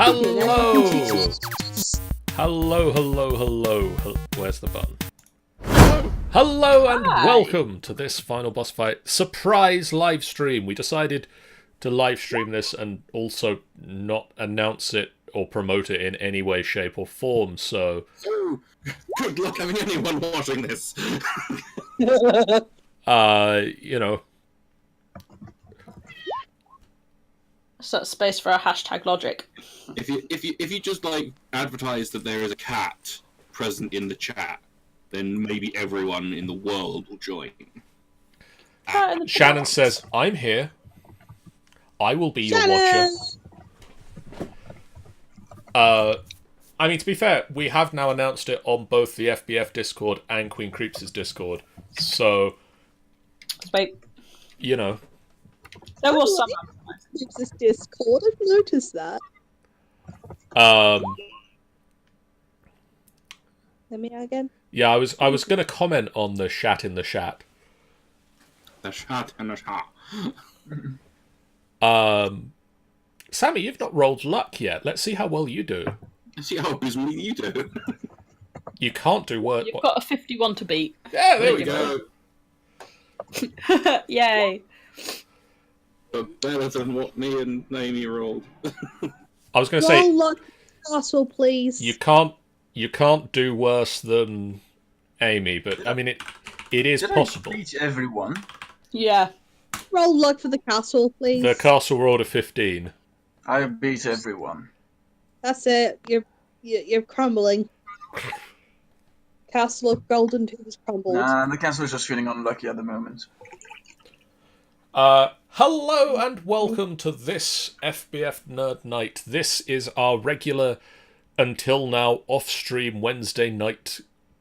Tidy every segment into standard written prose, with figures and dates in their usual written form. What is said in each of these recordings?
Hello! Hello. Where's the button? Hello and welcome to this final boss fight surprise live stream. We decided to live stream this and also not announce it or promote it in any way, shape or form, so good luck having anyone watching this. you know. So space for a hashtag logic. If you just like advertise that there is a cat present in the chat, then maybe everyone in the world will join. Shannon says, I'm here. I will be your watcher. I mean, to be fair, we have now announced it on both the FBF Discord and Queen Creeps' Discord. So, wait. You know. There was some. Creeps' Discord, I've noticed that. Let me again. Yeah, I was going to comment on the shat in the chat. The shat in the chat. Sammy, you've not rolled luck yet. Let's see how well you do. Let's see how abysmally you do. You can't do work. You've got a 51 to beat. Yeah, there we go. Yay. But better than what me and Naomi rolled. I was going to say, roll luck castle, please. You can't do worse than Amy, but I mean it is possible. I beat everyone? Yeah. Roll luck for the castle, please. The castle rolled a 15. I beat everyone. That's it. You're crumbling. Castle of Golden Tooth crumbled. Nah, the castle is just feeling unlucky at the moment. Hello and welcome to this FBF Nerd Night. This is our regular, until now, off-stream Wednesday night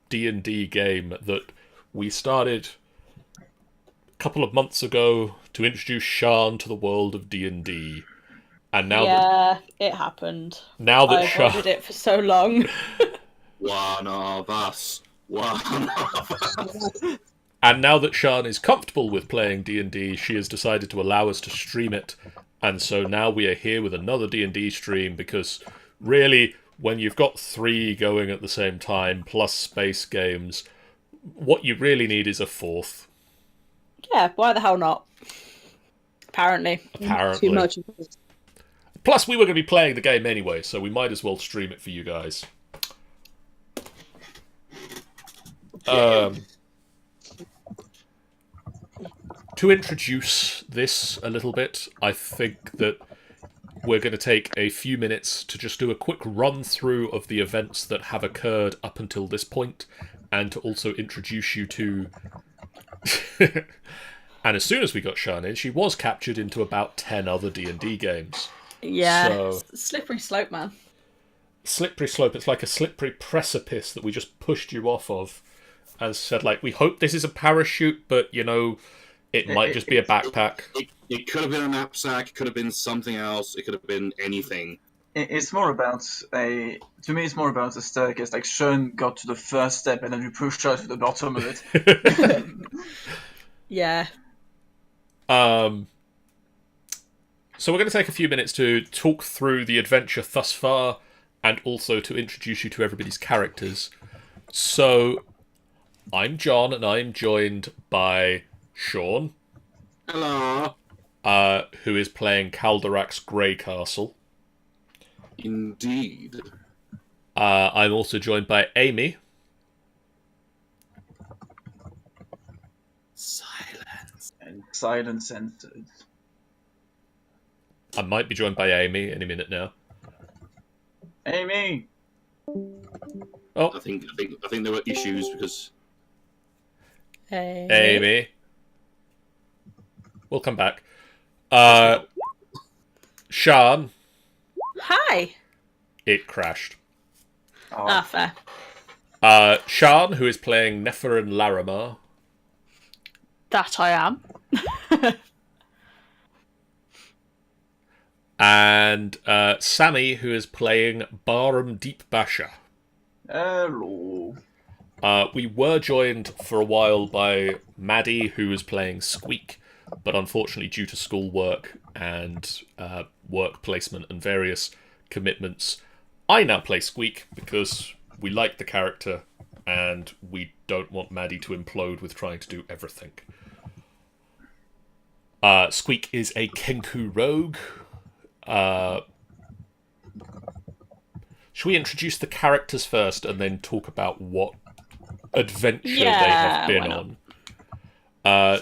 D&D game that we started a couple of months ago to introduce Shan to the world of D&D. And now it happened. Now that I avoided it for so long. One of us. And now that Shan is comfortable with playing D&D, she has decided to allow us to stream it. And so now we are here with another D&D stream because really, when you've got 3 going at the same time, plus space games, what you really need is a 4th. Yeah, why the hell not? Apparently. Too much. Plus, we were going to be playing the game anyway, so we might as well stream it for you guys. To introduce this a little bit, I think that we're going to take a few minutes to just do a quick run-through of the events that have occurred up until this point, and to also introduce you to... And as soon as we got Shan in, she was captured into about 10 other D&D games. Yeah, so, slippery slope, man. Slippery slope, it's like a slippery precipice that we just pushed you off of. And said, like, we hope this is a parachute, but, you know, it might just be a backpack. It could have been a knapsack, it could have been something else, it could have been anything. It's more about to me it's more about the staircase, like Sean got to the first step and then we pushed her to the bottom of it. Yeah. So we're going to take a few minutes to talk through the adventure thus far, and also to introduce you to everybody's characters. So, I'm John, and I'm joined by Sean. Hello. Who is playing Calderax Grey Castle. Indeed. I'm also joined by Amy. Silence. And silence entered. I might be joined by Amy any minute now. Amy! Oh. I think there were issues because... Hey. Amy. We'll come back. Shan. Hi. It crashed. Oh. Fair. Shan, who is playing Nepharine Larimar. That I am. And Sammy, who is playing Barhum Deep Basher. Hello. We were joined for a while by Maddie, who was playing Squeak, but unfortunately due to schoolwork and work placement and various commitments. I now play Squeak because we like the character and we don't want Maddie to implode with trying to do everything. Squeak is a Kenku rogue. Should we introduce the characters first and then talk about what adventure they have been on?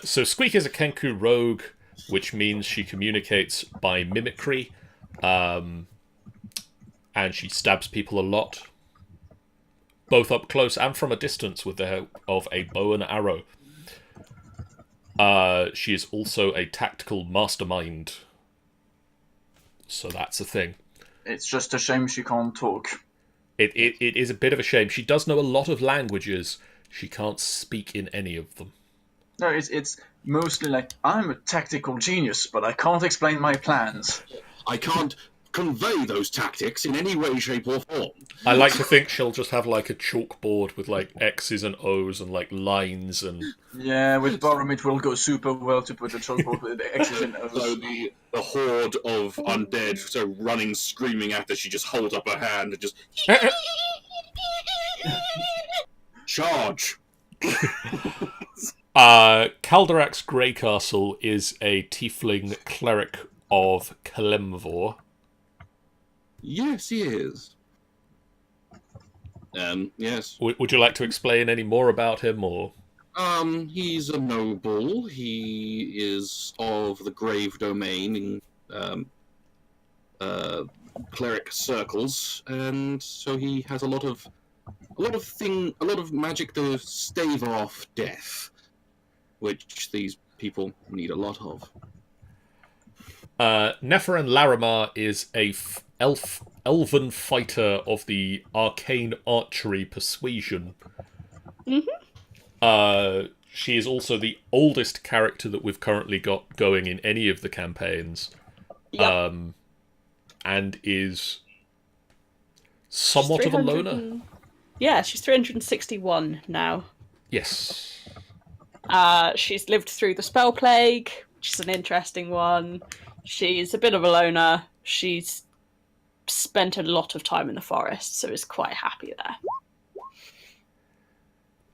So Squeak is a Kenku rogue, which means she communicates by mimicry, and she stabs people a lot, both up close and from a distance with the help of a bow and arrow. She is also a tactical mastermind, so that's a thing. It's just a shame she can't talk. It is a bit of a shame. She does know a lot of languages. She can't speak in any of them. No, it's mostly like, I'm a tactical genius, but I can't explain my plans. I can't convey those tactics in any way, shape, or form. I like to think she'll just have like a chalkboard with like X's and O's and like lines and... Yeah, with Barhum it will go super well to put a chalkboard with X's and O's. So the horde of undead, so running, screaming at her, she just holds up her hand and just... Charge! Calderax Greycastle is a tiefling cleric of Kalimvor. Yes, he is. Yes. Would you like to explain any more about him, or...? He's a noble. He is of the Grave Domain in cleric circles, and so he has a lot of magic to stave off death, which these people need a lot of. Nepharine Larimar is a elven fighter of the arcane archery persuasion. She is also the oldest character that we've currently got going in any of the campaigns. Yep. And is somewhat of a loner. Yeah, she's 361 now. Yes. She's lived through the spell plague, which is an interesting one. She's a bit of a loner. She's spent a lot of time in the forest, so is quite happy there.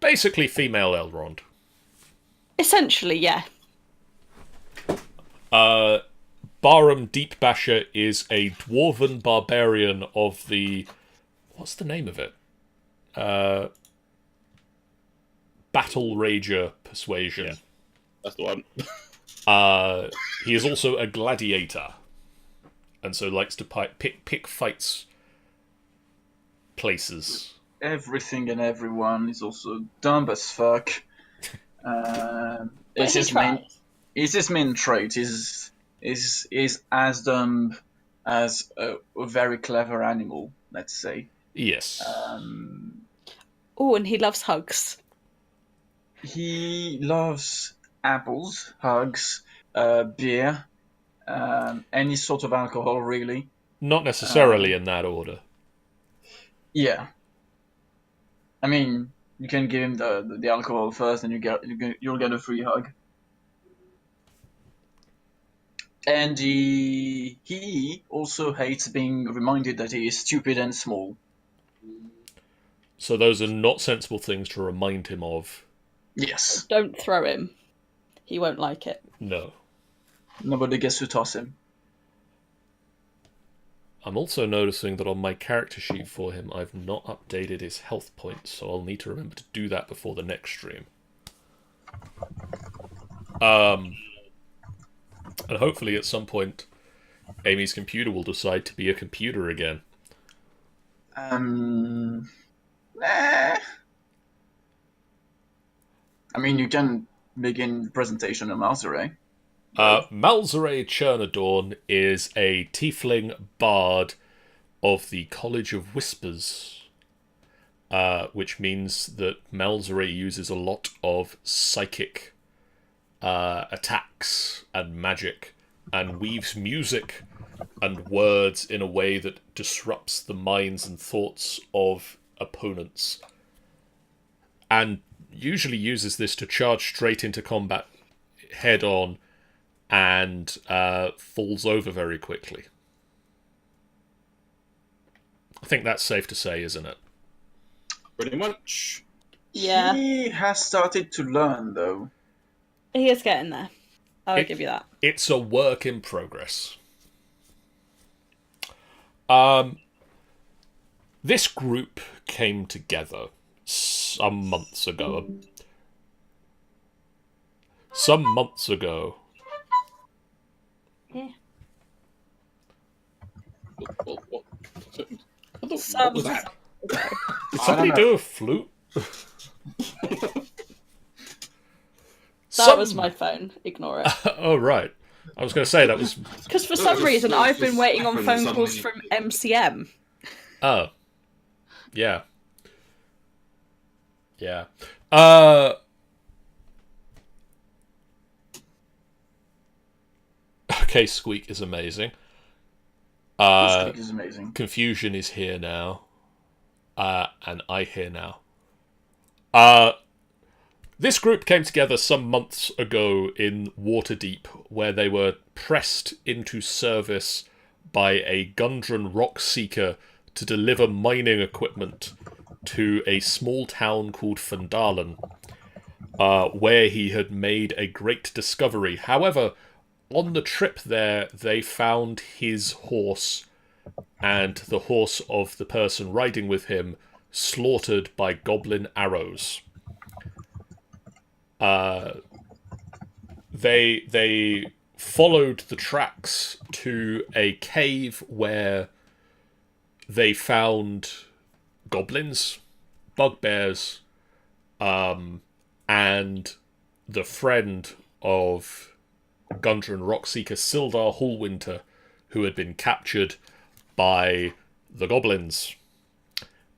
Basically female Elrond. Essentially, yeah. Barhum Deepbasher is a dwarven barbarian of the... What's the name of it? Battle Rager Persuasion. Yeah, that's the one. He is also a gladiator, and so likes to pick fights places. Everything and everyone is also dumb as fuck. It's his main trait. Is as dumb as a very clever animal, let's say. Yes. Oh, and he loves hugs. He loves apples, hugs, beer, any sort of alcohol, really. Not necessarily in that order. Yeah. I mean, you can give him the alcohol first, and you'll get a free hug. And he also hates being reminded that he is stupid and small. So those are not sensible things to remind him of. Yes. Don't throw him. He won't like it. No. Nobody gets to toss him. I'm also noticing that on my character sheet for him, I've not updated his health points, so I'll need to remember to do that before the next stream. And hopefully at some point, Amy's computer will decide to be a computer again. Nah. I mean, you can begin the presentation of Malzire. Malzire Chernadorn is a tiefling bard of the College of Whispers, which means that Malzire uses a lot of psychic attacks and magic, and weaves music and words in a way that disrupts the minds and thoughts of opponents, and usually uses this to charge straight into combat head on and falls over very quickly. I think that's safe to say, isn't it? Pretty much. Yeah, He has started to learn, though. he is getting there. I'll give you that. It's a work in progress. This group came together some months ago. Yeah. What was that? Did somebody do a flute? That was my phone. Ignore it. Oh, right. I was going to say that was... Because for some reason, I've been waiting on phone calls from MCM. Oh. Yeah. Yeah. Okay, Squeak is amazing. Squeak is amazing. Confusion is here now. And I here now. This group came together some months ago in Waterdeep, where they were pressed into service by a Gundren rock seeker to deliver mining equipment to a small town called Phandalin, where he had made a great discovery. However, on the trip there, they found his horse and the horse of the person riding with him slaughtered by goblin arrows. They followed the tracks to a cave where they found goblins, bugbears, and the friend of Gundren Rockseeker Sildar Hallwinter, who had been captured by the goblins.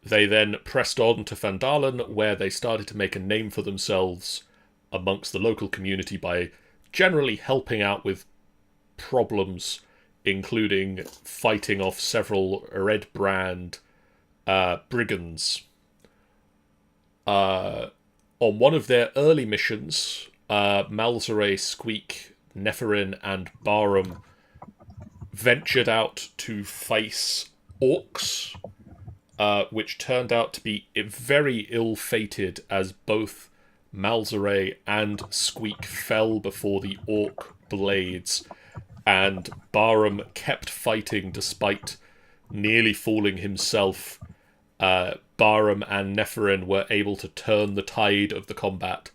They then pressed on to Phandalin, where they started to make a name for themselves amongst the local community by generally helping out with problems, including fighting off several Redbrand brigands. On one of their early missions, Malzire, Squeak, Nepharine, and Barhum ventured out to face orcs, which turned out to be very ill-fated, as both Malzire and Squeak fell before the orc blades, and Barhum kept fighting despite nearly falling himself. Barhum and Nepharine were able to turn the tide of the combat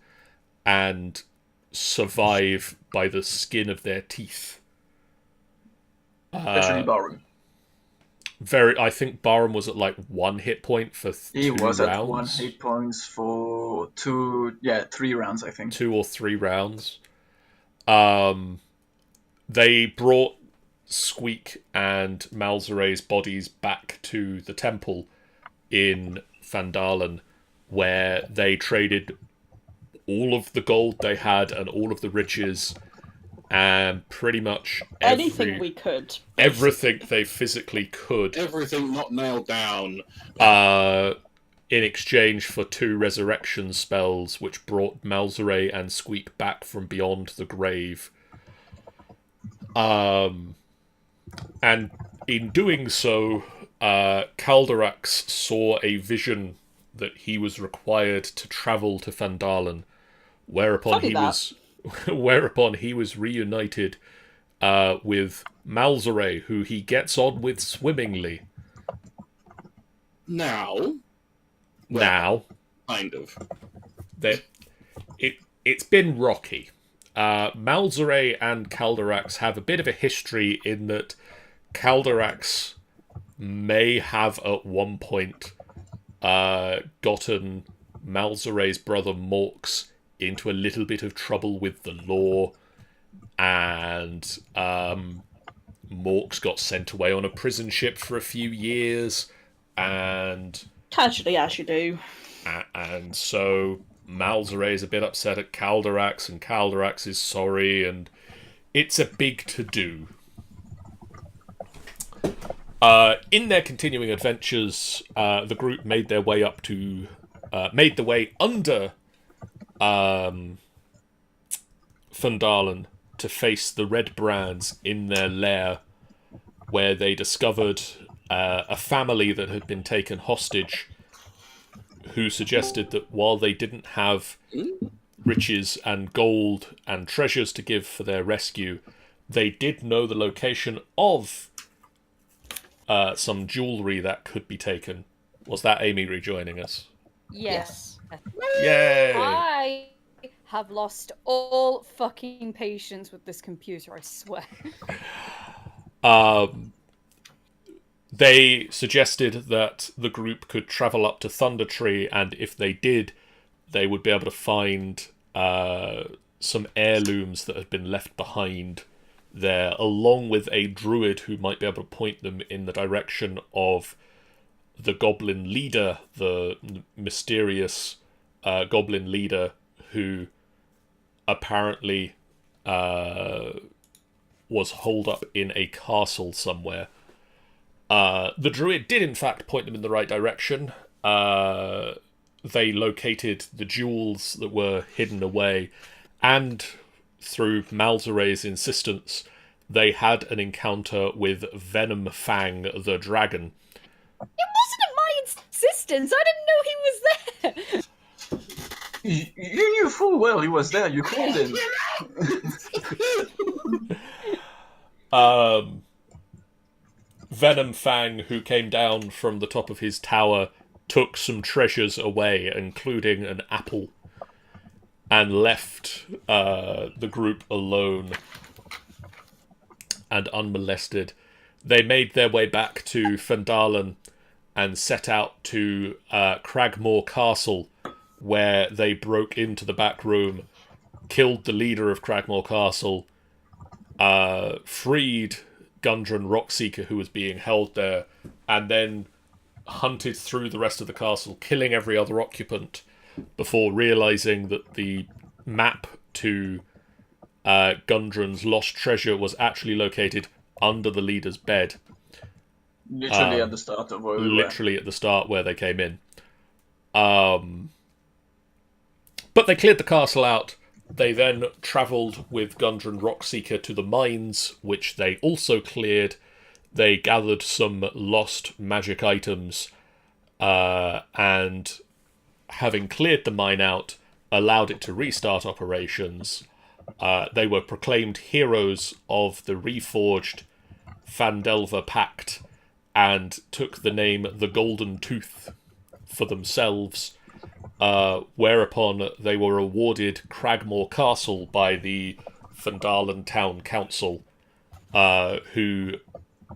and survive by the skin of their teeth. Especially Barhum. I think Barhum was at like 1 hit point for 2 rounds. At 1 hit points for 3 rounds, I think. 2 or 3 rounds. They brought Squeak and Malzire's bodies back to the temple in Phandalin, where they traded all of the gold they had and all of the riches and pretty much anything we could. Everything they physically could. Everything not nailed down. In exchange for 2 resurrection spells, which brought Malzire and Squeak back from beyond the grave. And in doing so, Calderax saw a vision that he was required to travel to Phandalin, whereupon he was reunited with Malzire, who he gets on with swimmingly. Now, kind of. It's been rocky. Malzire and Calderax have a bit of a history in that Calderax may have at one point gotten Malzire's brother Morx into a little bit of trouble with the law, and Morx got sent away on a prison ship for a few years, and casually as you do. And so Malzire is a bit upset at Calderax, and Calderax is sorry, and it's a big to-do. In their continuing adventures, the group made their way made the way under Phandalin to face the Redbrands in their lair, where they discovered a family that had been taken hostage, who suggested that while they didn't have riches and gold and treasures to give for their rescue, they did know the location of some jewellery that could be taken. Was that Amy rejoining us? Yes. Yay! I have lost all fucking patience with this computer, I swear. They suggested that the group could travel up to Thunder Tree, and if they did, they would be able to find some heirlooms that had been left behind there, along with a druid who might be able to point them in the direction of the goblin leader, the mysterious goblin leader who apparently was holed up in a castle somewhere. The druid did in fact point them in the right direction. They located the jewels that were hidden away, and through Malzire's insistence, they had an encounter with Venom Fang the dragon. It wasn't at my insistence. I didn't know he was there. You knew full well he was there. You called him. Venom Fang, who came down from the top of his tower, took some treasures away, including an apple, and left the group alone and unmolested. They made their way back to Phandalin and set out to Cragmore Castle, where they broke into the back room, killed the leader of Cragmore Castle, freed Gundren Rockseeker, who was being held there, and then hunted through the rest of the castle, killing every other occupant, before realising that the map to Gundren's lost treasure was actually located under the leader's bed. Literally at the start of where we were. Literally at the start where they came in. But they cleared the castle out. They then travelled with Gundren Rockseeker to the mines, which they also cleared. They gathered some lost magic items, and having cleared the mine out, allowed it to restart operations. They were proclaimed heroes of the Reforged Phandelver Pact, and took the name the Golden Tooth for themselves, whereupon they were awarded Cragmore Castle by the Phandalin Town Council, who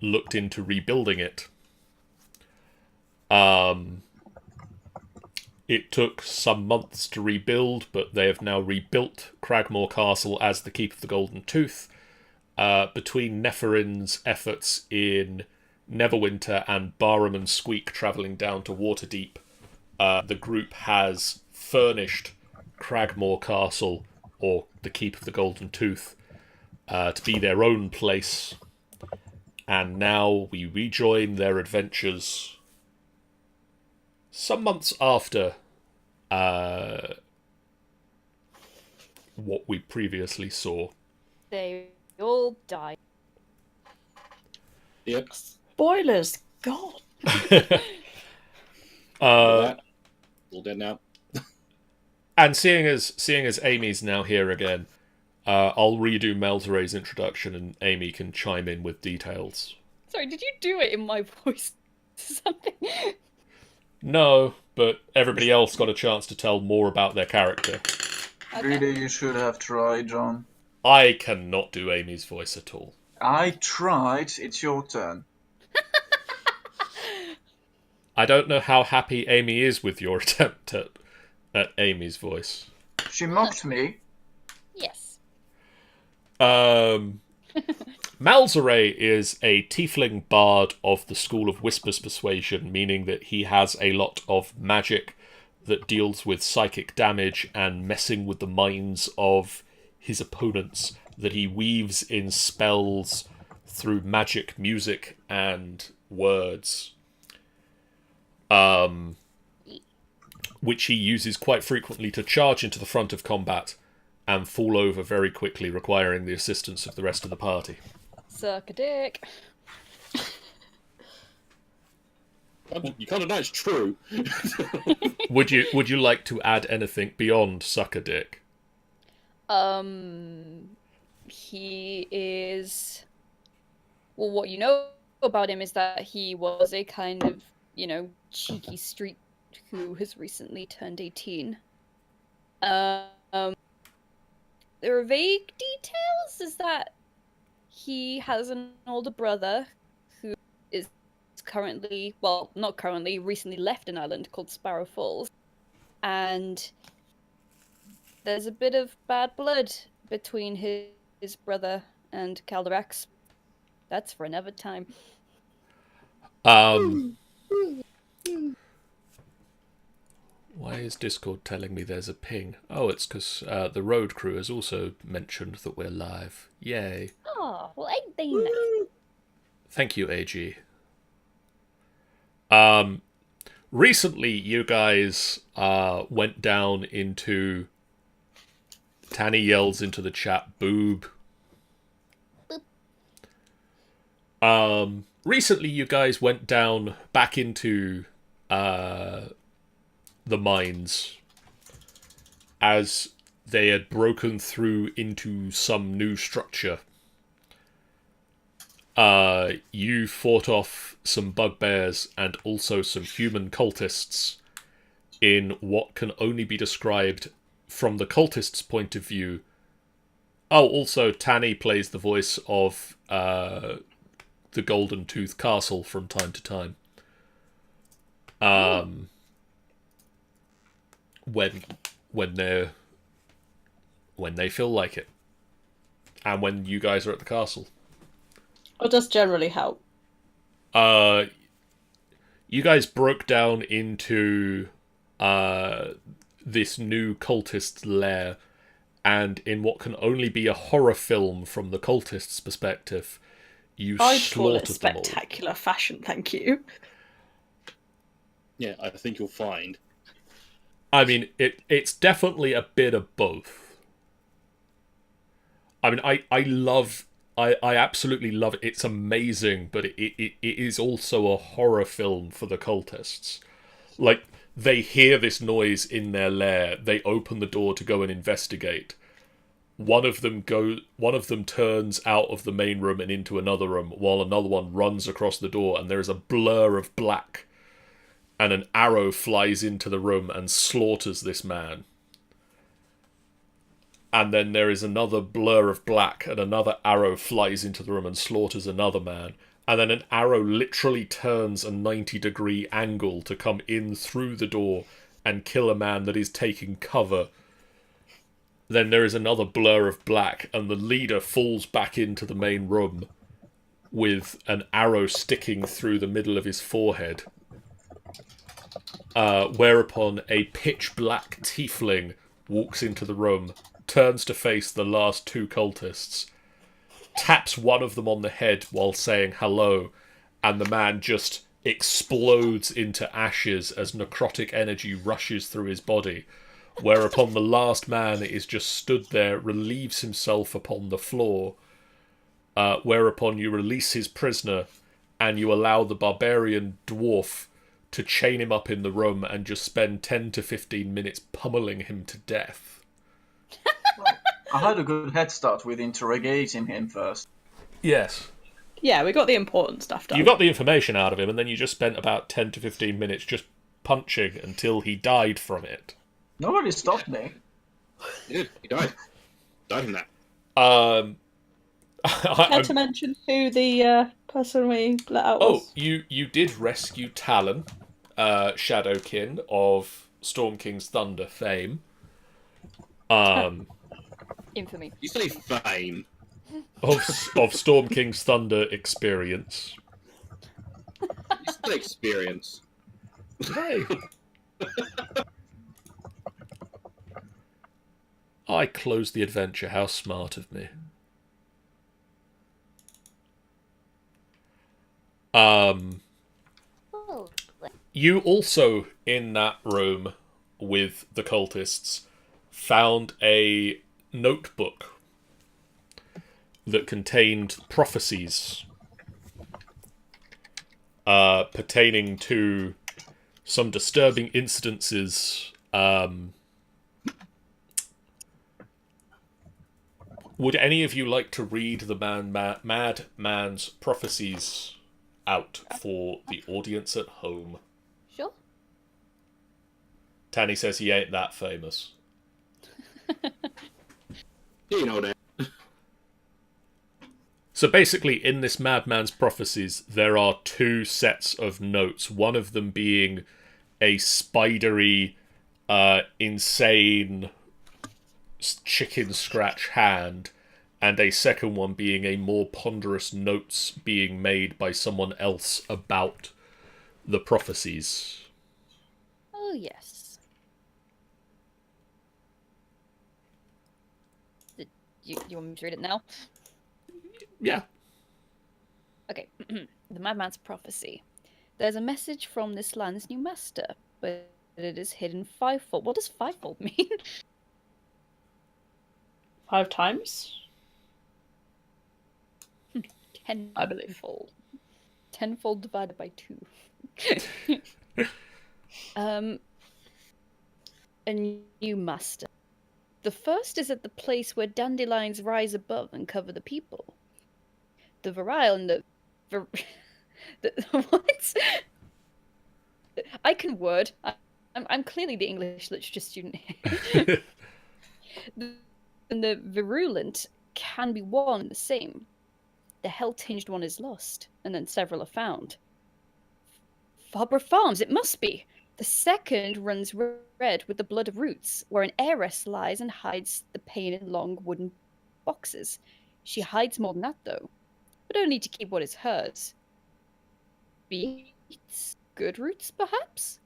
looked into rebuilding it. It took some months to rebuild, but they have now rebuilt Cragmore Castle as the Keep of the Golden Tooth. Between Nepharine's efforts in Neverwinter and Barhum and Squeak travelling down to Waterdeep, the group has furnished Cragmore Castle, or the Keep of the Golden Tooth, to be their own place. And now we rejoin their adventures some months after what we previously saw. They all died. Yep. Spoilers, God. All dead now. And seeing as Amy's now here again, I'll redo Malzire's introduction, and Amy can chime in with details. Sorry, did you do it in my voice or something? No, but everybody else got a chance to tell more about their character. Okay. Really, you should have tried, John. I cannot do Amy's voice at all. I tried. It's your turn. I don't know how happy Amy is with your attempt at Amy's voice. She mocked me. Yes. Malzire is a tiefling bard of the School of Whispers Persuasion, meaning that he has a lot of magic that deals with psychic damage and messing with the minds of his opponents, that he weaves in spells through magic, music, and words. Which he uses quite frequently to charge into the front of combat and fall over very quickly, requiring the assistance of the rest of the party. Suck a dick. You kind of know it's true. Would you like to add anything beyond sucker dick? He is. Well, what you know about him is that he was a kind of, cheeky street who has recently turned 18. There are vague details, is that he has an older brother who is currently, well, not currently, recently left an island called Sparrow Falls. And there's a bit of bad blood between his brother and Calderax. That's for another time. Why is Discord telling me there's a ping? Oh, it's because the road crew has also mentioned that we're live. Yay. Oh, well, ain't they nice? Thank you, AG. Recently, you guys went down into... Tanny yells into the chat, boob. Recently, you guys went down back into the mines as they had broken through into some new structure. You fought off some bugbears and also some human cultists in what can only be described from the cultists' point of view. Oh, also, Tanny plays the voice of the Golden Tooth Castle from time to time. When they feel like it. And when you guys are at the castle. Or just generally help. You guys broke down into this new cultist lair, and in what can only be a horror film from the cultists' perspective, you I'd call it slaughtered them all. spectacular fashion, thank you. Yeah, I think you'll find. I mean, it's definitely a bit of both. I mean, I absolutely love it. It's amazing, but it is also a horror film for the cultists. Like, they hear this noise in their lair. They open the door to go and investigate. One of them turns out of the main room and into another room, while another one runs across the door, and there is a blur of black, and an arrow flies into the room and slaughters this man. And then there is another blur of black, and another arrow flies into the room and slaughters another man. And then an arrow literally turns a 90-degree angle to come in through the door and kill a man that is taking cover. Then there is another blur of black, and the leader falls back into the main room with an arrow sticking through the middle of his forehead. Whereupon a pitch-black tiefling walks into the room, turns to face the last two cultists, taps one of them on the head while saying hello, and the man just explodes into ashes as necrotic energy rushes through his body, whereupon the last man is just stood there, relieves himself upon the floor, whereupon you release his prisoner, and you allow the barbarian dwarf to chain him up in the room and just spend 10 to 15 minutes pummeling him to death. I had a good head start with interrogating him first. Yes. Yeah, we got the important stuff done. You got the information out of him, and then you just spent about 10 to 15 minutes just punching until he died from it. Nobody stopped me. He died. Died from that. Care to mention who the person we let out was? Oh, you did rescue Talon, Shadowkin of Storm King's Thunder fame. Infamy. You say fame. Of Storm King's Thunder experience. You say experience. Hey. I closed the adventure. How smart of me. You also, in that room with the cultists, found a notebook that contained prophecies. pertaining to some disturbing incidences. Would any of you like to read the Madman's prophecies out for the audience at home? Sure. Tanny says he ain't that famous. You know that. So basically, in this Madman's prophecies, there are two sets of notes. One of them being a spidery, insane chicken scratch hand, and a second one being a more ponderous notes being made by someone else about the prophecies. Oh, yes. You want me to read it now? Yeah. Okay. The Madman's prophecy. There's a message from this land's new master, but it is hidden fivefold. What does fivefold mean? 5 times? 10, I believe. Fold. 10-fold divided by 2. A new master. The first is at the place where dandelions rise above and cover the people. The virile and the what? I can word. I'm clearly the English literature student here. And the virulent can be one and the same. The hell-tinged one is lost, and then several are found. Farborough Farms, it must be! The second runs red with the blood of roots, where an heiress lies and hides the pain in long wooden boxes. She hides more than that, though, but only to keep what is hers. Beets? Good roots, perhaps?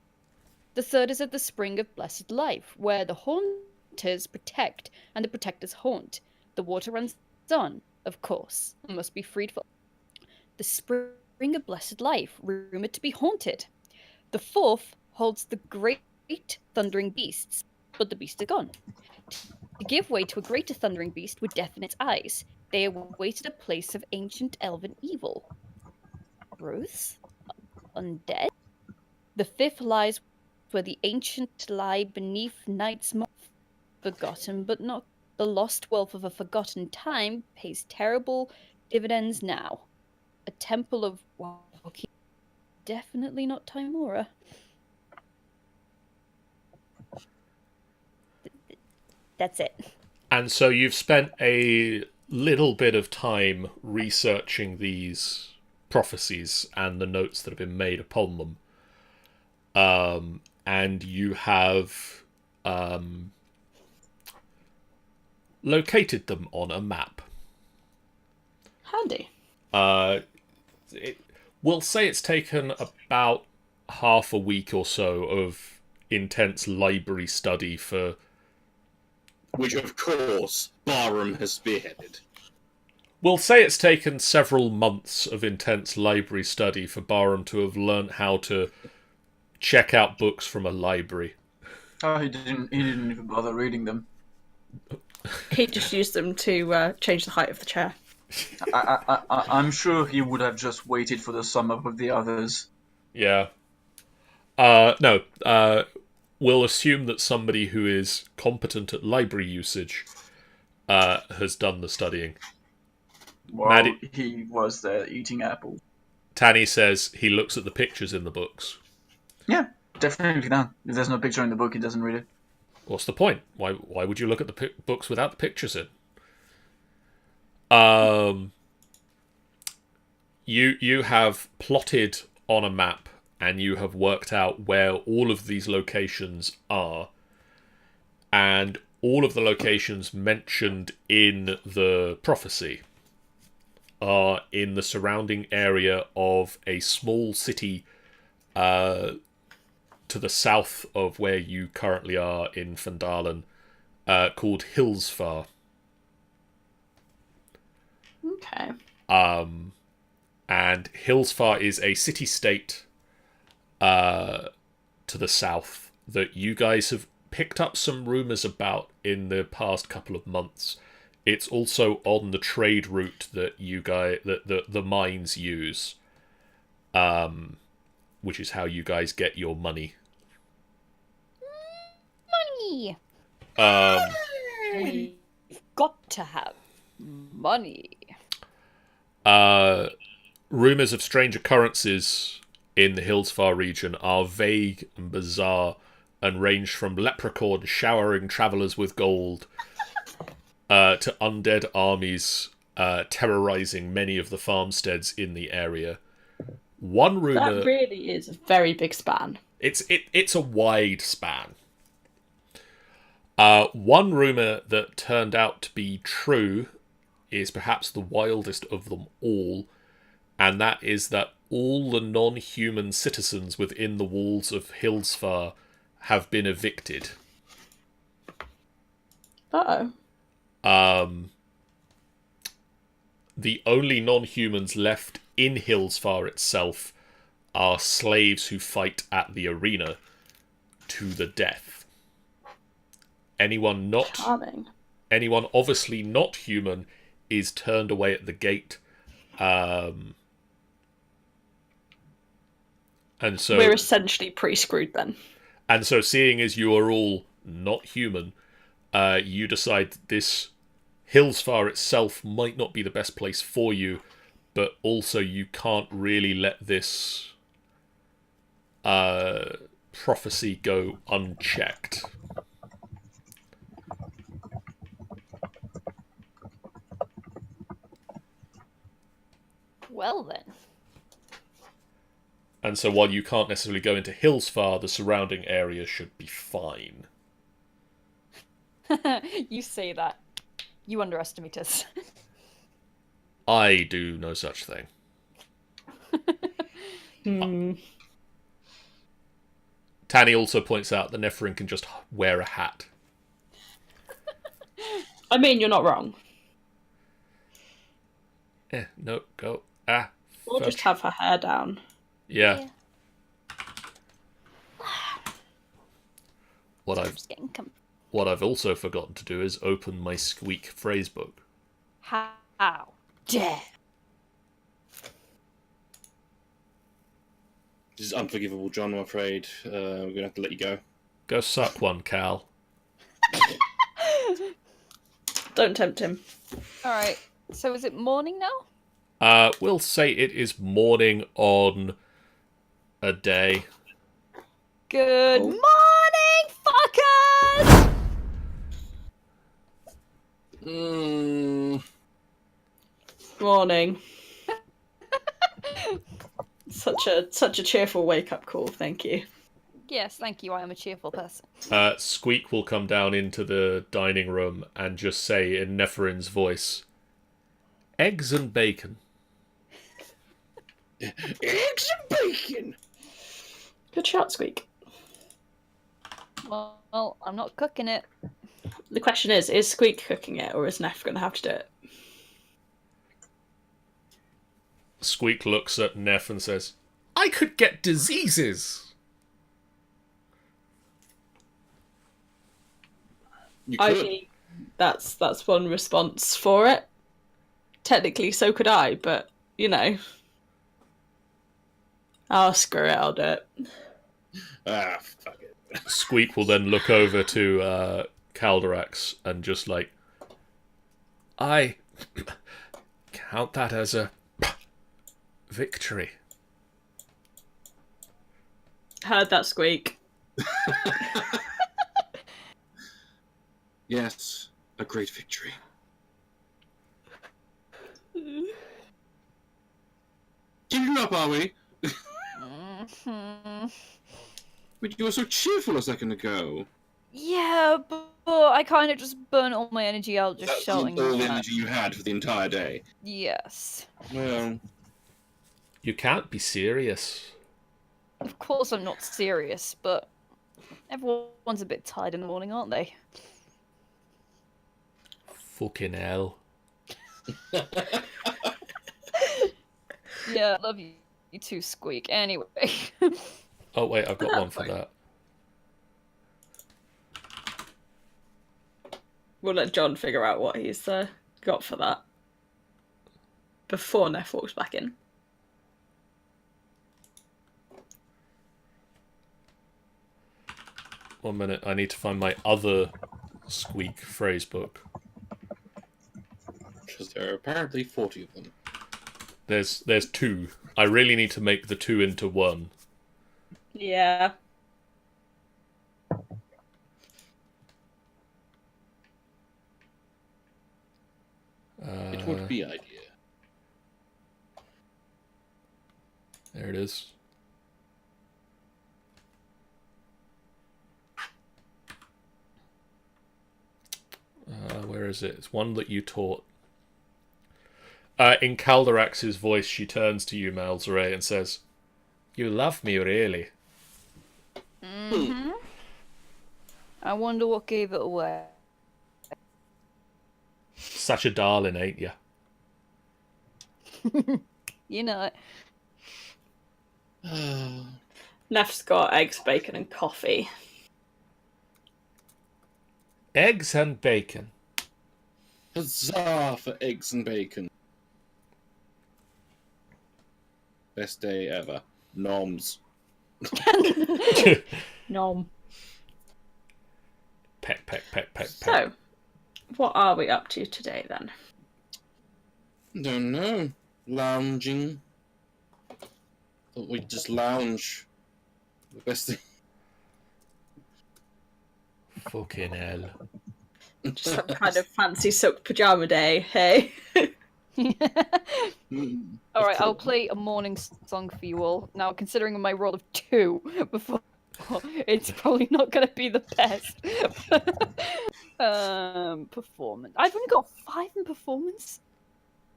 The third is at the spring of blessed life, where the haunters protect and the protectors haunt. The water runs on, of course, and must be freed for the spring of blessed life, rumored to be haunted. The fourth holds the great thundering beasts, but the beasts are gone. To give way to a greater thundering beast with definite eyes, they awaited a place of ancient elven evil. Growths? Undead? The fifth lies where the ancient lie beneath night's moth. Forgotten but not. The lost wealth of a forgotten time pays terrible dividends now. A temple of walking. Definitely not Timora. That's it. And so you've spent a little bit of time researching these prophecies and the notes that have been made upon them. And you have located them on a map. Handy. We'll say it's taken about half a week or so of intense library study for... Which, of course, Barhum has spearheaded. We'll say it's taken several months of intense library study for Barhum to have learnt how to check out books from a library. Oh, he didn't even bother reading them. He just used them to change the height of the chair. I'm sure he would have just waited for the sum up of the others. Yeah. No. We'll assume that somebody who is competent at library usage has done the studying. Well, Maddie... he was there eating apples. Tanny says he looks at the pictures in the books. Yeah, definitely not. If there's no picture in the book, he doesn't read it. What's the point? Why would you look at the books without the pictures in? You have plotted on a map and you have worked out where all of these locations are, and all of the locations mentioned in the prophecy are in the surrounding area of a small city to the south of where you currently are in Phandalin, called Hillsfar. Okay. And Hillsfar is a city-state to the south that you guys have picked up some rumours about in the past couple of months. It's also on the trade route that you guys, that the mines use. which is how you guys get your money. Money. Um, We've got to have money. Rumours of strange occurrences in the Hillsfar region are vague and bizarre and range from leprechauns showering travellers with gold to undead armies terrorising many of the farmsteads in the area. One rumour... That really is a very big span. It's a wide span. One rumour that turned out to be true is perhaps the wildest of them all, and that is that all the non-human citizens within the walls of Hillsfar have been evicted. Uh-oh. The only non-humans left in Hillsfar itself are slaves who fight at the arena to the death. Anyone obviously not human is turned away at the gate. And so we're essentially pre-screwed then. And so, seeing as you are all not human, you decide this Hillsfar itself might not be the best place for you, but also you can't really let this prophecy go unchecked. Well then. And so while you can't necessarily go into Hillsfar, the surrounding area should be fine. You say that. You underestimate us. I do no such thing. Tanny also points out that Nepharine can just wear a hat. I mean, you're not wrong. No, go. We'll just have her hair down. Yeah. What I've also forgotten to do is open my Squeak phrasebook. How dare? This is unforgivable, John, I'm afraid. We're going to have to let you go. Go suck one, Cal. Don't tempt him. Alright, so is it morning now? We'll say it is morning on a day. Good morning, fuckers! Morning. Such a cheerful wake-up call, thank you. Yes, thank you, I am a cheerful person. Squeak will come down into the dining room and just say in Nepharine's voice, "Eggs and bacon." Eggs and bacon! Good shot, Squeak. Well, I'm not cooking it. The question is Squeak cooking it, or is Neff going to have to do it? Squeak looks at Neff and says, "I could get diseases." You I could. mean, that's one response for it. Technically, so could I, but, you know. Oh, screw it, I'll do it. Fuck it. Squeak will then look over to Calderax and just like, "I count that as a victory." Heard that, Squeak. Yes, a great victory. Keeping up, are we? But you were so cheerful a second ago. Yeah, but I kind of just burnt all my energy out just That's shouting. all the that. energy you had for the entire day. Yes. Well, You can't be serious. Of course I'm not serious, but everyone's a bit tired in the morning, aren't they? Fucking hell. Yeah, I love you. You too, Squeak. Anyway. Oh wait, I've got one for that. We'll let John figure out what he's got for that. Before Neff walks back in. 1 minute. I need to find my other Squeak phrase book. Because there are apparently 40 of them. There's 2. I really need to make the 2 into 1. Yeah. It would be idea. There it is. Where is it? It's one that you taught. In Calderax's voice, she turns to you, Malzire, and says, "You love me, really." Mm-hmm. I wonder what gave it away. Such a darling, ain't ya? You know it. Neff's got eggs, bacon, and coffee. Eggs and bacon. Huzzah for eggs and bacon. Best day ever. Noms. Nom. Peck, peck, peck, peck, peck. So, what are we up to today then? Don't know. Lounging. Thought we'd just lounge. The best thing. Fucking hell. Just some kind of fancy silk pajama day, hey? Alright, I'll play a morning song for you all. Now, considering my roll of 2 before, it's probably not going to be the best. Performance. I've only got 5 in performance?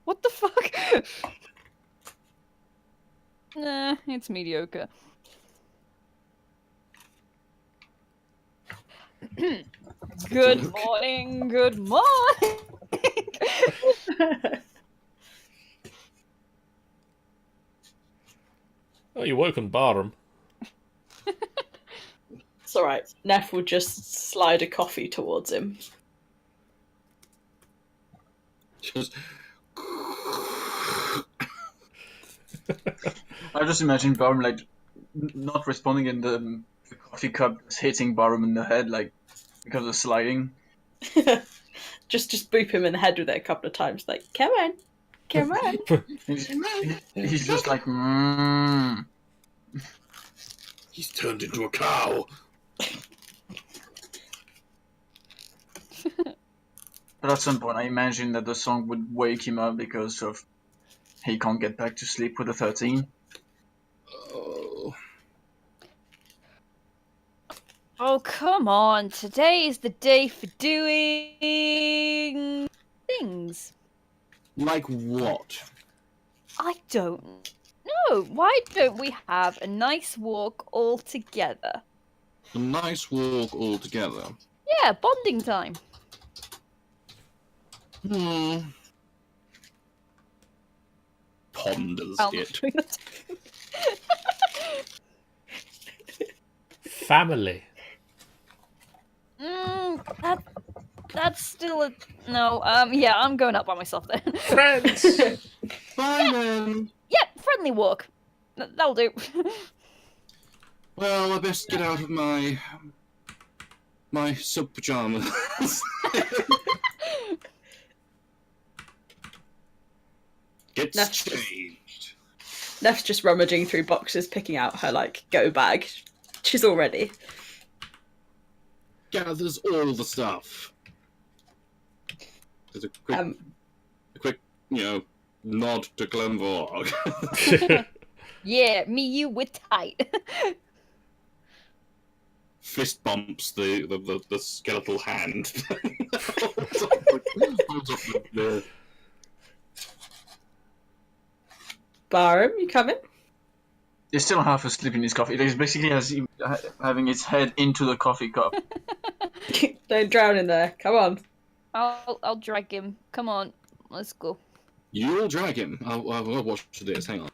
What the fuck? Nah, it's mediocre. Good morning, good morning! Oh, you're woken Barhum. It's alright. Neff will just slide a coffee towards him. Just. I just imagine Barham like not responding in the coffee cup, just hitting Barham in the head like because of sliding. just boop him in the head with it a couple of times, like, come on. He's just like, He's turned into a cow. But at some point, I imagine that the song would wake him up because of he can't get back to sleep with a 13. Oh. Oh, come on. Today is the day for doing things. Like what? I don't know. Why don't we have a nice walk all together? A nice walk all together. Yeah, bonding time. Ponders I'll it. bring that Family. That's still a no. Yeah, I'm going out by myself then. Friends. Bye then. Yeah, friendly walk. That'll do. Well, I best get out of my silk pajamas. Gets That's changed. Neff's just rummaging through boxes, picking out her, like, go bag. She's all ready. Gathers all the stuff. There's a quick, nod to Glenvorg. Yeah, me, you, we're tight. Fist bumps the skeletal hand. Barham, you coming? He's still half asleep in his coffee. He's basically having his head into the coffee cup. Don't drown in there. Come on. I'll drag him. Come on, let's go. You'll drag him. I'll watch this. Hang on.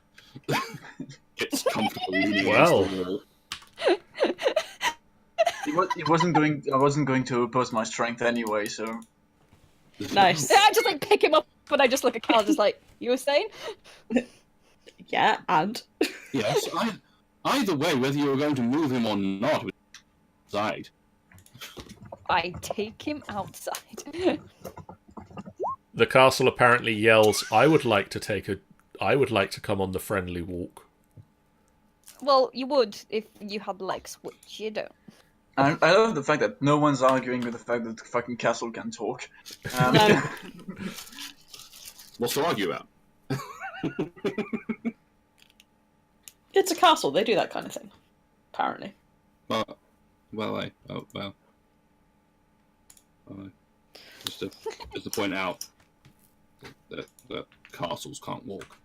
Gets comfortably leaning Well. against the wall. I wasn't going to oppose my strength anyway, so. Nice. I just like pick him up, but I just look at Carl, just like, you were saying? Yeah, and? Yes, either way, whether you were going to move him or not, side. I take him outside. The castle apparently yells, I would like to come on the friendly walk. Well, you would if you had legs, which you don't. I love the fact that no one's arguing with the fact that the fucking castle can talk. No. What's to argue about? It's a castle. They do that kind of thing, apparently. Just to point out that castles can't walk.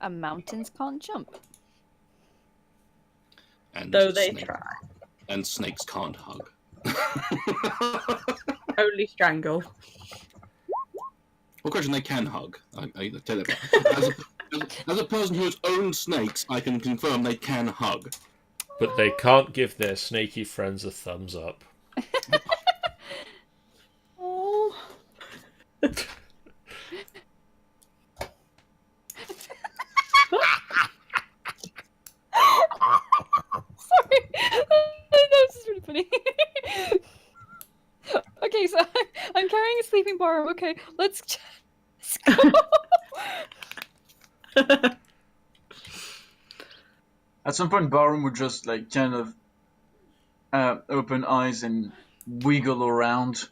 And mountains can't jump. And Though they try. And snakes can't hug. Only strangle. Well, question, they can hug. I tell you as a person who has owned snakes, I can confirm they can hug. But they can't give their snaky friends a thumbs up. Oh. Sorry. This is really funny. Okay, so I'm carrying a sleeping Barhum. Okay, let's go. At some point, Barhum would just like kind of open eyes and wiggle around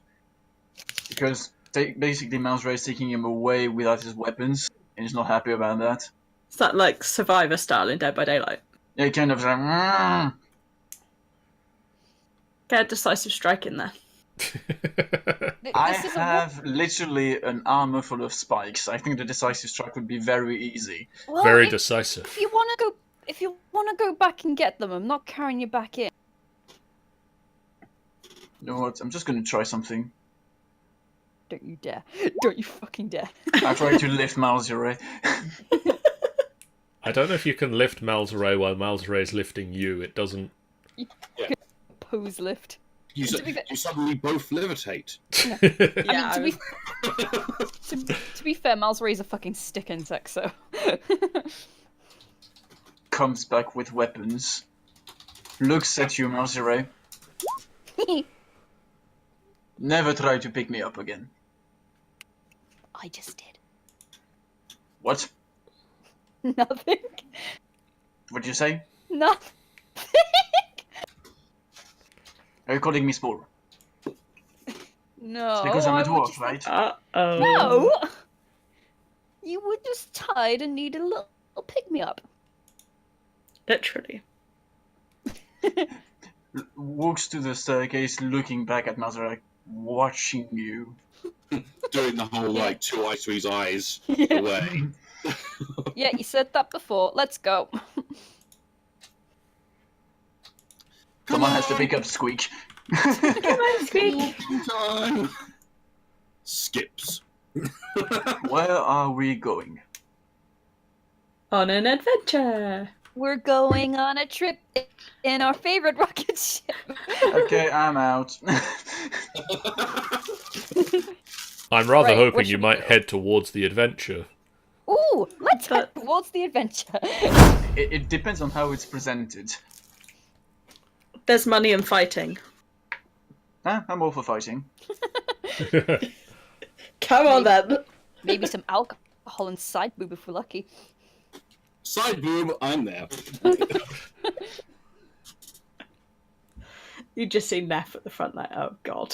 because basically Malzire is taking him away without his weapons, and he's not happy about that. Is that like Survivor style in Dead by Daylight? Yeah, kind of like. Get a decisive strike in there. I This is a have literally an armor full of spikes. I think the decisive strike would be very easy. well, Very if decisive. you want to go back and get them, I'm not carrying you back in. You know what? I'm just gonna try something. Don't you dare! Don't you fucking dare! I try to lift Malzire. I don't know if you can lift Malzire while Malzire is lifting you. It doesn't... Pose lift. You suddenly both levitate. Yeah, I mean, to be fair, Malzire is a fucking stick insect, so. Comes back with weapons. Looks at you, Malzire. Never try to pick me up again. I just did. What? Nothing. What'd you say? Nothing. Are you calling me Spore? No. It's because I'm I a would dwarf, just- right? Uh-oh. No. You were just tired and needed a little pick-me-up. Literally. Walks to the staircase, looking back at Malzire, like, watching you. Doing the whole, like, two eyes to his eyes Yeah. away. Yeah, you said that before. Let's go. Someone has to pick up Squeak. Come on, Squeak. Time. Skips. Where are we going? On an adventure. We're going on a trip in our favorite rocket ship. Okay, I'm out. I'm rather Right, where hoping you should we might go? head towards the adventure. Ooh, let's head towards the adventure. It depends on how it's presented. There's money and fighting. I'm all for fighting. Come on then. Maybe some alcohol and side boob if we're lucky. Side boob, I'm there. You just see Neff at the front like, oh god.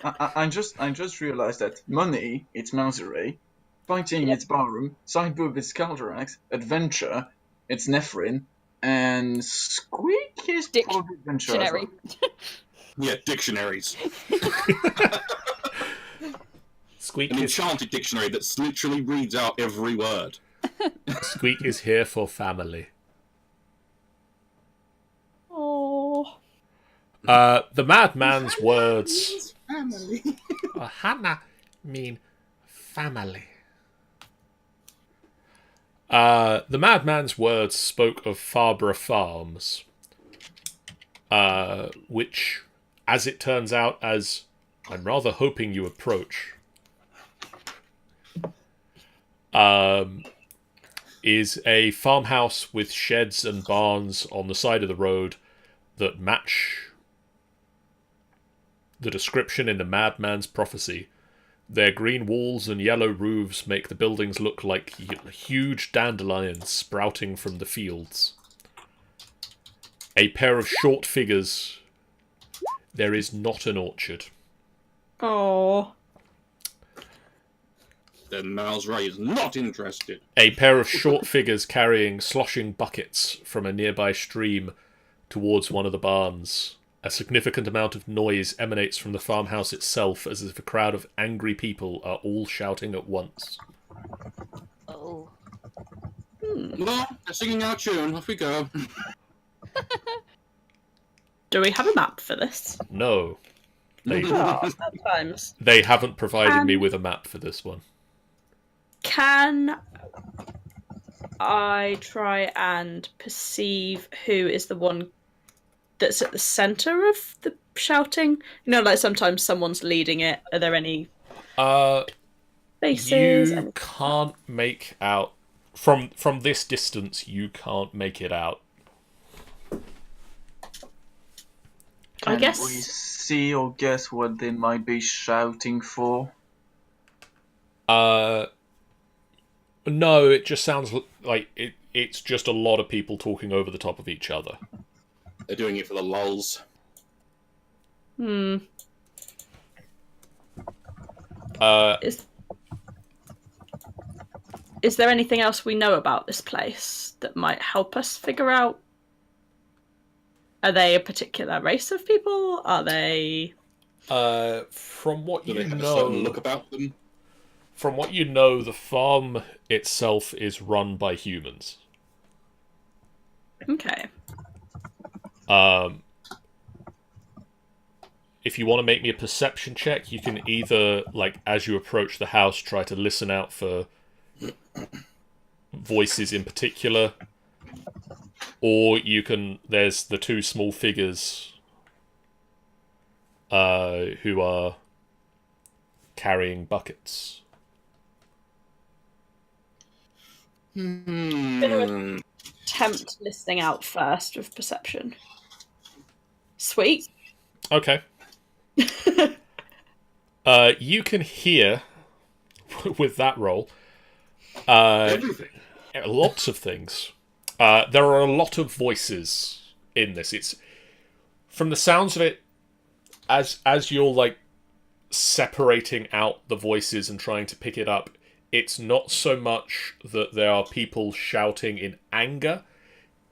I just realized that money, it's Malzire. Fighting, it's Barhum. Side boob, it's Calderax. Adventure, it's Nepharine. And Squeak is probably adventure as well. Yeah, dictionaries. Squeak An is enchanted dictionary that literally reads out every word. Squeak is here for family. Oh. The madman's words. Family. Hannah mean family. The madman's words spoke of Farborough Farms, which, as it turns out, as I'm rather hoping you approach, is a farmhouse with sheds and barns on the side of the road that match the description in the madman's prophecy. Their green walls and yellow roofs make the buildings look like huge dandelions sprouting from the fields. A pair of short figures. There is not an orchard. Oh. Then Malzire is not interested. A pair of short figures carrying sloshing buckets from a nearby stream towards one of the barns. A significant amount of noise emanates from the farmhouse itself, as if a crowd of angry people are all shouting at once. Oh. Well, they're singing our tune. Off we go. Do we have a map for this? No. Oh, sometimes. They haven't provided me with a map for this one. Can I try and perceive who is the one that's at the centre of the shouting? You know, like sometimes someone's leading it. Are there any faces? You can't make out from this distance. You can't make it out. I guess we see or guess what they might be shouting for? No, it just sounds like it's just a lot of people talking over the top of each other. They're doing it for the lulz. Is there anything else we know about this place that might help us figure out? Are they a particular race of people? Are they... From what Do you they have a know, certain look about them? from what you know, the farm itself is run by humans. Okay. If you want to make me a perception check, you can either, like, as you approach the house, try to listen out for voices in particular, or you can... There's the two small figures who are carrying buckets. Attempt listening out first with perception. Sweet. Okay. You can hear, with that roll, Everything. lots of things. There are a lot of voices in this. It's, from the sounds of it, as you're like separating out the voices and trying to pick it up, it's not so much that there are people shouting in anger.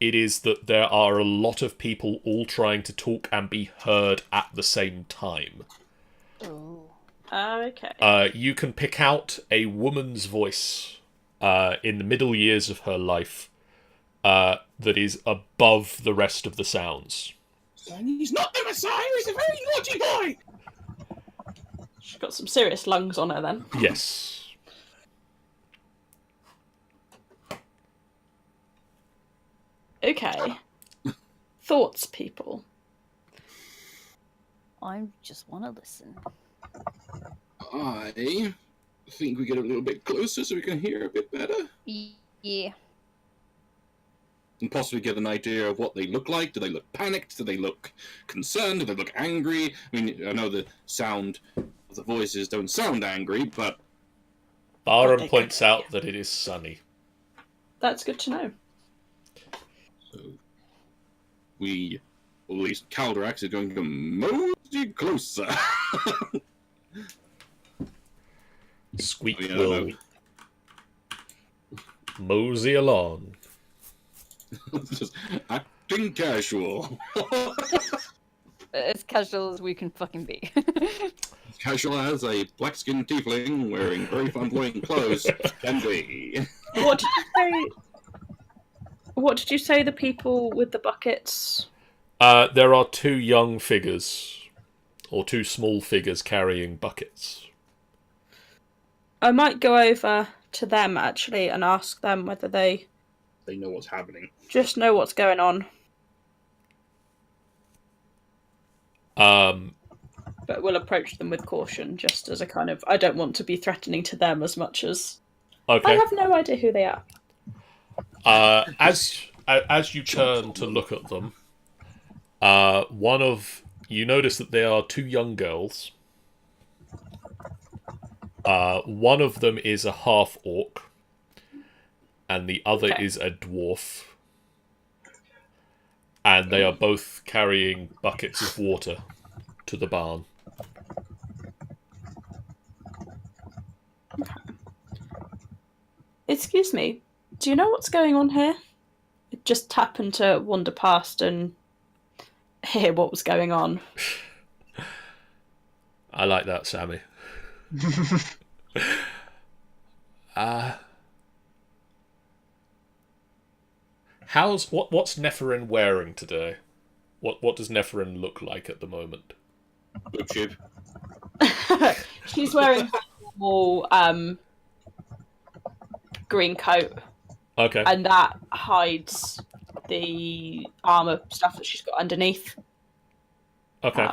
It is that there are a lot of people all trying to talk and be heard at the same time. Oh. Okay. You can pick out a woman's voice in the middle years of her life that is above the rest of the sounds. He's not the Messiah, he's a very naughty boy! She's got some serious lungs on her then. Yes. Okay. Thoughts, people? I just want to listen. I think we get a little bit closer so we can hear a bit better. Yeah. And possibly get an idea of what they look like. Do they look panicked? Do they look concerned? Do they look angry? I mean, I know the sound of the voices don't sound angry, but... Barhum points out that it is sunny. That's good to know. So, we, or at least Calderax, is going to mosey closer. Squeak I mean, I will don't mosey along. Just acting casual. As casual as we can fucking be. Casual as a black-skinned tiefling wearing very flamboyant clothes can be. What did you say? What did you say the people with the buckets? There are two young figures, or two small figures carrying buckets. I might go over to them actually and ask them whether they Know what's happening. just know what's going on. But we'll approach them with caution, just as a kind of... I don't want to be threatening to them as much as... Okay. I have no idea who they are. As you turn to look at them, one of you notice that there are 2 young girls. One of them is a half-orc, and the other is a dwarf. And they are both carrying buckets of water to the barn. Excuse me, do you know what's going on here? I just happened to wander past and hear what was going on. I like that, Sammy. What's Nepharine wearing today? What does Nepharine look like at the moment? Blue tube. She's wearing a normal green coat, Okay. and that hides the armor stuff that she's got underneath. Okay.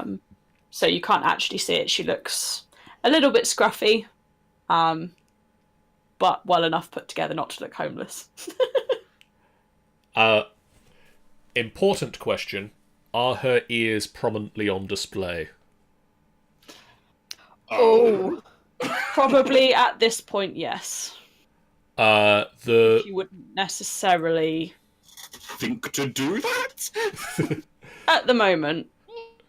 So you can't actually see it. She looks a little bit scruffy, but well enough put together not to look homeless. Important question. Are her ears prominently on display? Oh, probably at this point, yes. You wouldn't necessarily think to do that at the moment,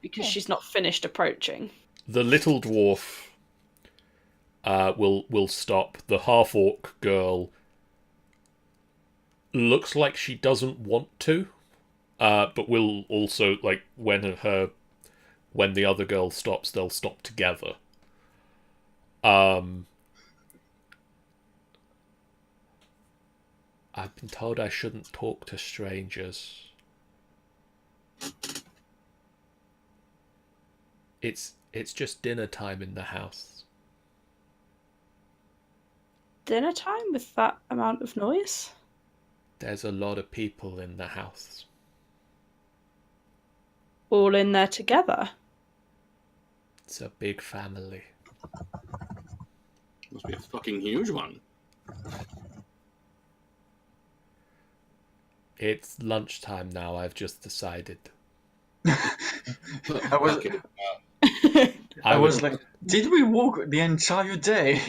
because she's not finished approaching. The little dwarf will stop. The half-orc girl looks like she doesn't want to, but will also, like, when the other girl stops, they'll stop together. I've been told I shouldn't talk to strangers. It's just dinner time in the house. Dinner time with that amount of noise? There's a lot of people in the house. All in there together? It's a big family. must be a fucking huge one. It's lunchtime now, I've just decided. I was like, did we walk the entire day?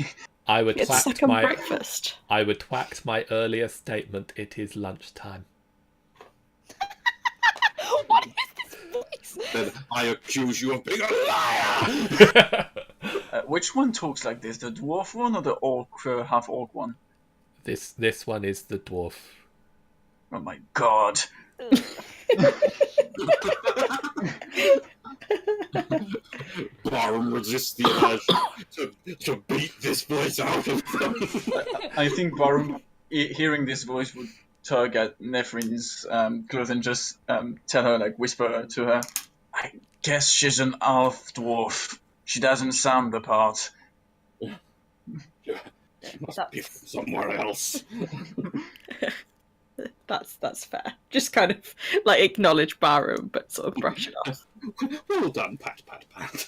It's second breakfast. I retract my earlier statement. It is lunchtime. What is this voice? Then I accuse you of being a liar! Which one talks like this? The dwarf one or the orc, half-orc one? This one is the dwarf. Oh my god. Barhum resists the urge to beat this voice out of them. I think Barhum, hearing this voice, would tug at Nephrine's clothes and just tell her, like, whisper to her, I guess she's an elf dwarf. She doesn't sound the part. She must be from somewhere else. That's fair. Just kind of like acknowledge Barhum, but sort of brush it off. Well done, pat, pat, pat.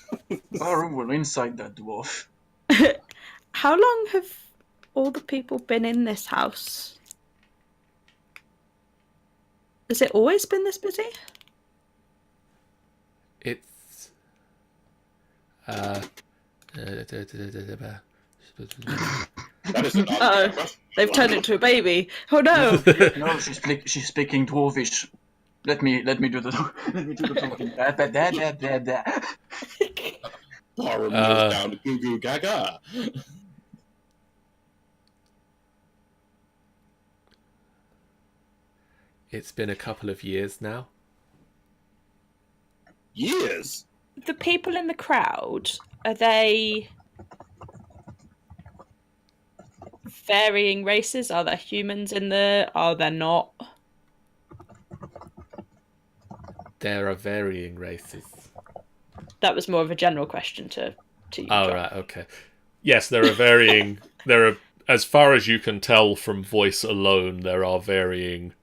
Barhum will inside that dwarf. How long have all the people been in this house? Has it always been this busy? It's They've turned into a baby. Oh no! No, she's speaking dwarvish. Let me do the talking. Barhum goes down to goo goo gaga. It's been a couple of years now. Years? The people in the crowd, are they varying races? Are there humans in there? Are there not? There are varying races. That was more of a general question to you. Oh, John. right, okay. Yes, there are varying... there are, as far as you can tell from voice alone, there are varying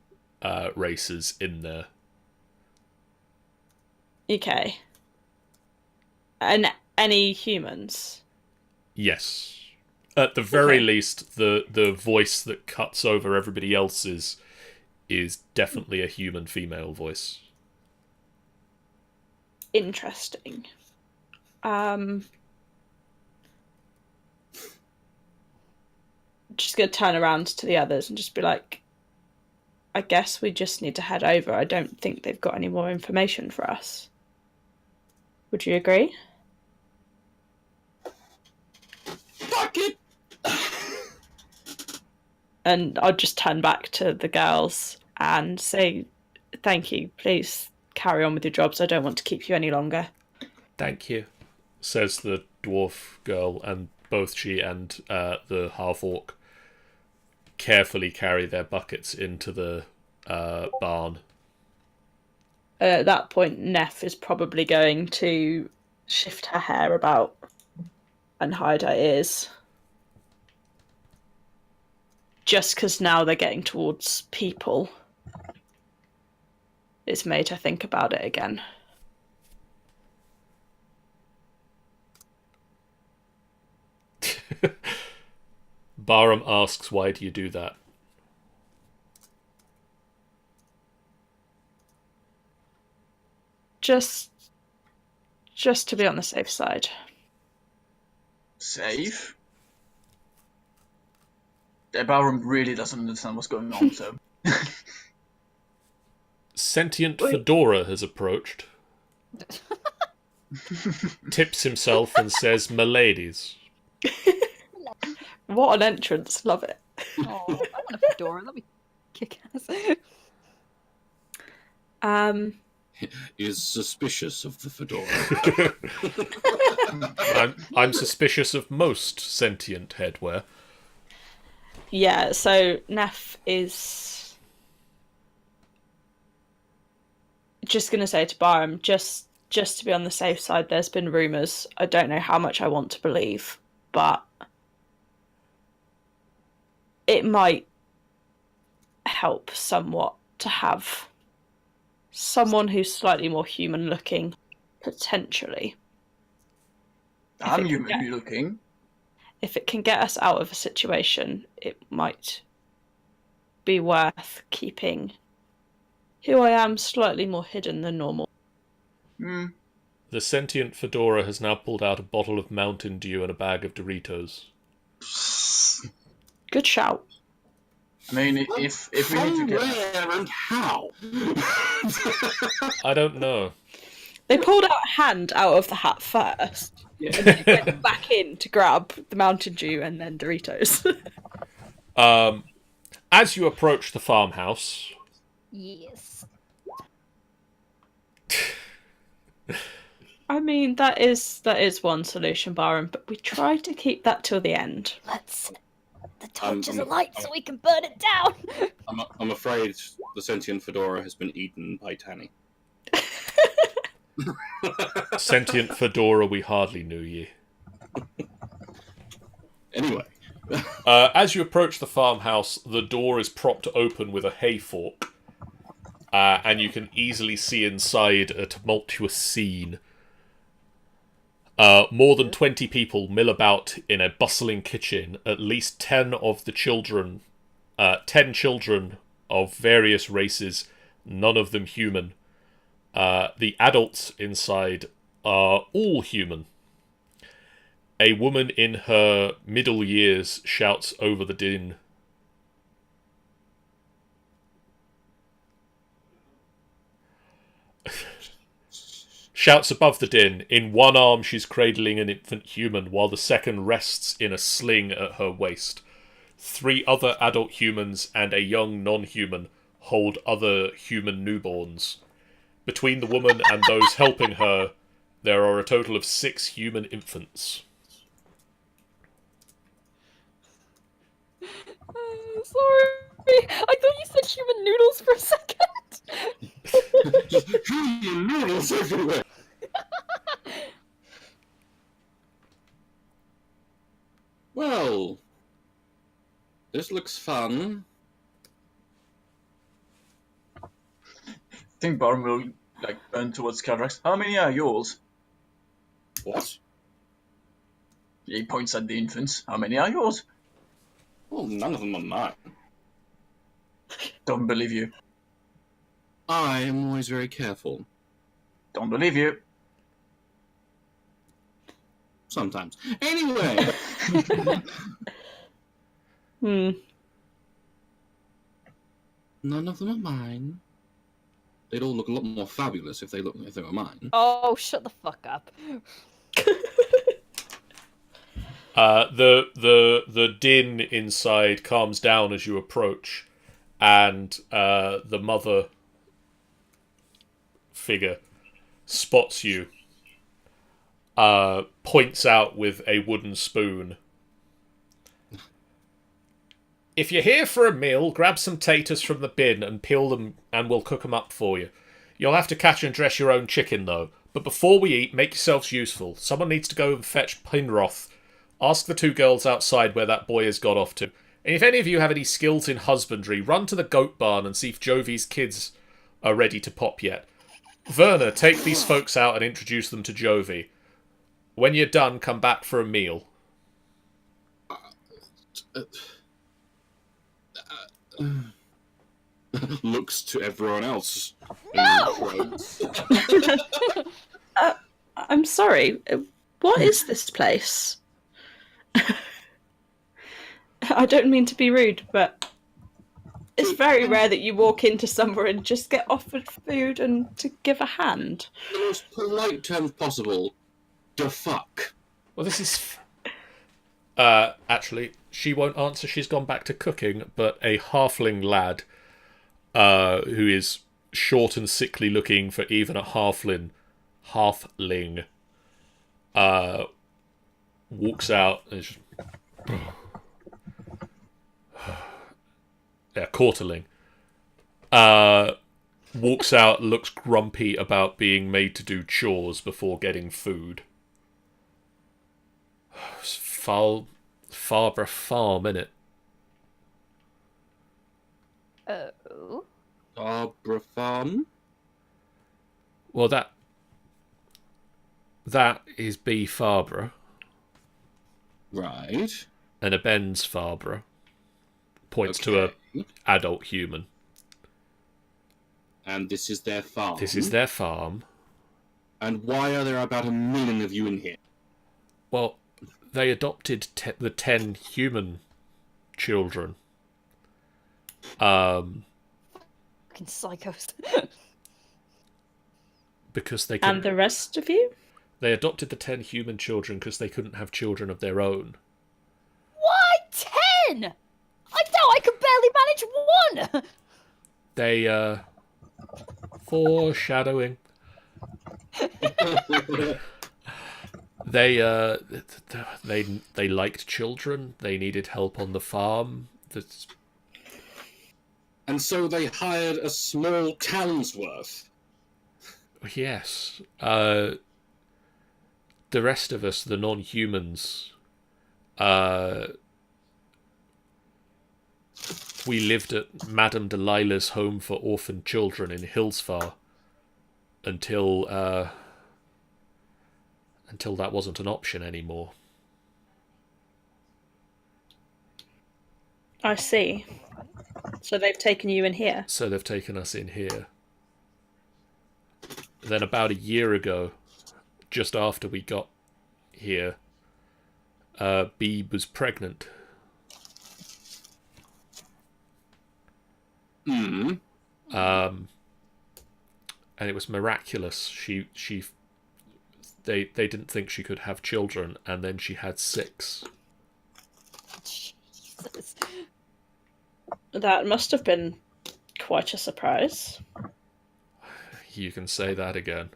races in there. Okay. And any humans? Yes. At the very least, the voice that cuts over everybody else's is definitely a human female voice. interesting. Just gonna turn around to the others and just be like, I guess we just need to head over. I don't think they've got any more information for us. Would you agree? Fuck it! And I'll just turn back to the girls and say, thank you. Please carry on with your jobs. I don't want to keep you any longer. Thank you, says the dwarf girl, and both she and the half-orc carefully carry their buckets into the barn. At that point, Neff is probably going to shift her hair about and hide her ears. Just because now they're getting towards people, it's made her think about it again. Barhum asks, why do you do that? Just to be on the safe side. Safe? Yeah, Barhum really doesn't understand what's going on, so... Sentient Fedora has approached, tips himself and says, "Miladies." What an entrance. Love it. Oh, I want a fedora. That'd be kick ass. Is suspicious of the fedora. I'm suspicious of most sentient headwear. Yeah, so Neff is just going to say to Barham, just to be on the safe side, there's been rumours. I don't know how much I want to believe, but it might help somewhat to have someone who's slightly more human looking, potentially. I'm human looking. If it can get us out of a situation, it might be worth keeping who I am slightly more hidden than normal. The sentient Fedora has now pulled out a bottle of Mountain Dew and a bag of Doritos. Good shout. I mean, if we need to get... Where and how? I don't know. They pulled out a hand out of the hat first, and then went back in to grab the Mountain Dew and then Doritos. As you approach the farmhouse... Yes. I mean, that is one solution, Barham, but we try to keep that till the end. Let's set the torches alight so we can burn it down. I'm afraid the sentient fedora has been eaten by Tanny. Sentient Fedora, we hardly knew ye. Anyway. As you approach the farmhouse, the door is propped open with a hay fork, and you can easily see inside a tumultuous scene. More than 20 people mill about in a bustling kitchen. At least 10 of the children, 10 children of various races, none of them human. The adults inside are all human. A woman in her middle years shouts over the din. Shouts above the din. In one arm she's cradling an infant human, while the second rests in a sling at her waist. 3 other adult humans and a young non-human hold other human newborns. Between the woman and those helping her, there are a total of 6 human infants. Sorry, I thought you said human noodles for a second. Just human noodles everywhere. Well, this looks fun. I think Barham will turn towards Calderax. How many are yours? What? He points at the infants. How many are yours? Well, none of them are mine. Don't believe you. I am always very careful. Don't believe you. Sometimes. Anyway. None of them are mine. They'd all look a lot more fabulous if they were mine. Oh, shut the fuck up. The din inside calms down as you approach, and the mother figure spots you, points out with a wooden spoon. If you're here for a meal, grab some taters from the bin and peel them, and we'll cook them up for you. You'll have to catch and dress your own chicken, though. But before we eat, make yourselves useful. Someone needs to go and fetch Pinroth. Ask the two girls outside where that boy has got off to. And if any of you have any skills in husbandry, run to the goat barn and see if Jovi's kids are ready to pop yet. Werner, take these folks out and introduce them to Jovi. When you're done, come back for a meal. Looks to everyone else. No! I'm sorry. What is this place? I don't mean to be rude, but it's very rare that you walk into somewhere and just get offered food and to give a hand. The most polite terms possible. The fuck. Well, this is... actually, she won't answer. She's gone back to cooking, but a halfling lad, who is short and sickly looking for even a halfling, walks out and just... yeah, quarterling. Walks out, looks grumpy about being made to do chores before getting food. Farbra Farm, innit? Oh. Barbara Farm? Well, that is B. Farbra. Right. And a Ben's Farbra. Points to a adult human. And this is their farm? This is their farm. And why are there about 1 million of you in here? Well, they adopted the 10 human children. Fucking psychos. Because they And the rest of you? They adopted the 10 human children because they couldn't have children of their own. Why 10? I thought I could barely manage 1! They, foreshadowing. They liked children. They needed help on the farm. And so they hired a small town's worth. Yes. The rest of us, the non-humans, we lived at Madame Delilah's home for orphaned children in Hillsfar until that wasn't an option anymore. I see. So they've taken you in here? So they've taken us in here. Then about a year ago, just after we got here, Bee was pregnant. Hmm. And it was miraculous. They didn't think she could have children, and then she had 6. Jesus. That must have been quite a surprise. You can say that again.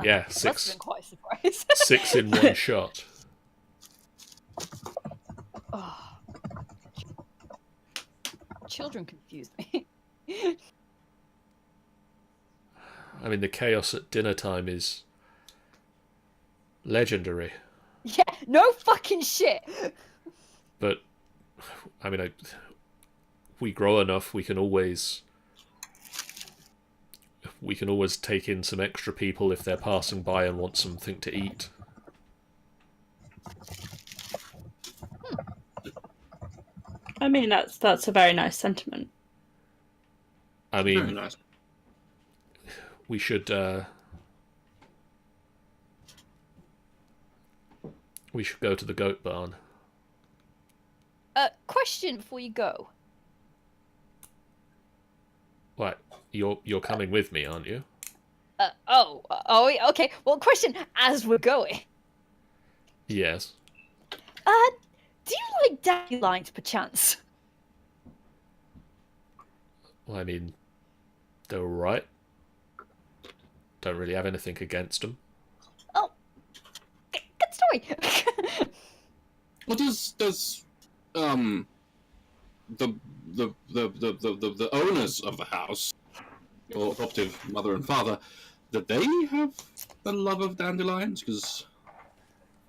Yeah, That's 6. been quite a surprise. 6 in one shot. Oh. Children confuse me. I mean, the chaos at dinner time is legendary. Yeah, no fucking shit. But, I mean, we grow enough, we can always take in some extra people if they're passing by and want something to eat. I mean, that's a very nice sentiment. I Very mean, nice. we should We should go to the goat barn. Question before you go. What? You're coming with me, aren't you? Okay. Well, question as we're going. Yes. Do you like dandelions, perchance? Well, I mean, they're alright. Don't really have anything against them. Oh, good story. What does the owners of the house, or adoptive mother and father, did they have the love of dandelions? Because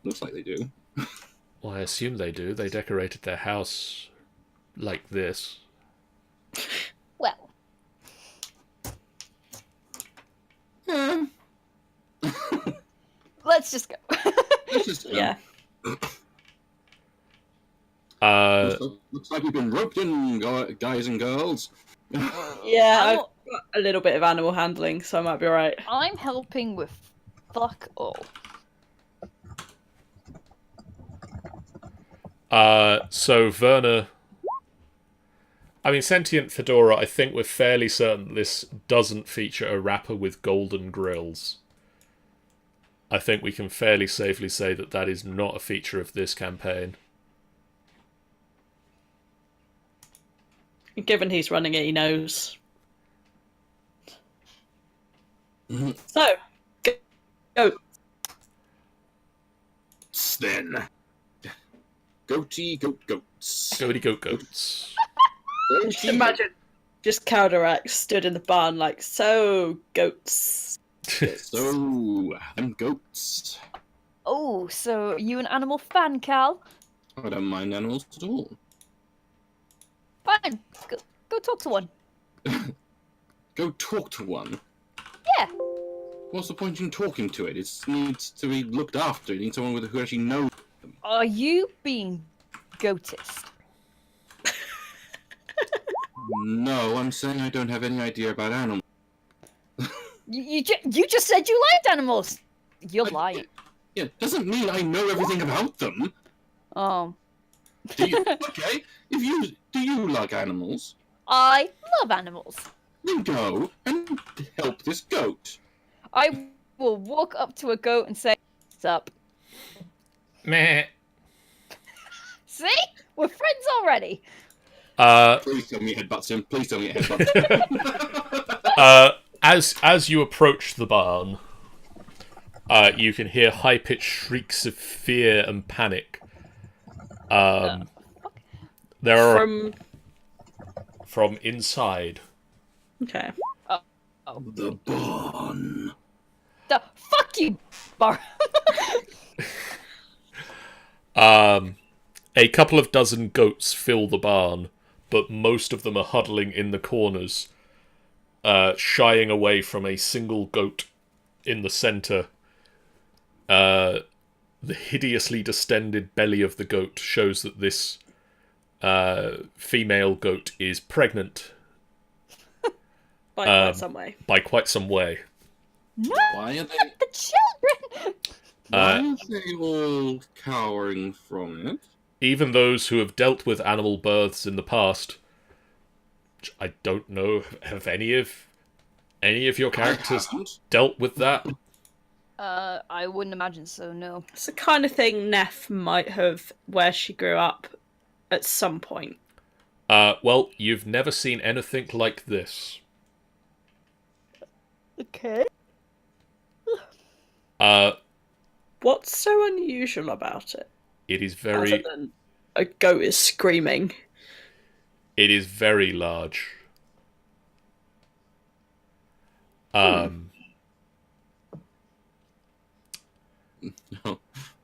looks like they do. Well, I assume they do. They decorated their house like this. Well, Yeah. let's just go. It's just, Yeah. looks like you've been roped in, guys and girls. Yeah, I've I'm- got a little bit of animal handling, so I might be alright. I'm helping with fuck all. So Verna... I mean, Sentient Fedora, I think we're fairly certain this doesn't feature a wrapper with golden grills. I think we can fairly safely say that that is not a feature of this campaign. Given he's running it, he knows. So, go. Then. Goatee goats. Goaty goat goats. Just imagine, just Calderax stood in the barn like, so, goats. So, them goats. Oh, so you an animal fan, Cal? I don't mind animals at all. Fine. Go talk to one. Go talk to one. Yeah. What's the point in talking to it? It needs to be looked after. It needs someone who actually knows. Are you being goatist? No, I'm saying I don't have any idea about animals. You just said you liked animals. You're lying. Yeah, doesn't mean I know everything about them. Oh. Do you? Okay, do you like animals? I love animals. Then go and help this goat. I will walk up to a goat and say, "What's up?" Meh. See? We're friends already. Please tell me it headbutts him. Please tell me it headbutts him. As you approach the barn, you can hear high-pitched shrieks of fear and panic. There are from inside. Okay. The barn. The fuck you, Bar. A couple of dozen goats fill the barn, but most of them are huddling in the corners, shying away from a single goat in the centre. The hideously distended belly of the goat shows that this female goat is pregnant. By quite some way. By quite some way. No, Why are they? the children. Why are they all cowering from it? Even those who have dealt with animal births in the past, which I don't know, have any of your characters I haven't. dealt with that? I wouldn't imagine so. No. It's the kind of thing Neff might have where she grew up at some point. Well, you've never seen anything like this. Okay. What's so unusual about it? It is Other very, than a goat is screaming. it is very large. No.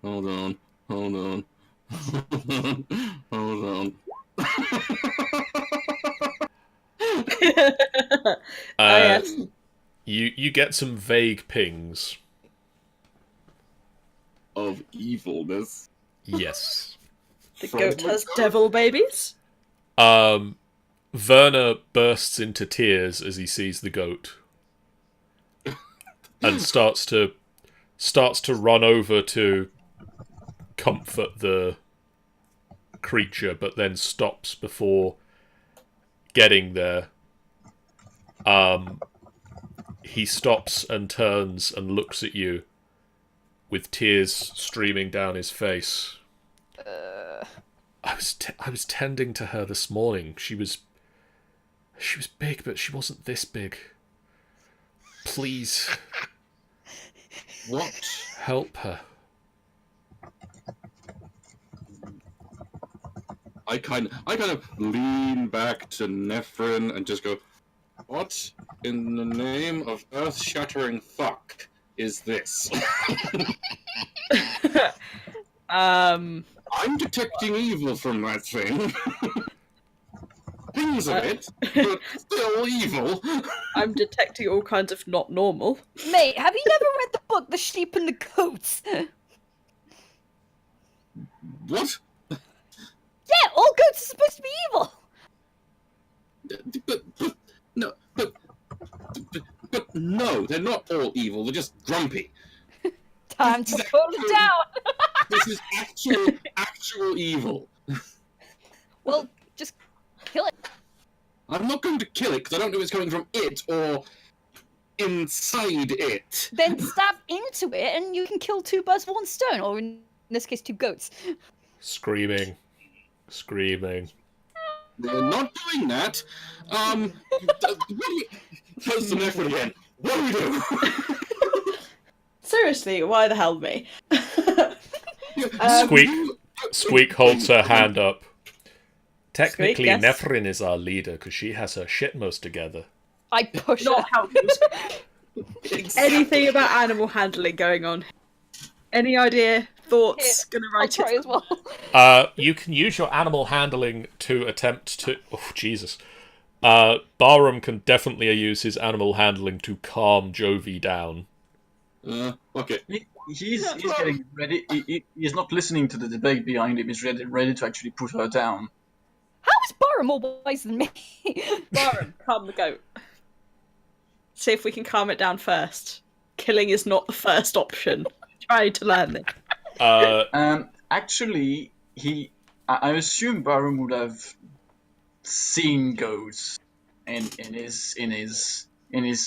Hold on. Hold on. Yes. You get some vague pings. Of evilness. Yes. The goat has devil babies. Verna bursts into tears as he sees the goat, and starts to run over to comfort the creature, but then stops before getting there. He stops and turns and looks at you with tears streaming down his face. I was tending to her this morning. She was big, but she wasn't this big. Please. What? Help her. I kind of lean back to Nepharine and just go, what in the name of earth-shattering fuck is this? I'm detecting evil from that thing. Things of it, but still evil. I'm detecting all kinds of not normal. Mate, have you never read the book The Sheep and the Goats? What? Yeah, all goats are supposed to be evil. But no, they're not all evil. They're just grumpy. Time to put them down. This is actual evil. Well, just kill it. I'm not going to kill it because I don't know if it's coming from it or inside it. Then stab into it and you can kill two birds with one stone, or in this case, two goats. Screaming. We're not doing that. Close the neck again. What do we do? Seriously, why the hell me? Squeak holds her hand up. Technically, Squeak, yes? Nepharine is our leader because she has her shitmos together. I push Not her. how Anything about animal handling going on? Any idea? Thoughts? Gonna I'll write try it. as well. You can use your animal handling to attempt to... Oh, Jesus. Barhum can definitely use his animal handling to calm Jovi down. Okay. He's getting ready. He's not listening to the debate behind him. He's ready to actually put her down. How is Barham more wise than me? Barham, calm the goat. See if we can calm it down first. Killing is not the first option. Trying to learn this. Actually, I assume Barham would have seen goats in his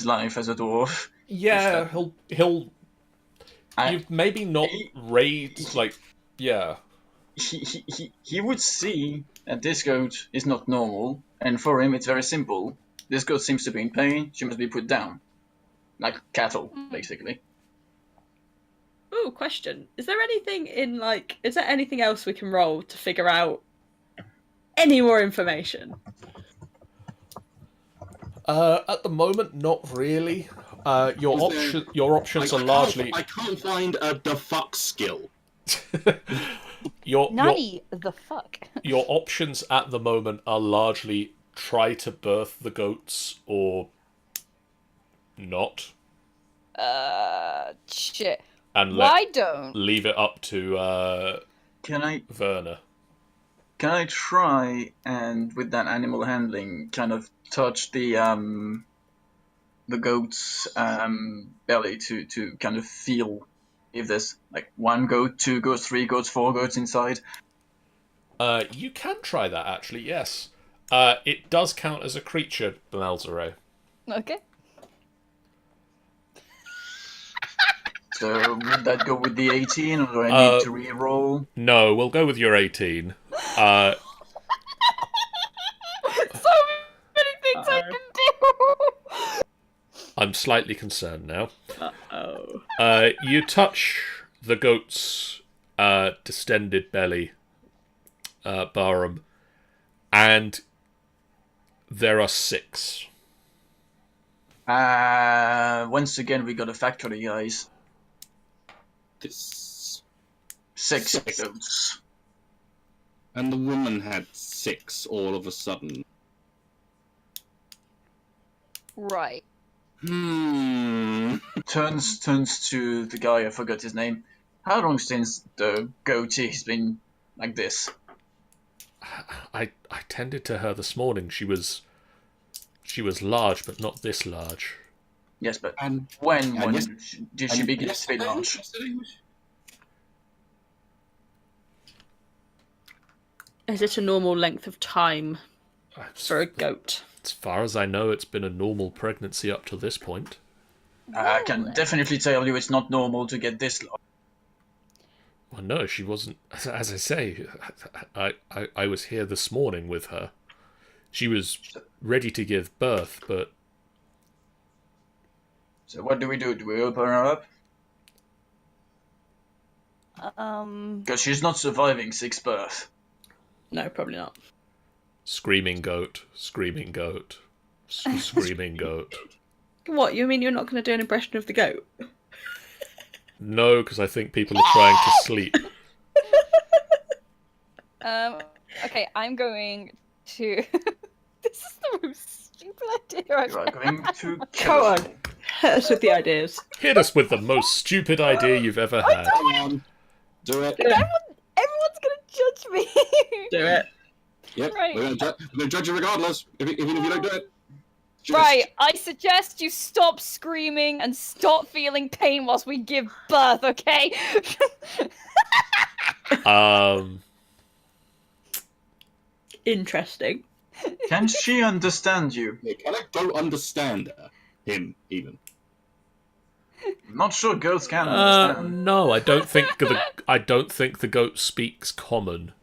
life as a dwarf. Yeah, he'll. You've maybe not raised yeah. He would see that this goat is not normal, and for him it's very simple. This goat seems to be in pain. She must be put down, like cattle, basically. Ooh, question. Is there anything is there anything else we can roll to figure out any more information? At the moment, not really. Your options are largely... I can't find a the fuck skill. Nutty the fuck. Your options at the moment are largely try to birth the goats or not. Shit. And Why don't leave it up to Werner. Can I try and with that animal handling kind of touch the goat's belly to kind of feel if there's like one goat, two goats, three goats, four goats inside? You can try that actually, yes. It does count as a creature, Malzire. Okay. So would that go with the 18, or do I need to re-roll? No, we'll go with your 18. So many things I can do. I'm slightly concerned now. Uh-oh. You touch the goat's distended belly, Barhum, and there are 6. Once again, we got a factory, guys. This 6 goats. And the woman had 6 all of a sudden. Right. Turns to the guy, I forgot his name. How long since the goatee has been like this? I tended to her this morning. She was large, but not this large. Yes, but And when yes- did she begin to be large? Is it a normal length of time for a goat? As far as I know, it's been a normal pregnancy up to this point. I can definitely tell you it's not normal to get this long. Well, no, she wasn't. As I say, I was here this morning with her. She was ready to give birth, but... So what do? Do we open her up? Because she's not surviving 6th birth. No, probably not. Screaming goat, screaming goat, screaming goat. What, you mean you're not going to do an impression of the goat? No, because I think people are trying to sleep. Okay, I'm going to... This is the most stupid idea I've You are going to Come kill on, her. hit us with the ideas. Hit us with the most stupid idea you've ever had. Come on. Do it. Everyone's gonna judge me. Do it. Yep. Right. We're going to judge you regardless, even if you don't do it. Just- Right, I suggest you stop screaming and stop feeling pain whilst we give birth, okay? Interesting. Can she understand you? Yeah, can I go understand her? Him, even. I'm not sure girls can understand. No, I don't think the goat speaks common.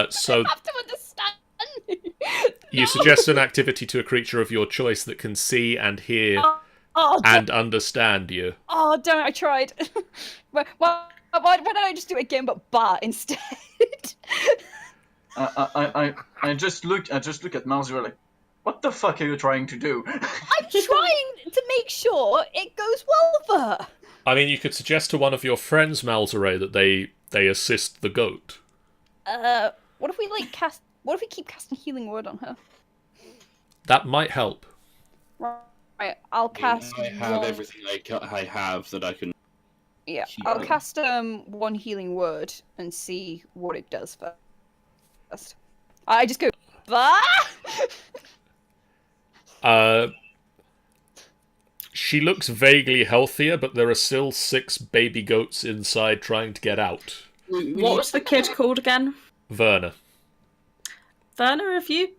So I have to understand. you suggest an activity to a creature of your choice that can see and hear Oh, and understand you. oh, damn it, I tried. Why don't I just do it again, but bar instead? I just look at Malzire like, what the fuck are you trying to do? I'm trying to make sure it goes well for her. I mean, you could suggest to one of your friends, Malzire, that they assist the goat. What if we what if we keep casting healing word on her? That might help. Right, I'll cast. I have one... everything I have that I can. Yeah, heal. I'll cast one healing word and see what it does first. I just go, bah! She looks vaguely healthier, but there are still 6 baby goats inside trying to get out. What was the kid called again? Verna. Werner, have you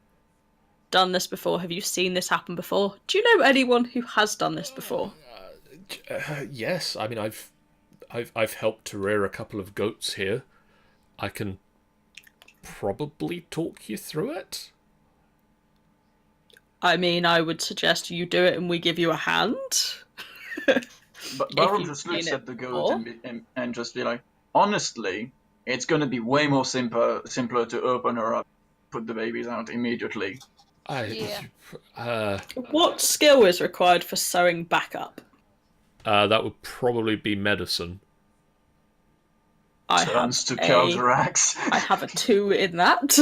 done this before? Have you seen this happen before? Do you know anyone who has done this before? Yes, I mean I've helped to rear a couple of goats here. I can probably talk you through it. I mean, I would suggest you do it and we give you a hand. But Barhum you've just looks seen at it the goat before. and just be like, honestly, it's gonna be way more simpler to open her up, put the babies out immediately. What skill is required for sewing back up? That would probably be medicine. I Turns to have Calderax. I have a 2 in that.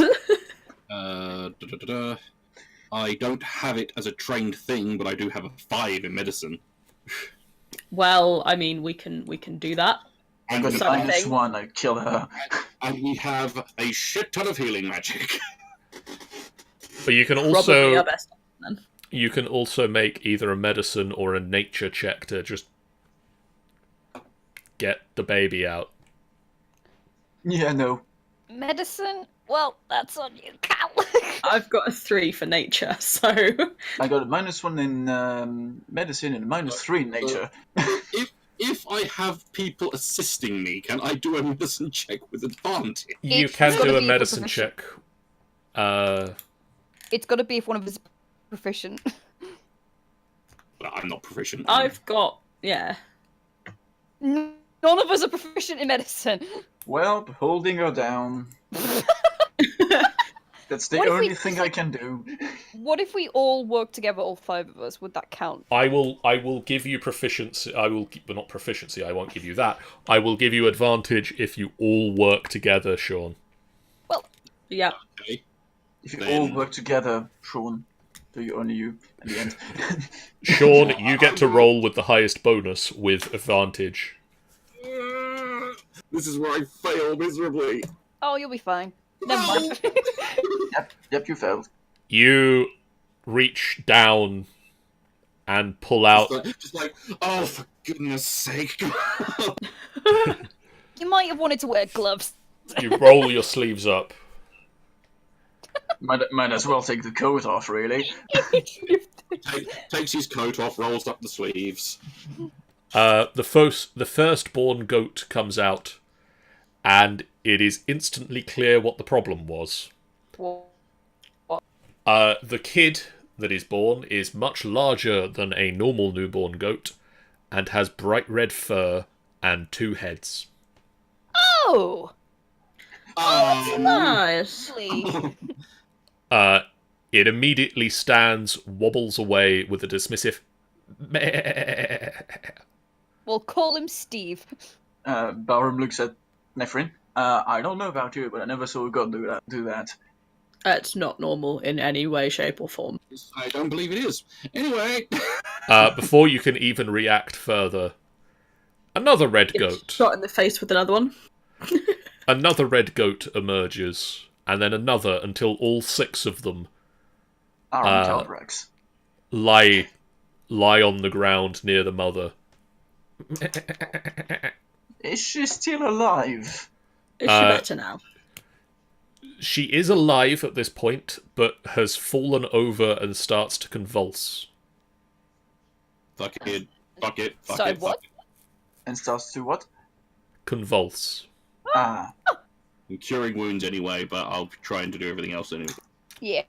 I don't have it as a trained thing, but I do have a 5 in medicine. Well, I mean, we can do that. I got Something. a -1, I kill her. And we have a shit ton of healing magic. But you can Probably also our best option, then. you can also make either a medicine or a nature check to just get the baby out. Yeah, no. Medicine? Well, that's on you, Cal. I've got a 3 for nature, so I got a -1 in medicine and a -3 in nature. If I have people assisting me, can I do a medicine check with advantage? You It's can gotta do a be medicine proficient. check. It's got to be if one of us is proficient. Well, I'm not proficient. I've got None of us are proficient in medicine. Well, holding her down. That's the What if we only thing I can do. What if we all work together, all 5 of us? Would that count? I will give you proficiency. Well, not proficiency. I won't give you that. I will give you advantage if you all work together, Sean. yeah. Okay. If you Then- all work together, Sean, do you only you at the end? Sean, you get to roll with the highest bonus with advantage. This is where I fail miserably. Oh, you'll be fine. Never mind. Yep, you failed. You reach down and pull out. Just like, oh, for goodness sake. You might have wanted to wear gloves. You roll your sleeves up. Might as well take the coat off, really. Takes his coat off, rolls up the sleeves. The firstborn goat comes out, and it is instantly clear what the problem was. What? The kid that is born is much larger than a normal newborn goat, and has bright red fur and 2 heads. Oh! Nice. Lovely. It immediately stands, wobbles away with a dismissive meh. We'll call him Steve. Barhum looks at Nepharine. I don't know about you, but I never saw a god do that. It's not normal in any way, shape, or form. I don't believe it is. Anyway. Before you can even react further, another red goat. Shot in the face with another one. Another red goat emerges, and then another, until all 6 of them Calderax. lie on the ground near the mother. Is she still alive? Is she better now? She is alive at this point, but has fallen over and starts to convulse. Fuck it. Fuck it. Fuck Sorry, it. what? Fuck it. And starts to what? Convulse. Ah. I'm curing wounds anyway, but I'll be trying to do everything else anyway. Yeah.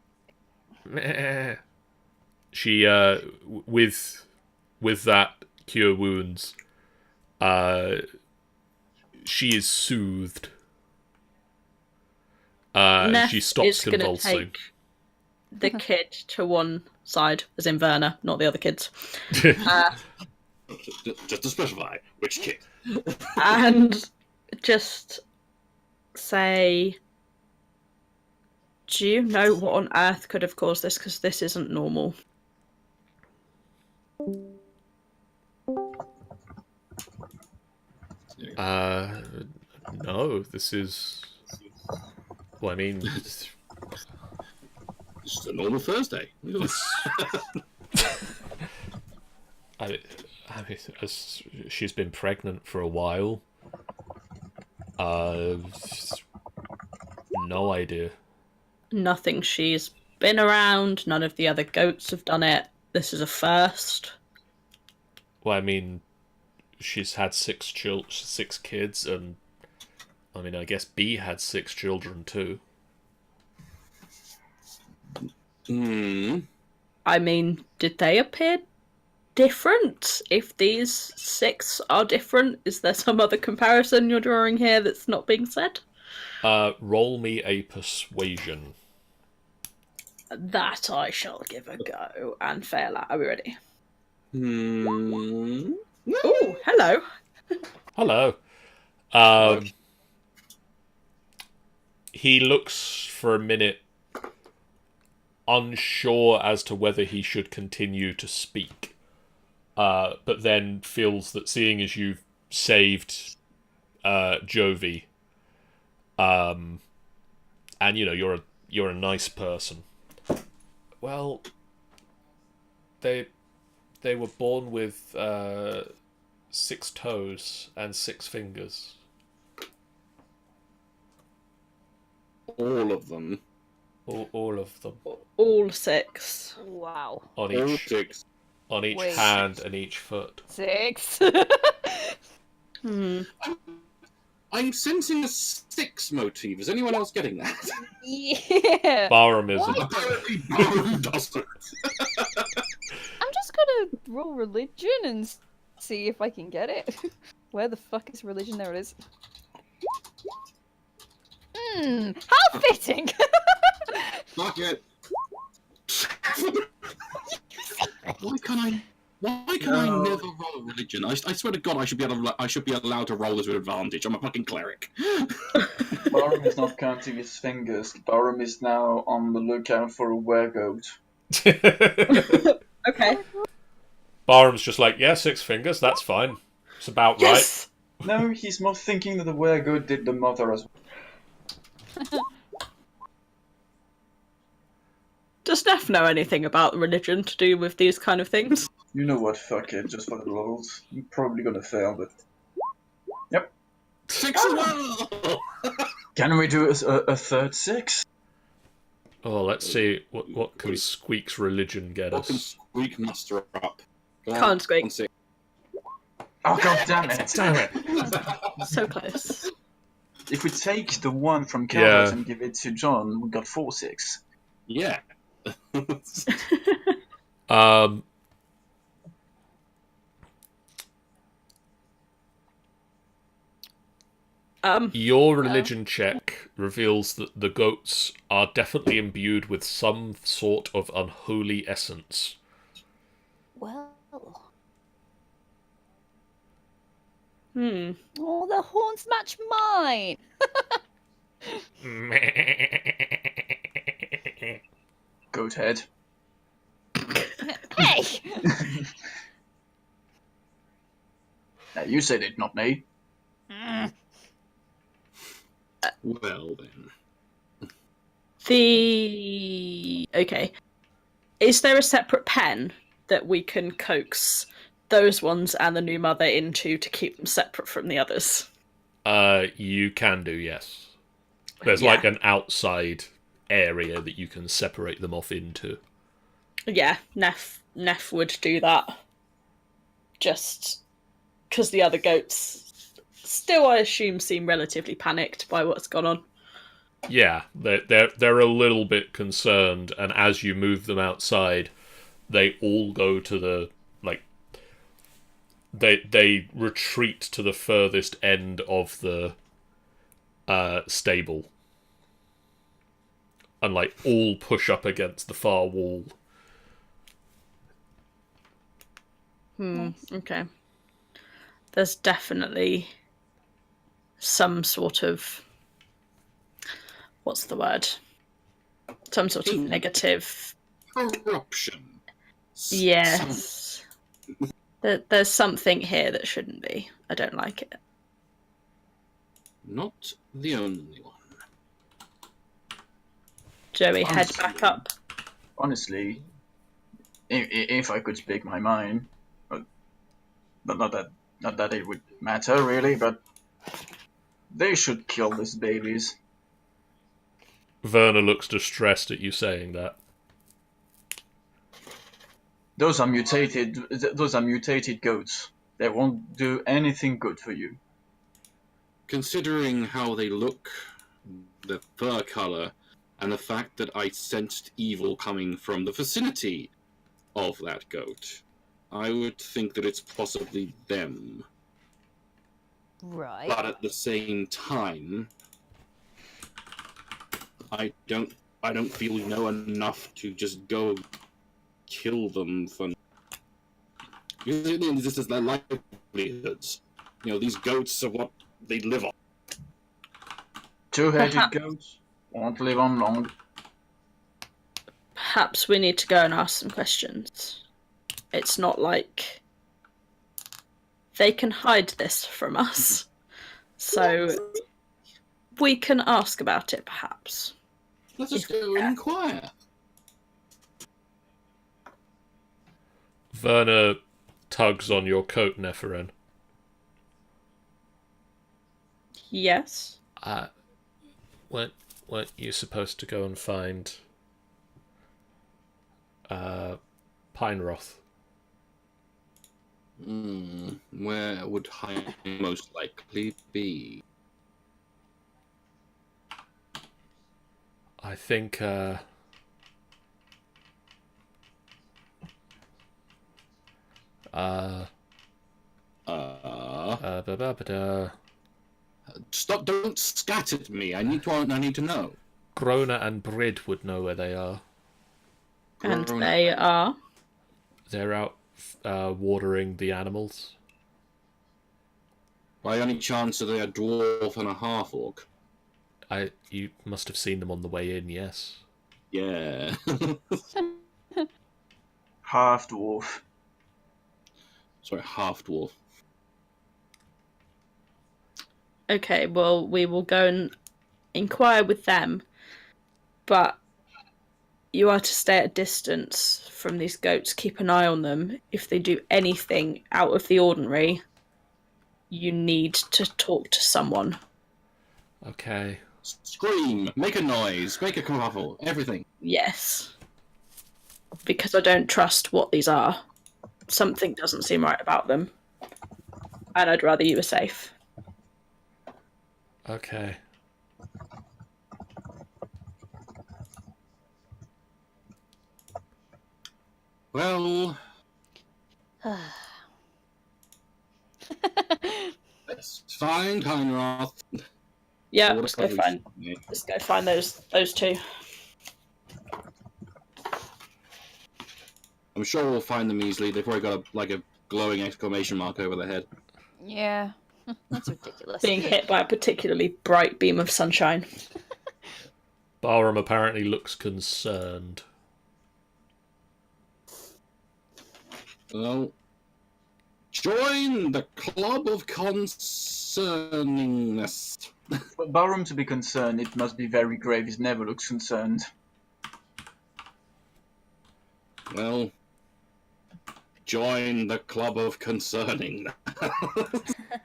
She, with that cure wounds, she is soothed. Neff She stops is gonna convulsing. take the kid to one side, as in Werner, not the other kids. Just to specify, which kid? And just say, do you know what on earth could have caused this? Because this isn't normal. No, this is... Well, I mean... It's just a normal Thursday. I mean, she's been pregnant for a while. No idea. Nothing she's been around, none of the other goats have done it. This is a first. Well, I mean, she's had 6 kids, and I mean, I guess B had 6 children too. I mean, did they appear different? If these 6 are different, is there some other comparison you're drawing here that's not being said? Roll me a persuasion. That I shall give a go and fail at. Are we ready? Hmm. Oh, hello. Hello. He looks for a minute unsure as to whether he should continue to speak, but then feels that seeing as you've saved Jovi, and you know you're a nice person. Well, they were born with 6 toes and 6 fingers. All of them. All of them. All 6. Wow. On All each 6. Wait. hand and each foot. 6. I'm sensing a 6 motif. Is anyone else getting that? Yeah. Barham isn't. Apparently, Barhum doesn't. I'm just gonna roll religion and see if I can get it. Where the fuck is religion? There it is. How fitting! Fuck it. Why can I never roll a religion? I swear to God, I should be allowed to roll this with advantage. I'm a fucking cleric. Barhum is not counting his fingers. Barhum is now on the lookout for a weregoat. Okay. Barham's just like, yeah, 6 fingers, that's fine. It's about Yes! No, he's more thinking that the weregoat did the mother as well. Does Neff know anything about religion to do with these kind of things? You know what, fuck it, just for the lulz. You're probably gonna fail, but... Yep. 6 as well! Can we do a third 6? Oh, let's see. What can Squeak's religion get What can us? Squeak muster up? Go on, Can't Squeak. one sec. Oh, god damn it! Damn it! So close. If we take the 1 from Yeah. Calderax and give it to John, we got 4 6. Yeah. Um. Your religion check reveals that the goats are definitely imbued with some sort of unholy essence. Well. Oh, the horns match mine. Goat head. Hey! Now, you said it, not me. Well then. Okay. Is there a separate pen that we can coax those ones and the new mother into to keep them separate from the others? You can do, yes. There's Yeah. like an outside area that you can separate them off into. Yeah, Neff would do that. Just because the other goats still, I assume, seem relatively panicked by what's gone on. Yeah, they're a little bit concerned, and as you move them outside, they all go to the they retreat to the furthest end of the stable, and all push up against the far wall. Okay. There's definitely some sort of, what's the word? Some sort of negative. Corruption. Yes. There's something here that shouldn't be. I don't like it. Not the only one. Joey, head back up. Honestly, if I could speak my mind, not that it would matter really, but they should kill these babies. Werner looks distressed at you saying that. Those are mutated goats. They won't do anything good for you. Considering how they look, the fur color, and the fact that I sensed evil coming from the vicinity of that goat, I would think that it's possibly them. Right. But at the same time, I don't feel we know enough to just go kill them for. Because this is their livelihoods. These goats are what they live on. Two-headed goats won't live on long. Perhaps we need to go and ask some questions. It's not like they can hide this from us. So we can ask about it, perhaps. Let's just go and inquire. Werner tugs on your coat, Nepharine. Yes. Weren't you supposed to go and find Pineroth? Where would hiding most likely be? I think Stop! Don't scat at me. I need to know. Grona and Brid would know where they are. And they are. They're out watering the animals. By any chance are they a dwarf and a half-orc? You must have seen them on the way in, yes. Yeah. Half dwarf. Sorry, half-dwarf. Okay, well, we will go and inquire with them. But you are to stay at a distance from these goats. Keep an eye on them. If they do anything out of the ordinary, you need to talk to someone. Okay. scream, make a noise, make a kerfuffle, everything. Yes. Because I don't trust what these are. Something doesn't seem right about them. And I'd rather you were safe. Okay. Well, let's find Heinroth. Yeah, Or let's go whatever find. we should- Let's go find those two. I'm sure we'll find them easily. They've probably got a glowing exclamation mark over their head. Yeah. That's ridiculous. Being hit by a particularly bright beam of sunshine. Barhum apparently looks concerned. Well, join the club of concerningness. For Barhum to be concerned, it must be very grave. He never looks concerned. Well, join the club of concerning.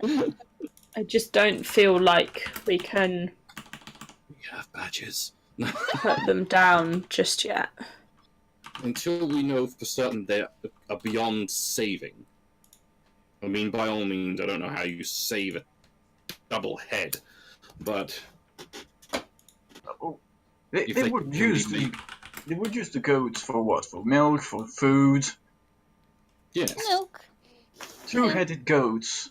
I just don't feel like we can We have badges. put them down just yet. Until we know for certain they are beyond saving. I mean, by all means, I don't know how you save a double head, but They, If they they would can use be the they would use the goats for what? For milk, for food. yes. Milk. Two-headed goats.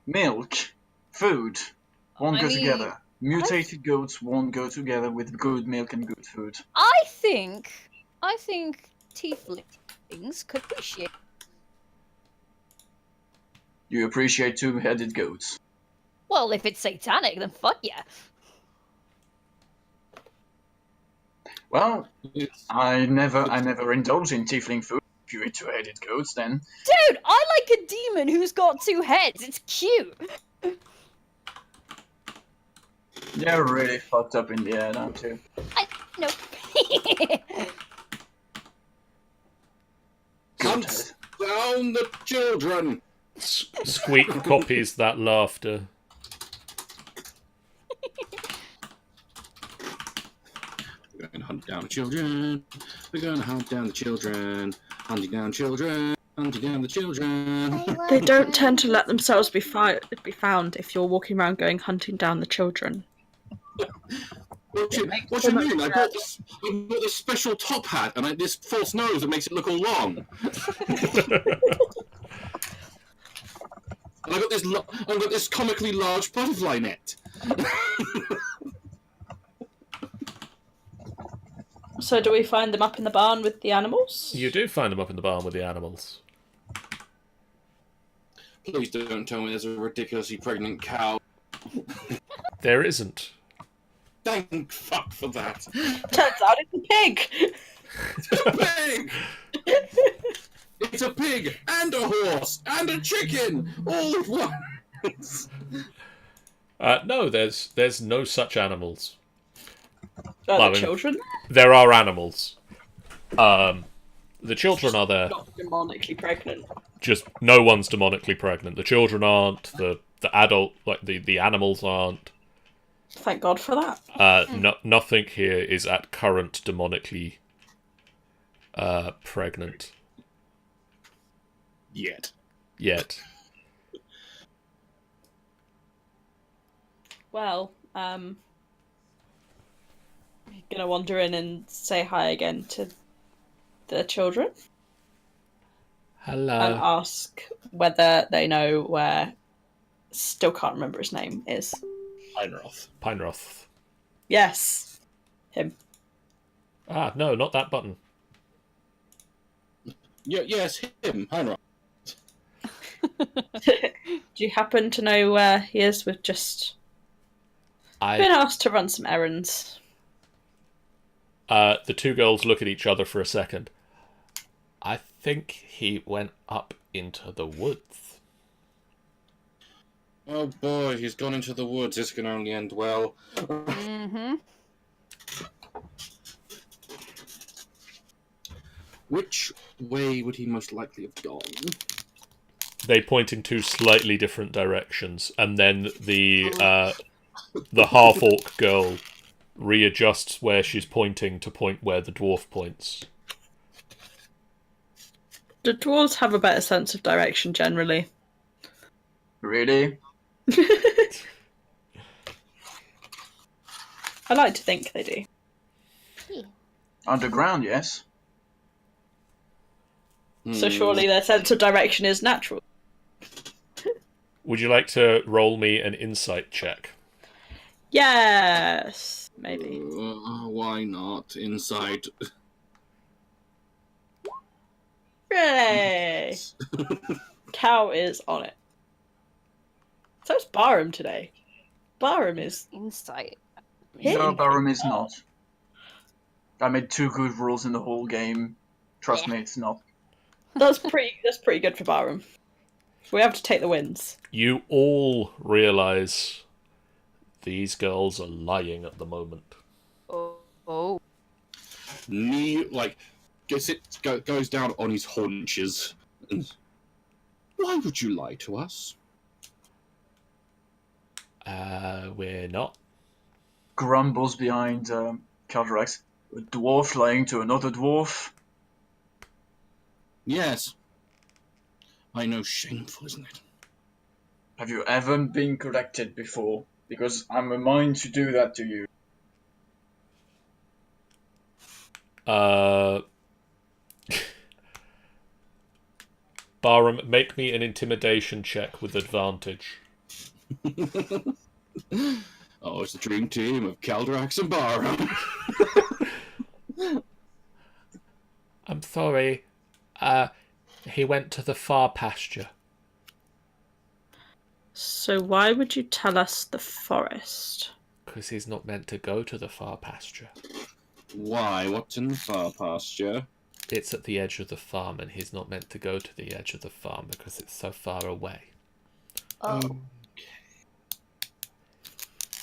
Milk, food, won't I go mean, together. Mutated goats won't go together with good milk and good food. I think tieflings could appreciate. You appreciate two-headed goats. Well, if it's satanic, then fuck yeah. Well, It's- I never indulge in tiefling food. If you eat two-headed goats, then Dude, I like a demon who's got two heads. It's cute. you're really fucked up in the head, aren't you? No. Hunt down the children! Squeak copies that laughter. We're going to hunt down the children. We're going to hunt down the children. Hunting down children. Hunting down the children. They don't tend to let themselves be found if you're walking around going hunting down the children. What you mean? I got this special top hat and this false nose that makes it look all long. And I've got this comically large butterfly net. So do we find them up in the barn with the animals? You do find them up in the barn with the animals. Please don't tell me there's a ridiculously pregnant cow. There isn't. Thank fuck for that. Turns out it's a pig! It's a pig! It's a pig and a horse and a chicken all at once. No, there's no such animals. Are Well, I the mean- children There are animals. The children are there. not demonically pregnant? Just no one's demonically pregnant. The children aren't. The adult, like the animals aren't. Thank God for that. Nothing here is at current demonically pregnant Yet. yet. Well, gonna wander in and say hi again to the children and Hello. ask whether they know where. Still can't remember his name. Is Pineroth. yes, him. Ah, no, not that button. Yes, him, Heinrich. Do you happen to know where he is? We've just been asked to run some errands. The two girls look at each other for a second. I think he went up into the woods. Oh boy, he's gone into the woods. This can only end well. Mm-hmm. Which way would he most likely have gone? They point in two slightly different directions, and then the The half-orc girl readjusts where she's pointing to point where the dwarf points. The dwarves have a better sense of direction generally. Really? I like to think they do. Underground, yes. So surely their sense of direction is natural. Would you like to roll me an insight check? Yes, maybe. Why not? Inside. Really? Cow is on it. So is Barhum today. Barhum is Insight. No, Barhum is not. I made 2 good rolls in the whole game. Trust me, it's not. That's pretty good for Barham. We have to take the wins. You all realise these girls are lying at the moment. Oh. Goes down on his haunches. And, why would you lie to us? We're not. Grumbles behind Calderax. A dwarf lying to another dwarf. Yes. I know, shameful, isn't it? Have you ever been corrected before? Because I'm a mind to do that to you. Barham, make me an intimidation check with advantage. Oh, it's the dream team of Calderax and Barhum. I'm sorry. He went to the far pasture. So why would you tell us the forest? Because he's not meant to go to the far pasture. Why? What's in the far pasture? It's at the edge of the farm, and he's not meant to go to the edge of the farm because it's so far away. Oh.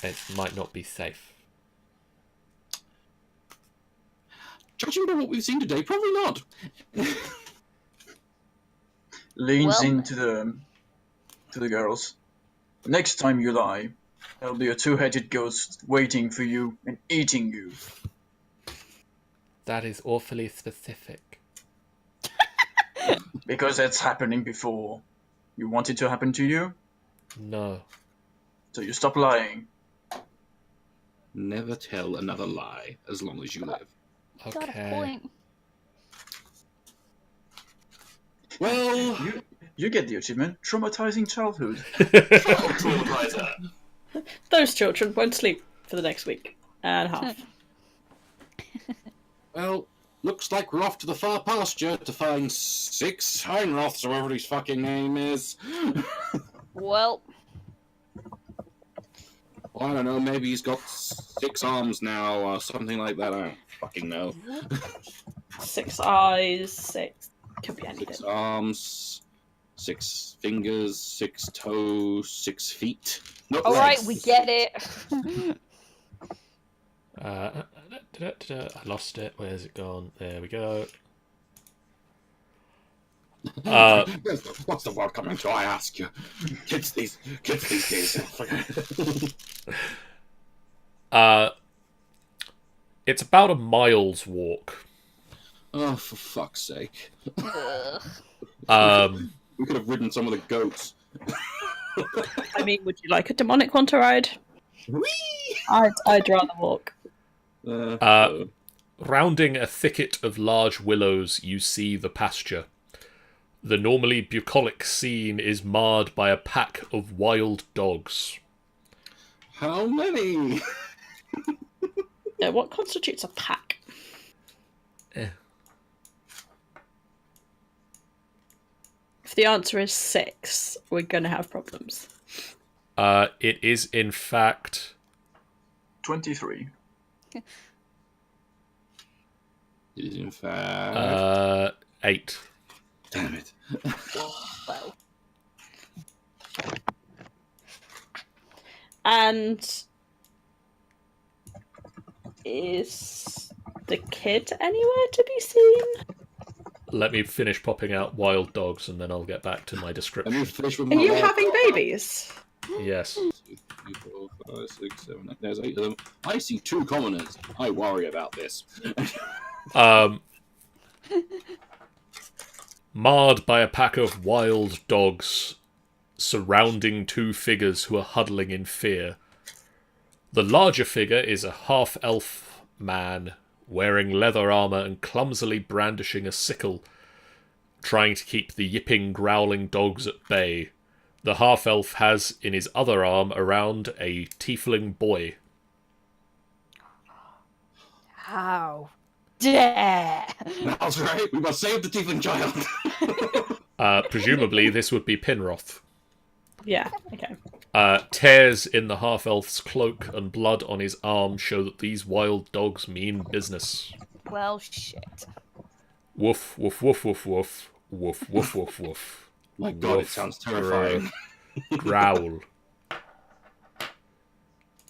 It might not be safe. Judging by what we've seen today, probably not. Leans Well- into the girls. Next time you lie, there'll be a 2-headed ghost waiting for you and eating you. That is awfully specific. Because that's happening before. You want it to happen to you? No. So you stop lying. Never tell another lie as long as you live. Got a Okay. point. Well, You get the achievement, traumatizing childhood. traumatizer. Those children won't sleep for the next week and a half. Well, looks like we're off to the far pasture to find 6 Heinroths, or whatever his fucking name is. Well, I don't know, maybe he's got 6 arms now, or something like that. I don't fucking know. 6 eyes, 6. Could be anything. 6 arms, 6 fingers, 6 toes, 6 feet. No, alright, legs. we get it. I lost it. Where's it gone? There we go. What's the world coming to? I ask you. Kids these days. It's about a mile's walk. Oh, for fuck's sake! Ugh. We could have ridden some of the goats. I mean, would you like a demonic one to ride? Whee! I'd rather walk. Rounding a thicket of large willows, you see the pasture. The normally bucolic scene is marred by a pack of wild dogs. How many? Yeah, what constitutes a pack? If the answer is 6, we're going to have problems. It is, in fact... 23. It is in fact 8. Damn it! Well, And is the kid anywhere to be seen? Let me finish popping out wild dogs, and then I'll get back to my Have you description. finished with Are my you life? having babies? Yes. 2, 3, 4, 5, 6, 7, 8. There's 8 of them. I see 2 commoners. I worry about this. Marred by a pack of wild dogs surrounding 2 figures who are huddling in fear. The larger figure is a half-elf man wearing leather armour and clumsily brandishing a sickle, trying to keep the yipping, growling dogs at bay. The half-elf has in his other arm around a tiefling boy. How dare! That's right. We must save the tiefling child. Presumably this would be Pinroth. Yeah, okay. Tears in the half-elf's cloak and blood on his arm show that these wild dogs mean business. Well, shit. Woof, woof, woof, woof, woof. Woof, woof, woof, woof. My God, it Woof, sounds terrifying. Growl.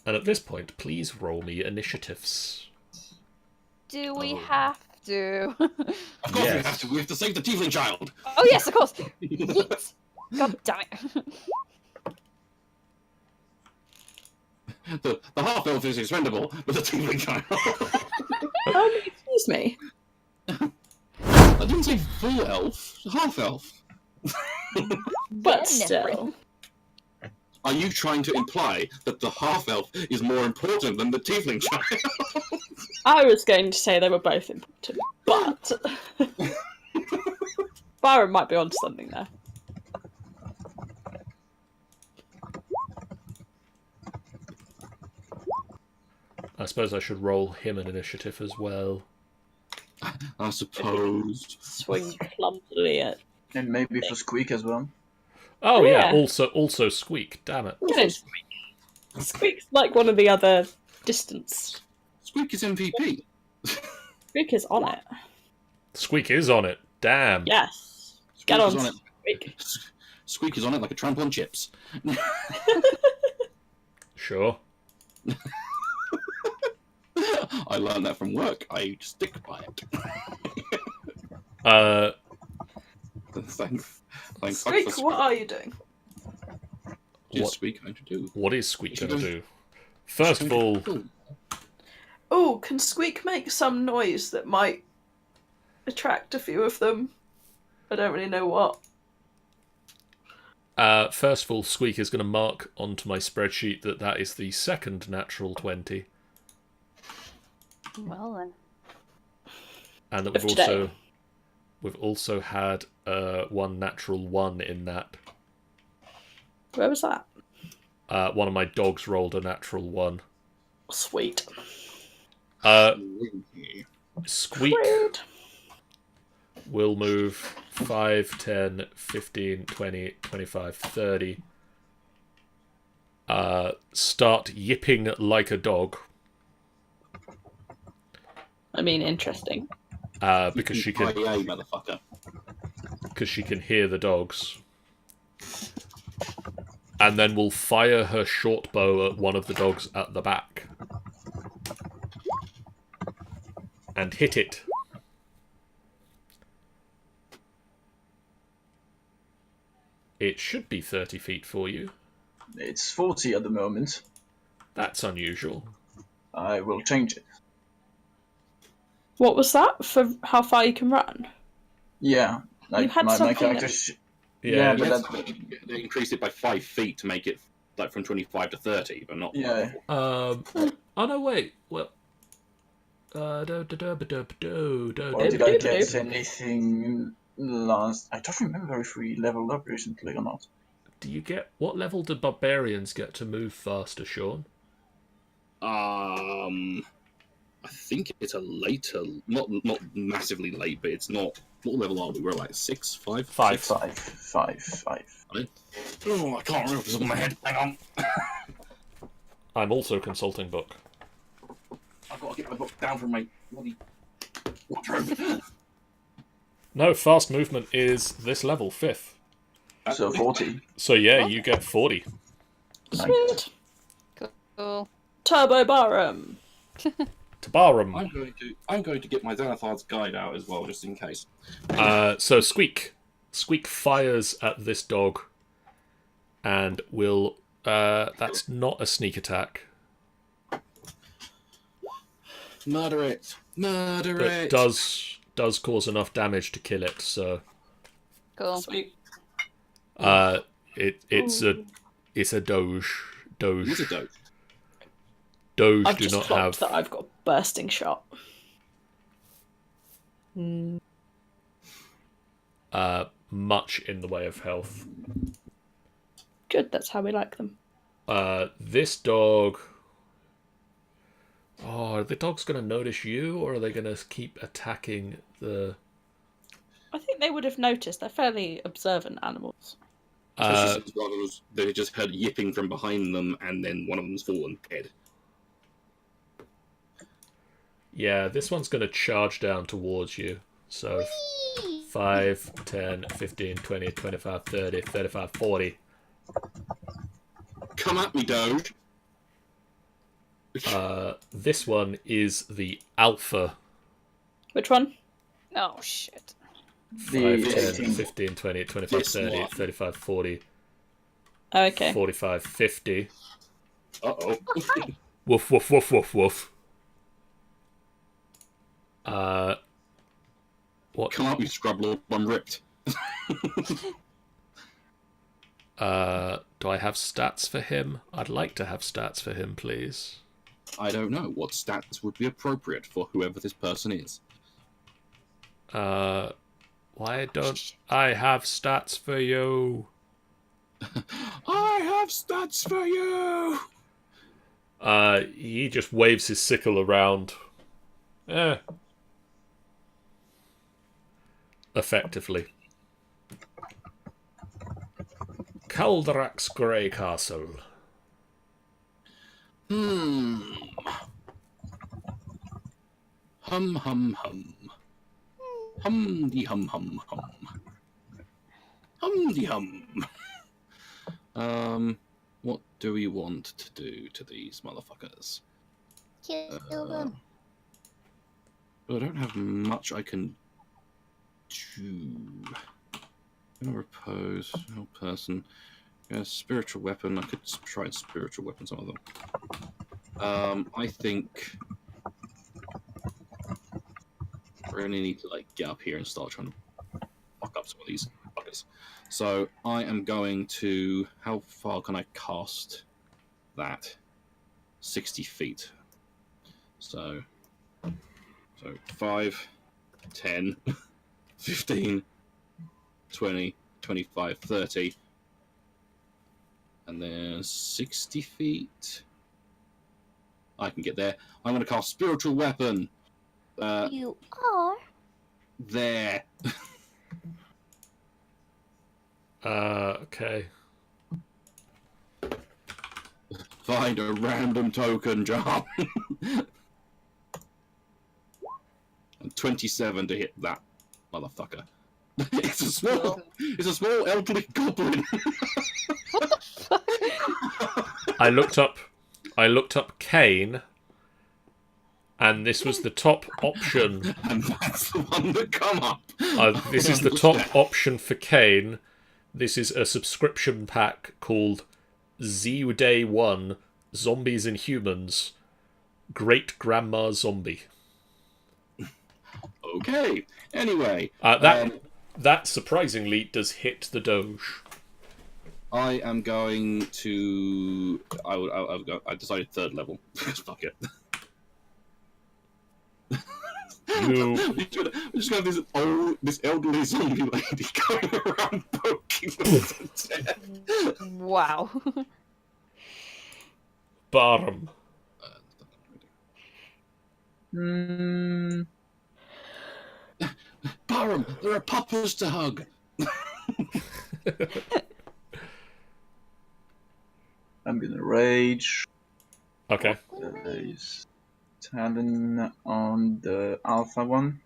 And at this point, please roll me initiatives. Do we have to? Of course Yes. we have to. We have to save the tiefling child. Oh, yes, of course. Yeet. God damn it. The half-elf is expendable, but the tiefling child... Excuse me. I didn't say full elf, half-elf. But Yeah, still. Are you trying to imply that the half-elf is more important than the tiefling child? I was going to say they were both important, but Byron might be onto something there. I suppose I should roll him an initiative as well. I suppose. Swing clumsily at. And maybe for Squeak as well. Oh yeah, Yeah. also Squeak, damn it. You know, Squeak. Squeak's like one of the other distance. Squeak is MVP. Squeak is on it. Squeak is on it, damn. Yes. Squeak Get is on, on it. Squeak. Squeak is on it like a tramp on chips. Sure. I learned that from work. I stick by it. Thanks. Thanks. Squeak, for what are you doing? Just Squeak going to do. What is Squeak What's he going to doing? do? First of all, Oh, can Squeak make some noise that might attract a few of them? I don't really know what. Squeak is going to mark onto my spreadsheet that is the second natural 20. Well then. And that Of today. we've also had one natural 1 in that. Where was that? One of my dogs rolled a natural 1. Sweet. Squeak Weird. will move 5, 10, 15, 20, 25, 30. Start yipping like a dog. I mean, interesting. Because she can motherfucker. hear the dogs. And then will fire her short bow at one of the dogs at the back. And hit it. It should be 30 feet for you. It's 40 at the moment. That's unusual. I will change it. What was that for how far you can run? Yeah, like You had my something character. that- Yeah, but Yes, that, they increased it by 5 feet to make it like from 25 to 30, but not. yeah. Oh no, wait. Well, Or did I get anything last? I don't remember if we leveled up recently or not. do you get what level do barbarians get to move faster, Sean? I think it's a later, not massively late, but it's not. What level are we? We're like 6, 5, 5. 5. Oh, I can't remember off the top of my head. Hang on. I'm also consulting book. I've got to get my book down from my bloody wardrobe. No, fast movement is this level, 5th. So 40. So yeah, you get 40. Sweet. Cool. Turbo Barhum. Tabarum. I'm going to get my Xanathar's guide out as well, just in case. So Squeak fires at this dog and will That's not a sneak attack. Murder it. Murder But it. does cause enough damage to kill it, so Cool. Sweet. it's a doge. Use a Doge. doge. Doge I've do just not clocked have that I've got bursting shot. much in the way of health. Good, that's how we like them. This dog. Oh, are the dogs going to notice you, or are they going to keep attacking the? I think they would have noticed. They're fairly observant animals. Especially since one of them they just heard yipping from behind them, and then one of them's fallen dead. Yeah, this one's going to charge down towards you. So 5, 10, 15, 20, 25, 30, 35, 40. Come at me, Doge. This one is the alpha. Which one? Oh shit. 5, The 10, 18. 15, 20, 25, This 30, one. 35, 40, Oh, okay. 45, 50. Uh-oh. Woof, woof, woof, woof, woof. What? Come at me, Scrublord. I'm ripped. Do I have stats for him? I'd like to have stats for him, please. I don't know what stats would be appropriate for whoever this person is. Why don't I have stats for you? I have stats for you! He just waves his sickle around. Effectively. Calderax Grey Castle. Hum, hum, hum. Hum-de hum, hum, hum. Hum-de hum. What do we want to do to these motherfuckers? Kill them. I don't have much I can do. No repose, no person. Yeah, spiritual weapon. I could try and spiritual weapon some of them. I think I really need to get up here and start trying to fuck up some of these buggers. So I am going to. How far can I cast that? 60 feet. So 5, 10, 15, 20, 25, 30, and then 60 feet. I can get there. I'm going to cast Spiritual Weapon. You are? There. Okay. Find a random token, John. 27 to hit that motherfucker. It's a small elderly goblin. I looked up Kane, and this was the top option. And that's the one that come up. This is the top option for Kane. This is a subscription pack called Z Day 1 Zombies and Humans Great Grandma Zombie. Okay. Anyway, that surprisingly does hit the Doge. I am going to. I decided third level. Fuck it. You I'm just gonna have this elderly zombie lady going around poking them to death. Wow. Barhum. Barham, there are puppers to hug. I'm gonna rage. Okay. He's standing on the alpha one.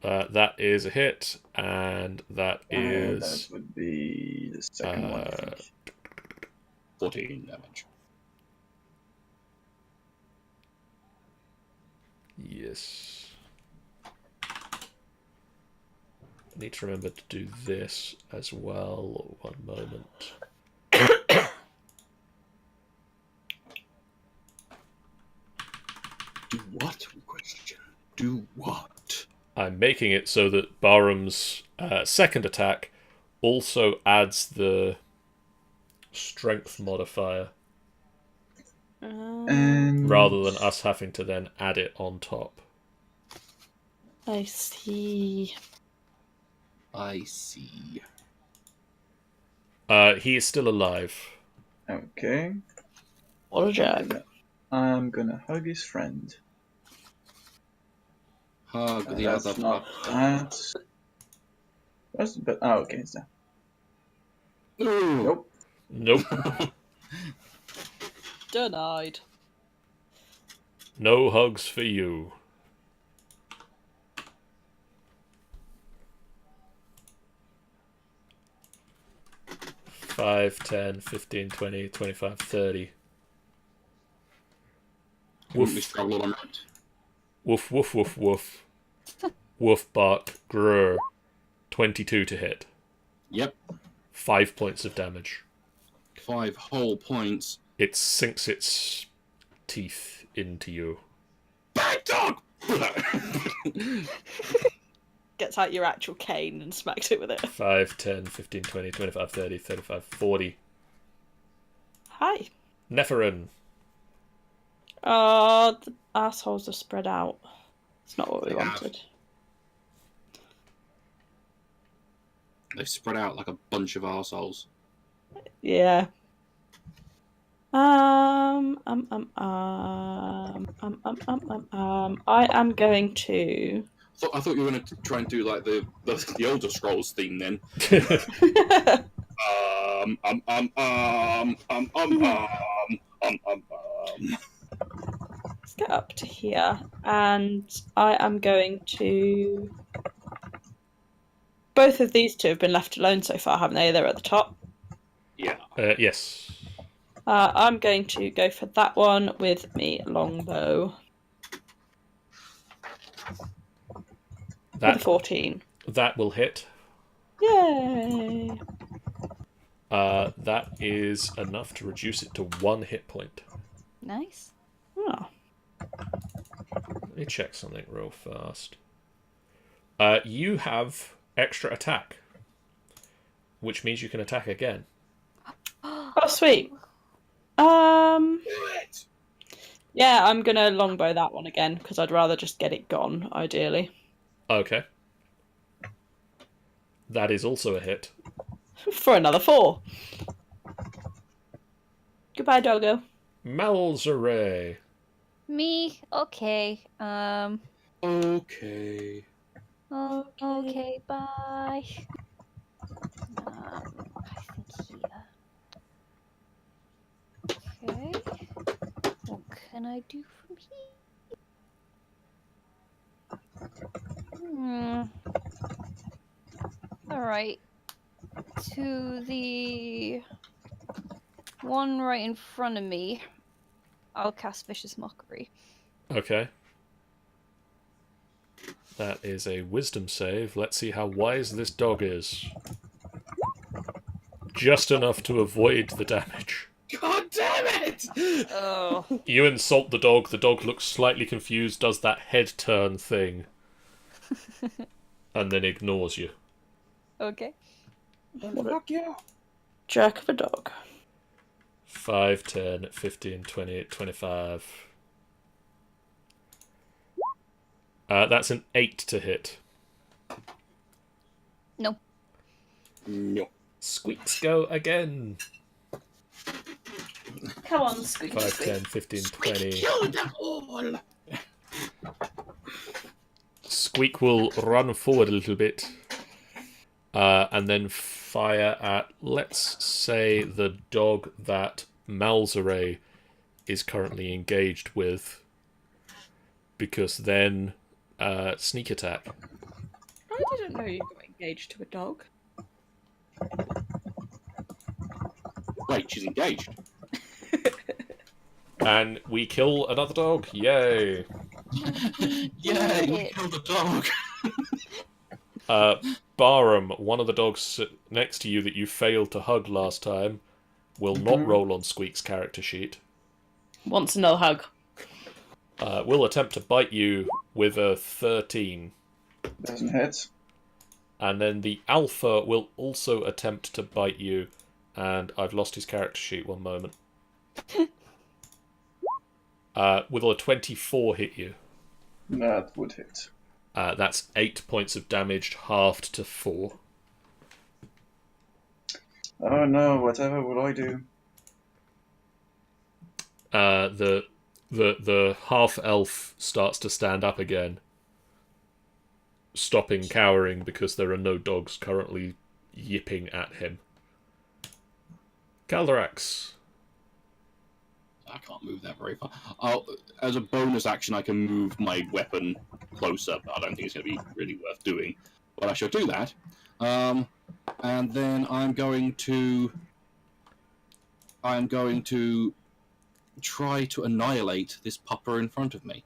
That is a hit, and that is That would be the second one, I think. 14 damage. yes. I need to remember to do this as well. One moment. Do what? I'm making it so that Barham's second attack also adds the strength modifier, And rather than us having to then add it on top. I see. I see. He is still alive. okay, What a joke. I'm gonna hug his friend. Hug the That's other not pup. that. Where's the okay, it's there. Ooh. Nope. Nope. Denied. No hugs for you. Five, 10, 15, 20, 25, 30. We Woof, struggle on that. woof, woof, woof, woof. Woof, bark, grr. 22 to hit. Yep. 5 points of damage. 5 whole points. It sinks its teeth into you. Bad dog! Gets out your actual cane and smacks it with it. 5, 10, 15, 20, 25, 30, 35, 40. Hi. Nepharine. The assholes are spread out. It's not what we They have. wanted. They've spread out like a bunch of arseholes. Yeah. I am going to. I thought you were going to try and do like the Elder Scrolls theme then. Let's get up to here, and I am going to. Both of these two have been left alone so far, haven't they? They're at the top. Yeah. Yes. I'm going to go for that one with me longbow. With a 14. That will hit. Yay! That is enough to reduce it to 1 hit point. Nice. Oh. Let me check something real fast. You have extra attack, which means you can attack again. Oh, sweet. Yeah, I'm gonna longbow that one again because I'd rather just get it gone, ideally. Okay. That is also a hit. For another 4. Goodbye, doggo. Malzire. Me? Okay. Okay. Okay, bye. I think here. Okay. What can I do from here? Alright. To the one right in front of me, I'll cast Vicious Mockery. Okay. That is a wisdom save. Let's see how wise this dog is. Just enough to avoid the damage. God damn it! Oh. You insult the dog looks slightly confused, does that head turn thing, and then ignores you. Okay. Fuck yeah. Jerk of a dog. 5, 10, 15, 20, 25. That's an 8 to hit. No. No. Squeaks go again. Come on, Squeak. 5, 10, 15, 20. Kill them all! Squeak will run forward a little bit. And then fire at, let's say, the dog that Malzire is currently engaged with. Because then, sneak attack. I didn't know you got engaged to a dog. Wait, she's engaged. And we kill another dog. Yay. Yay, we killed the dog! Barhum, one of the dogs next to you that you failed to hug last time, will not roll on Squeak's character sheet. Wants another hug. will attempt to bite you with a 13. Doesn't hit. And then the Alpha will also attempt to bite you. And I've lost his character sheet, one moment. Will a 24 hit you? That would hit. That's 8 points of damage, halved to 4. Oh no, whatever will I do? The half-elf starts to stand up again, stopping cowering because there are no dogs currently yipping at him. Calderax. I can't move that very far. As a bonus action, I can move my weapon closer, but I don't think it's going to be really worth doing. But I shall do that. And then I'm going to try to annihilate this pupper in front of me.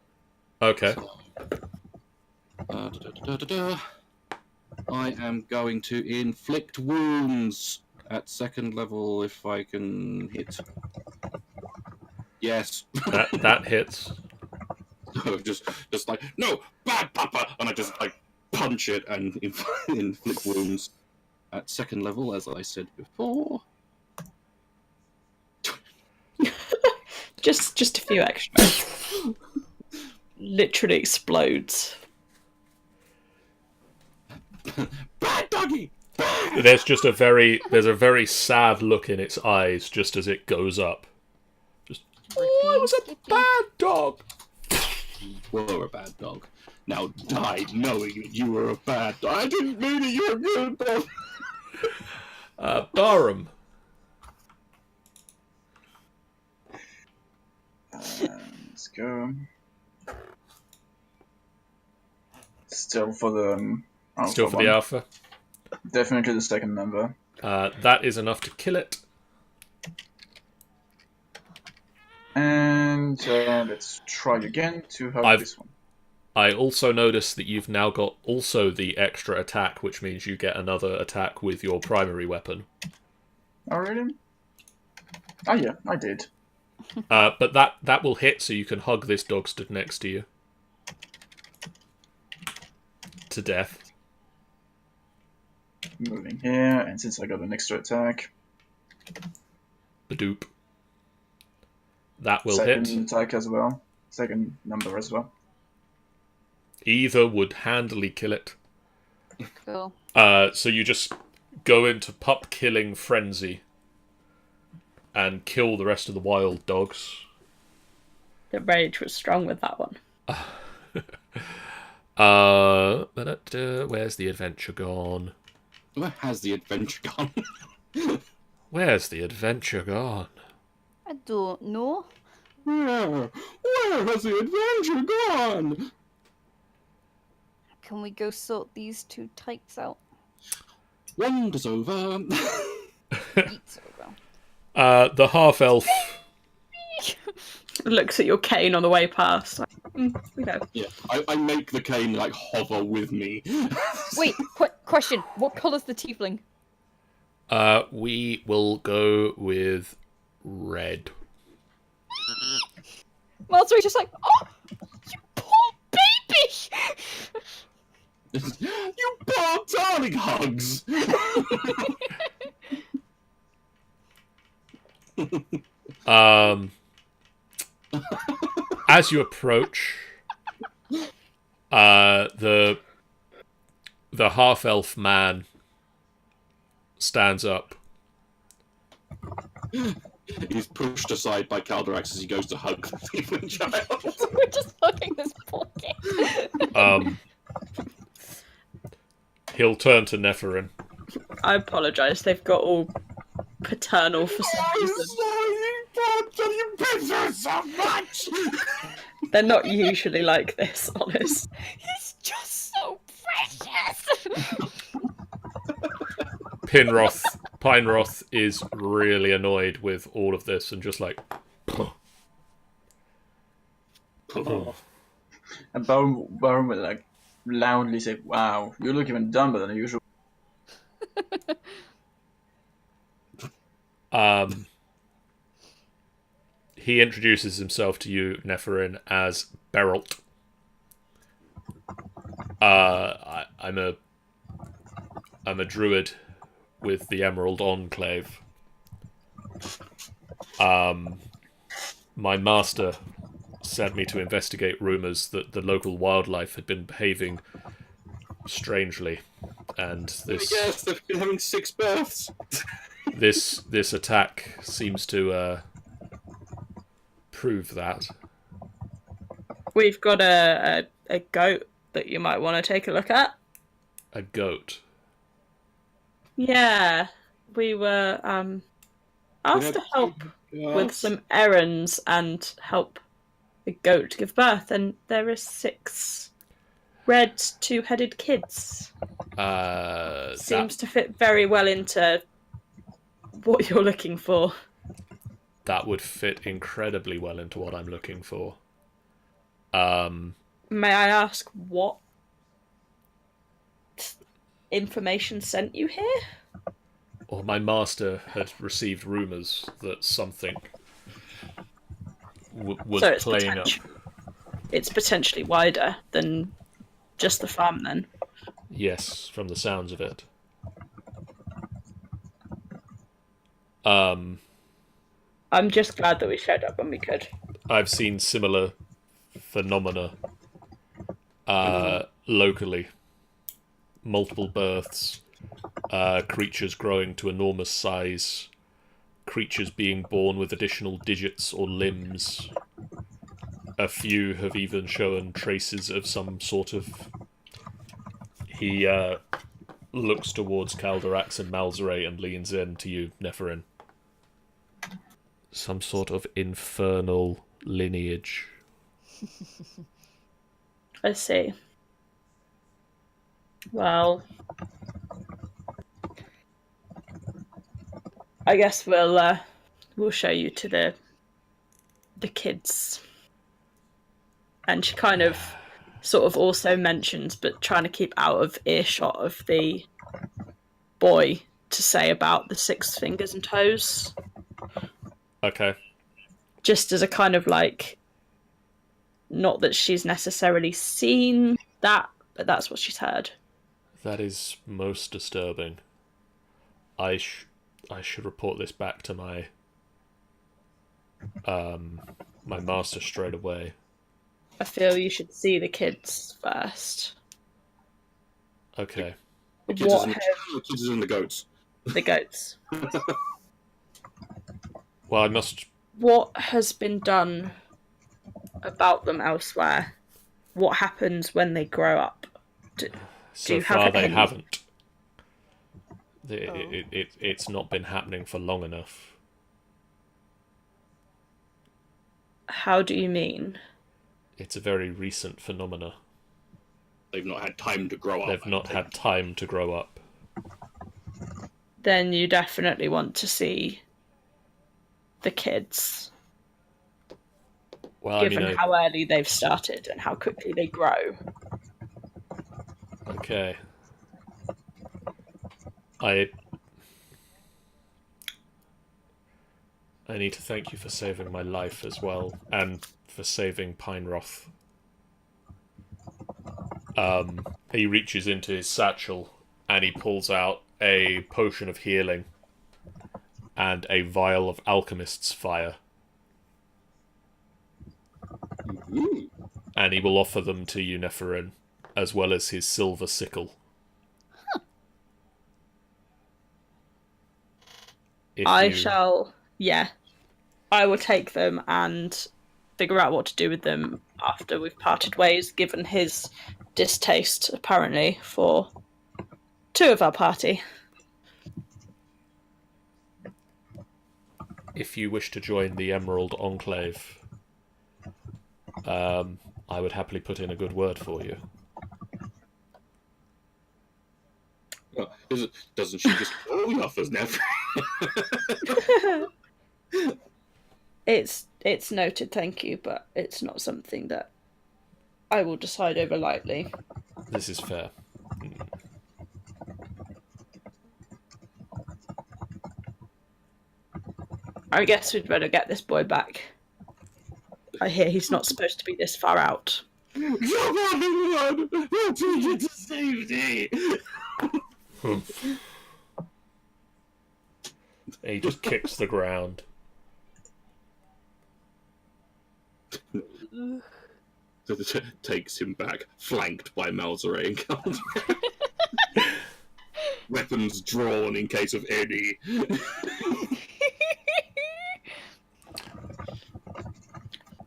Okay. So, I am going to inflict wounds at 2nd level if I can hit. Yes. That hits. just like, no, bad papa, and I just like punch it and inflict wounds at 2nd level, as I said before. Just a few extra. Literally explodes. Bad doggy. Bad! There's a very sad look in its eyes just as it goes up. Just, oh, it was a bad dog. You were a bad dog. Now die knowing that you were a bad dog. I didn't mean it. You're a good dog. Barhum. Let's go. Still for the alpha Still for one. the Alpha. Definitely the 2nd number. That is enough to kill it. And let's try again to hug this one. I also notice that you've now got also the extra attack, which means you get another attack with your primary weapon. Oh, really? Oh, yeah, I did. But that will hit, so you can hug this dog stood next to you. To death. Moving here, and since I got an extra attack, Badoop. That will second hit. attack as well. 2nd number as well. Either would handily kill it. Cool. So you just go into pup killing frenzy and kill the rest of the wild dogs. The rage was strong with that one. Where's the adventure gone? Where has the adventure gone? Where's the adventure gone? I don't know. Where has the adventure gone? Can we go sort these 2 tykes out? Wonders over. Eats over. The half-elf... Looks at your cane on the way past. Like, okay. Yeah, I make the cane like hover with me. Wait, question. What colour's the tiefling? We will go with red. Malzire's just like, oh, you poor baby! You poor darling hugs. As you approach, the half-elf man stands up. He's pushed aside by Calderax as he goes to hug the thiefling child. We're just hugging this poor kid. He'll turn to Nepharine. I apologise. They've got all paternal for some I'm reason. sorry, you poor you piss her so much. They're not usually like this, honest. He's just so precious! Pineroth is really annoyed with all of this and just like... And Barhum will like loudly say, "Wow, you look even dumber than usual." He introduces himself to you, Nepharine, as Beralt. I'm a druid with the Emerald Enclave. My master sent me to investigate rumours that the local wildlife had been behaving strangely, and this Yes, they've been having 6 births. this attack seems to prove that. We've got a goat that you might want to take a look at. A goat. Yeah, we were asked to help with some errands and help a goat give birth, and there are 6 red 2-headed kids. Seems to fit very well into what you're looking for. That would fit incredibly well into what I'm looking for. May I ask what information sent you here? Or my master had received rumours that something was So it's playing up. It's potentially wider than just the farm, then. Yes, from the sounds of it. I'm just glad that we showed up when we could. I've seen similar phenomena locally. Multiple births, creatures growing to enormous size, creatures being born with additional digits or limbs. A few have even shown traces of some sort of... He looks towards Calderax and Malzire and leans in to you, Nepharine. Some sort of infernal lineage. I see. Well, I guess we'll show you to the kids. And she kind of sort of also mentions, but trying to keep out of earshot of the boy, to say about the 6 fingers and toes. Okay. Just as a kind of like, not that she's necessarily seen that, but that's what she's heard. That is most disturbing. I should report this back to my my master straight away. I feel you should see the kids first. Okay. The kids What and the goats. the goats? Well, I must... What has been done about them elsewhere? What happens when they grow up? So you have far, an they end? haven't. It's not been happening for long enough. How do you mean? It's a very recent phenomena. They've not had time to grow up. They've not had time to grow up. Then you definitely want to see the kids, Well, given I mean, how early they've started and how quickly they grow. okay. I need to thank you for saving my life as well, and for saving Pineroth. He reaches into his satchel and he pulls out a potion of healing and a vial of alchemist's fire. Ooh. And he will offer them to you, Nepharine, as well as his silver sickle. I will take them and figure out what to do with them after we've parted ways, given his distaste, apparently, for 2 of our party. If you wish to join the Emerald Enclave, I would happily put in a good word for you. Well, doesn't she just all the offers now? It's noted, thank you, but it's not something that I will decide over lightly. This is fair. I guess we'd better get this boy back I hear he's not supposed to be this far out. Come on, everyone! We'll take you to safety! He just kicks the ground. Takes him back, flanked by Malzire and Calderax. Weapons drawn in case of any.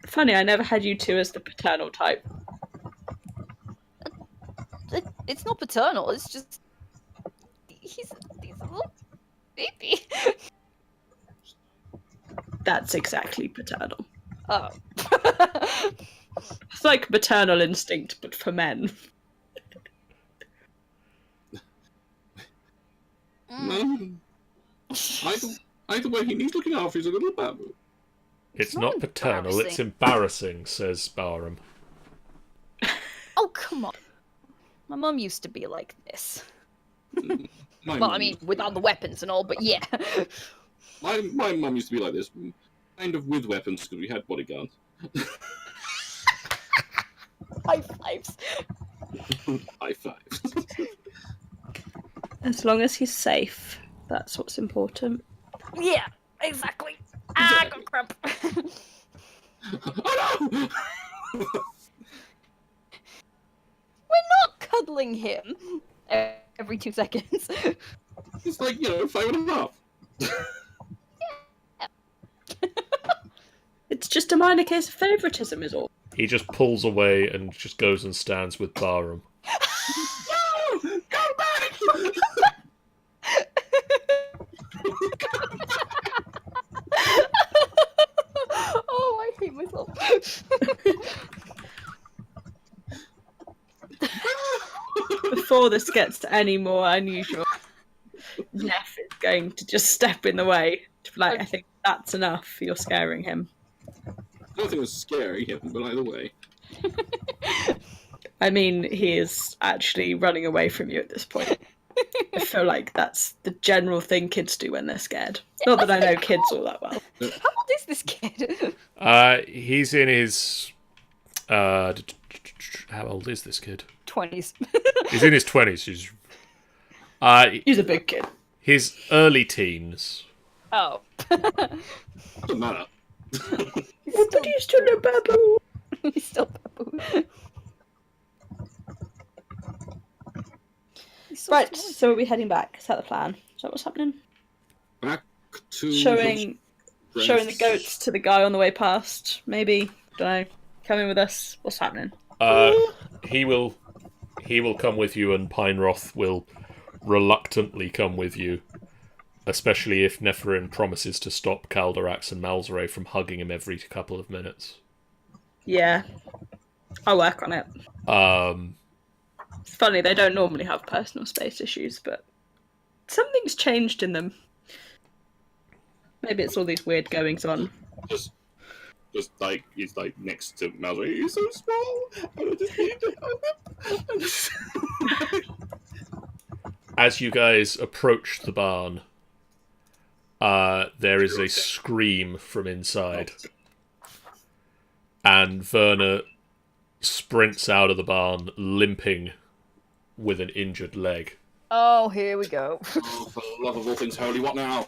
Funny, I never had you two as the paternal type. It's not paternal. It's just he's a little baby. That's exactly paternal. Oh. It's like maternal instinct, but for men. Either way, he needs looking after. He's a little babu. It's not paternal, it's embarrassing, says Barhum. Oh, come on. My mum used to be like this. Well, I mean, without the weapons and all, but yeah. My mum used to be like this, kind of with weapons, because we had bodyguards. High fives. High fives. As long as he's safe, that's what's important. Yeah, exactly. Ah, I got cramp. Oh no! We're not cuddling him every 2 seconds. It's like, 5.5. It's just a minor case of favouritism, is all. He just pulls away and just goes and stands with Barhum. No! Come back! Oh, I hate myself. Before this gets to any more unusual, Neff is going to just step in the way. To be like, I think that's enough. You're scaring him. Nothing was scaring him, but either way. I mean, he is actually running away from you at this point. I feel like that's the general thing kids do when they're scared. Not that I know kids all that well. How old is this kid? He's in his... how old is this kid? 20s. He's in his 20s. He's a big kid. His early teens. Oh. Doesn't matter. But he's still a babu. He's still babu. Right, so are we heading back? Is that the plan? Is that what's happening? Back to... Showing the goats to the guy on the way past, maybe. Don't know. Coming with us. What's happening? He will come with you, and Pineroth will reluctantly come with you, especially if Nepharine promises to stop Calderax and Malzire from hugging him every couple of minutes. Yeah. I'll work on it. It's funny, they don't normally have personal space issues, but something's changed in them. Maybe it's all these weird goings on. Just like, he's like next to Malzire. He's so small! I just need to help him! As you guys approach the barn, there is a scream from inside. And Verna sprints out of the barn, limping with an injured leg. Oh, here we go. Oh, for the love of all things holy, what now?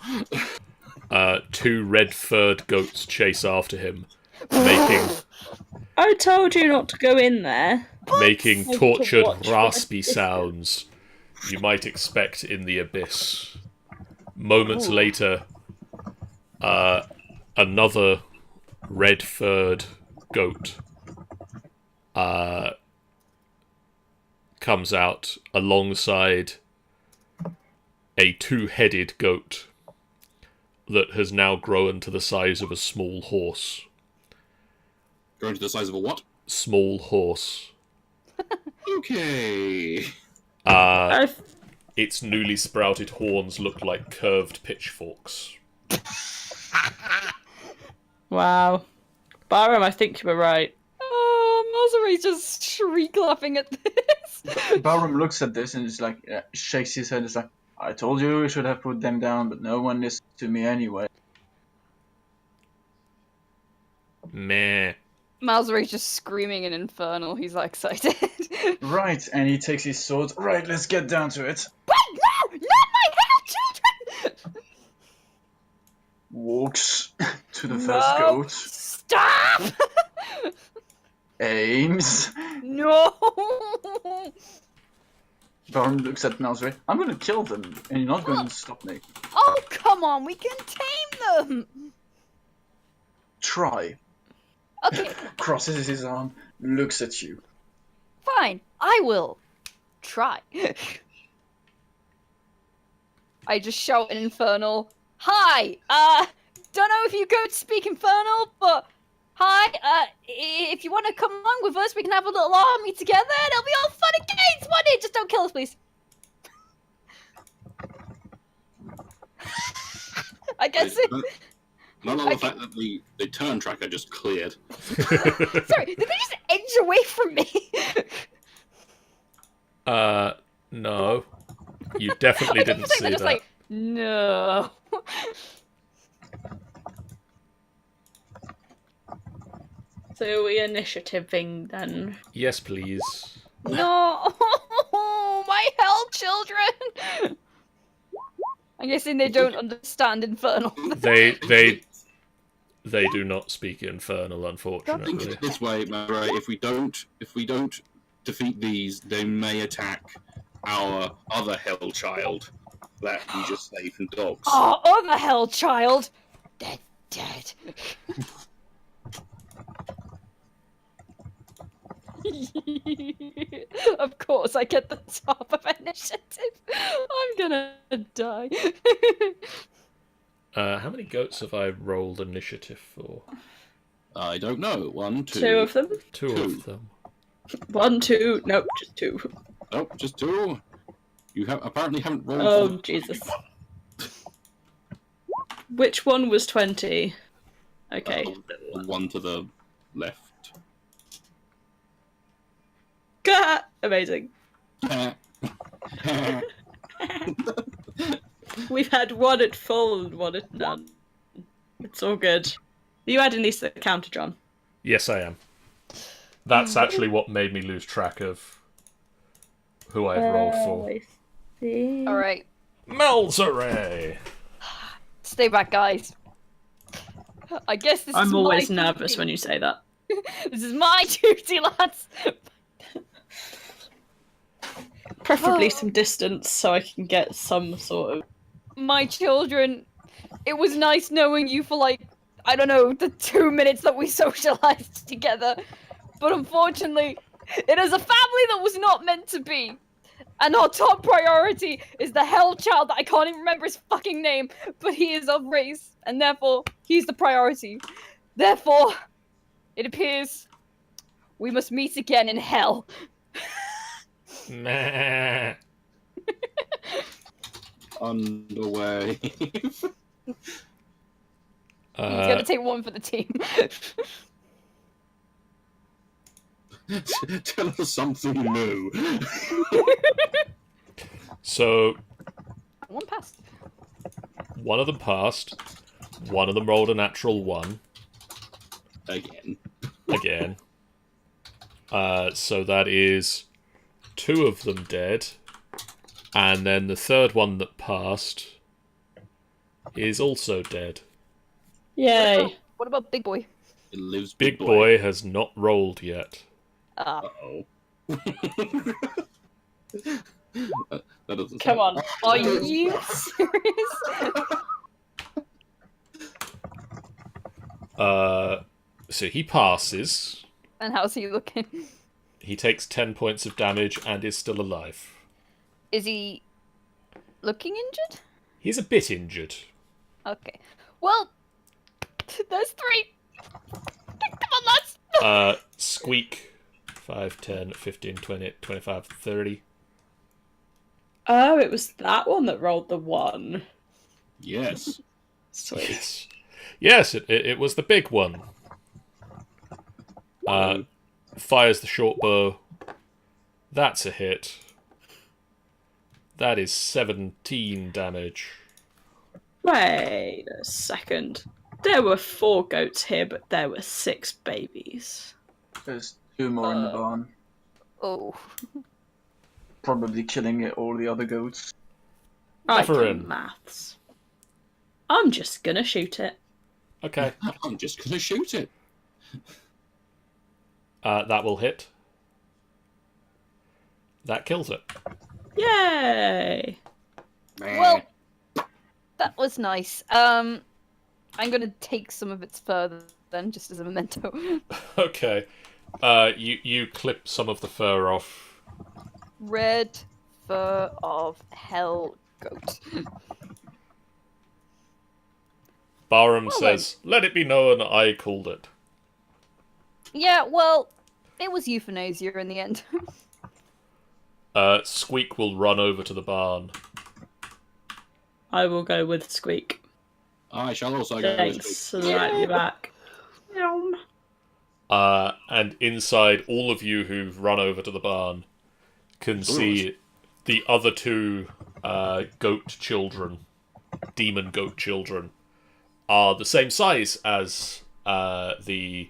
2 red-furred goats chase after him, making I told you not to go in there. making I tortured, want to watch raspy what this sounds you might expect in the abyss. Moments later, another red-furred goat comes out alongside a 2-headed goat that has now grown to the size of a small horse. Going to the size of a what? Small horse. Okay. Its newly sprouted horns look like curved pitchforks. Wow. Barham, I think you were right. Oh, Malzire's just shriek laughing at this. Barham looks at this and just like shakes his head. It's like, I told you we should have put them down, but no one listened to me anyway. Meh. Malzire just screaming in Infernal. He's like excited. Right, and he takes his sword. Right, let's get down to it. Wait, no! Not my hell children! Walks to the first goat. Stop! Aims. No! Barhum looks at Malzire. I'm gonna kill them, and you're not going to stop me. Oh, come on, we can tame them! Try. Okay, Crosses his arm, looks at you. fine. I will try. I just shout in Infernal. Hi! Don't know if you could speak Infernal, but hi, if you want to come along with us, we can have a little army together, and it'll be all fun and games, won't it? Just don't kill us, please. I guess it... Not on the fact that the turn tracker just cleared. Sorry, did they just edge away from me? No. You definitely didn't see They're just that. like, no. So we initiativing then. Yes, please. No, my hell children. I'm guessing they don't understand Infernal. They do not speak Infernal, Think unfortunately. of it this way, Mara, if we don't defeat these, they may attack our other hell child that we just saved from dogs. Oh, other hell child. They're dead. Of course, I get the top of initiative. I'm gonna die. How many goats have I rolled initiative for? I don't know. 1, 2. Two of them? Two Two. of them. 1, 2, nope, just 2. Oh, just 2. You apparently haven't rolled. Oh, for the Jesus. 21. Which one was 20? Okay. The one to the left. Gah! Amazing. We've had one at full and one at none. It's all good. Are you adding these to the counter, John? Yes, I am. That's actually what made me lose track of who I've rolled for. I see. All right, Malzire! stay back, guys. I guess this is I'm always my nervous duty. when you say that. This is my duty, lads. Preferably some distance so I can get some sort of... My children, it was nice knowing you for like, I don't know, the 2 minutes that we socialized together. But unfortunately, it is a family that was not meant to be. And our top priority is the hell child that I can't even remember his fucking name, but he is of race, and therefore, he's the priority. Therefore, it appears we must meet again in hell. Nah. Underway. He's gonna take one for the team. Tell us something new. So, One passed. one of them passed. One of them rolled a natural 1. Again. Again. So that is 2 of them dead. And then the third one that passed is also dead. Yay. What about Big Boy? It lives Big Boy has not rolled yet. Uh-oh. That doesn't Come sound- on. Are you serious? So he passes. And how's he looking? He takes 10 points of damage and is still alive. Is he looking injured? He's a bit injured. Okay. Well, there's 3. Come on, lads. Squeak. 5, 10, 15, 20, 25, 30. Oh, it was that one that rolled the 1. Yes. Sweet. Yes. Yes, it was the big one. Fires the short bow. That's a hit. That is 17 damage. Wait a second. There were 4 goats here, but there were 6 babies. There's 2 more in the barn. Oh. Probably killing all the other goats. I do Nepharine. maths. I'm just gonna shoot it. Okay. I'm just going to shoot it. That will hit. That kills it. Yay! Well, that was nice. I'm gonna take some of its fur then, just as a memento. Okay. You clip some of the fur off. Red fur of hell goat. Barhum Well, says, "Let it be known I called it." Yeah, well, it was euthanasia in the end. Squeak will run over to the barn. I will go with Squeak. I shall also go Thanks, with slightly back. And inside, all of you who've run over to the barn can see the other 2 goat children, demon goat children, are the same size as the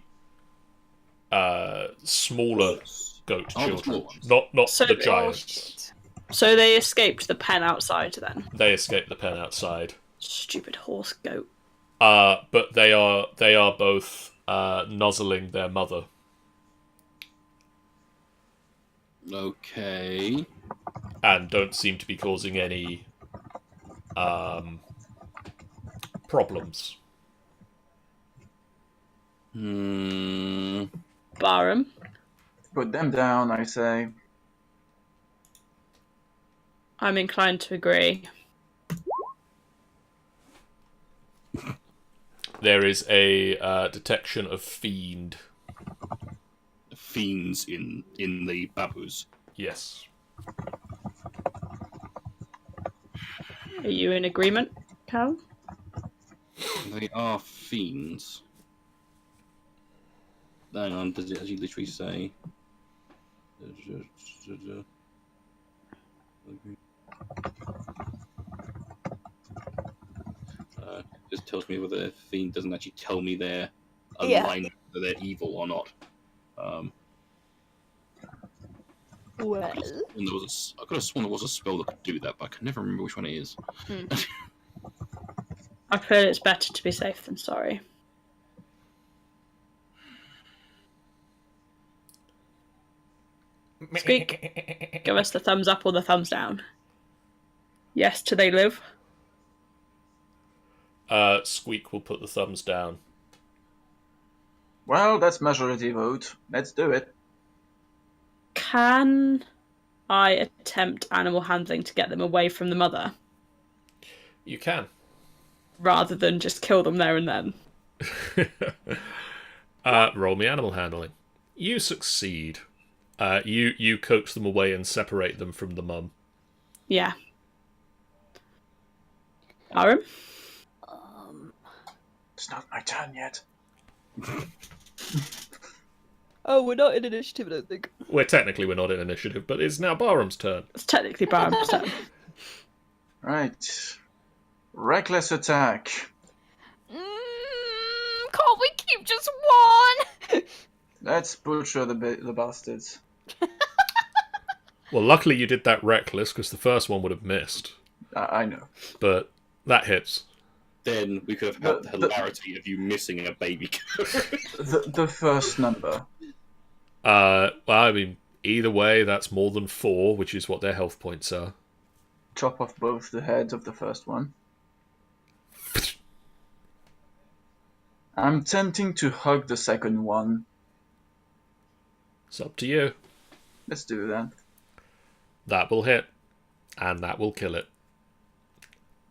smaller goat Oh, the children. small ones. Not So- the Oh, giants. So they escaped the pen outside then. They escaped the pen outside. Stupid horse goat. But they are both nuzzling their mother. Okay. And don't seem to be causing any problems. Barham. Put them down, I say. I'm inclined to agree. There is a detection of fiend. Fiends in the babus. Yes. Are you in agreement, Cal? They are fiends. Hang on, does it actually literally say? Just tells me whether a fiend doesn't actually tell me they're aligned, whether they're evil or not. Well. I could have sworn there was a spell that could do that, but I can never remember which one it is. I feel it's better to be safe than sorry. Squeak, give us the thumbs up or the thumbs down. Yes, do they live? Squeak will put the thumbs down. Well, that's majority vote. Let's do it. Can I attempt animal handling to get them away from the mother? You can. Rather than just kill them there and then. Roll me animal handling. You succeed. You coax them away and separate them from the mum. Yeah. Barham? It's not my turn yet. Oh, we're not in initiative, I don't think. We're not in initiative, but it's now Barham's turn. It's technically Barham's turn. Right. Reckless attack. Can't we keep just one? Let's butcher the bastards. Well, luckily you did that reckless, because the first one would have missed. I know. But that hits. Then we could have had the hilarity of you missing a baby. The first number. Well, I mean, either way, that's more than 4, which is what their health points are. Chop off both the heads of the first one. I'm tempting to hug the second one. It's up to you. Let's do that. That will hit. And that will kill it.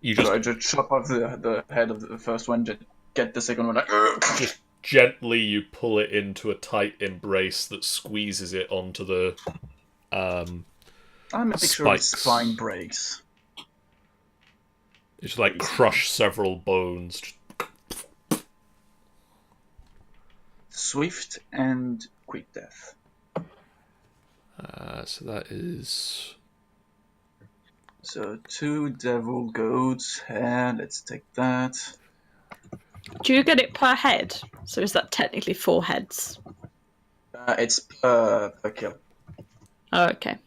You So I just chop off the head of the first one, just get the second one like... just gently you pull it into a tight embrace that squeezes it onto the I make sure its spine breaks. It's like crush several bones. Swift and quick death. So that is... So 2 devil goats, and let's take that. Do you get it per head? So is that technically 4 heads? It's per kill. Oh, okay.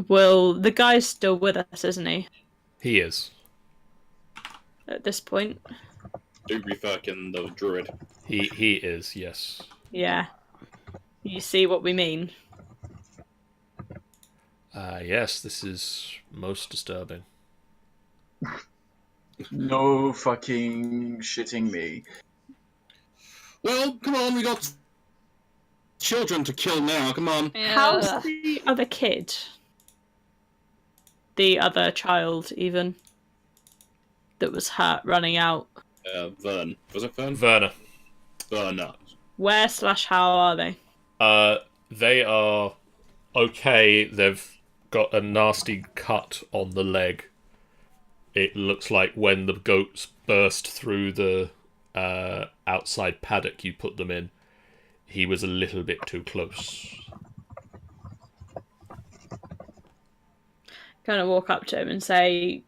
Well, the guy's still with us, isn't he? He is. At this point. Fucking the druid. He is, yes. Yeah. You see what we mean? Yes, this is most disturbing. No fucking shitting me. Well, come on, we got children to kill now. Come on. How's the other kid? The other child, even. That was hurt running out. Vern. Was it Vern? Werner. Werner. Where/how are they? They are okay. They've got a nasty cut on the leg. It looks like when the goats burst through the outside paddock you put them in, he was a little bit too close. Kind of walk up to him and say,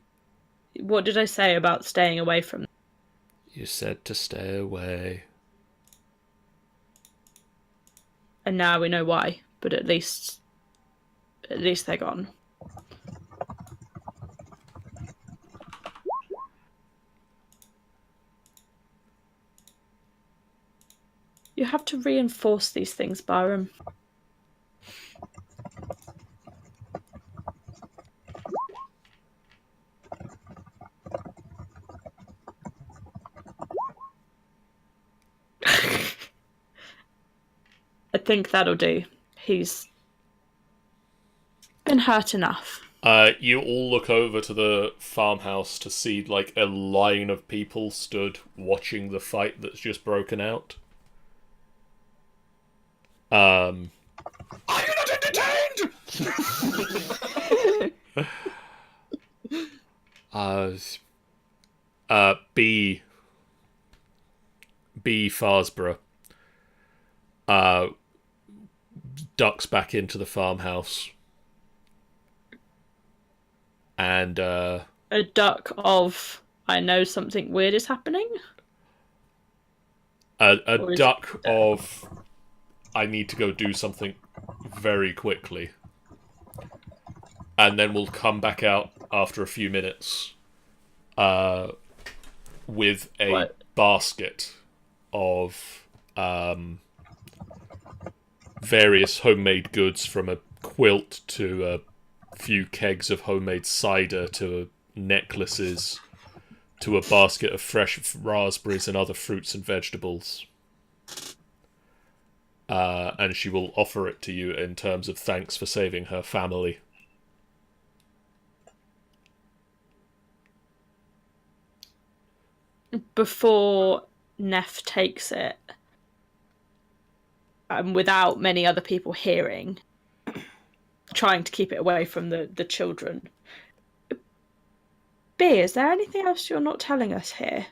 what did I say about staying away from them? You said to stay away. And now we know why, but at least they're gone. You have to reinforce these things, Barhum. I think that'll do. He's been hurt enough. You all look over to the farmhouse to see like a line of people stood watching the fight that's just broken out. Are you not entertained? B Farsborough ducks back into the farmhouse and A duck of, I know something weird is happening? a duck of, I need to go do something very quickly. And then we'll come back out after a few minutes with a basket of various homemade goods, from a quilt to a few kegs of homemade cider to necklaces to a basket of fresh raspberries and other fruits and vegetables. And she will offer it to you in terms of thanks for saving her family. Before Neff takes it, without many other people hearing, trying to keep it away from the children. B, is there anything else you're not telling us here?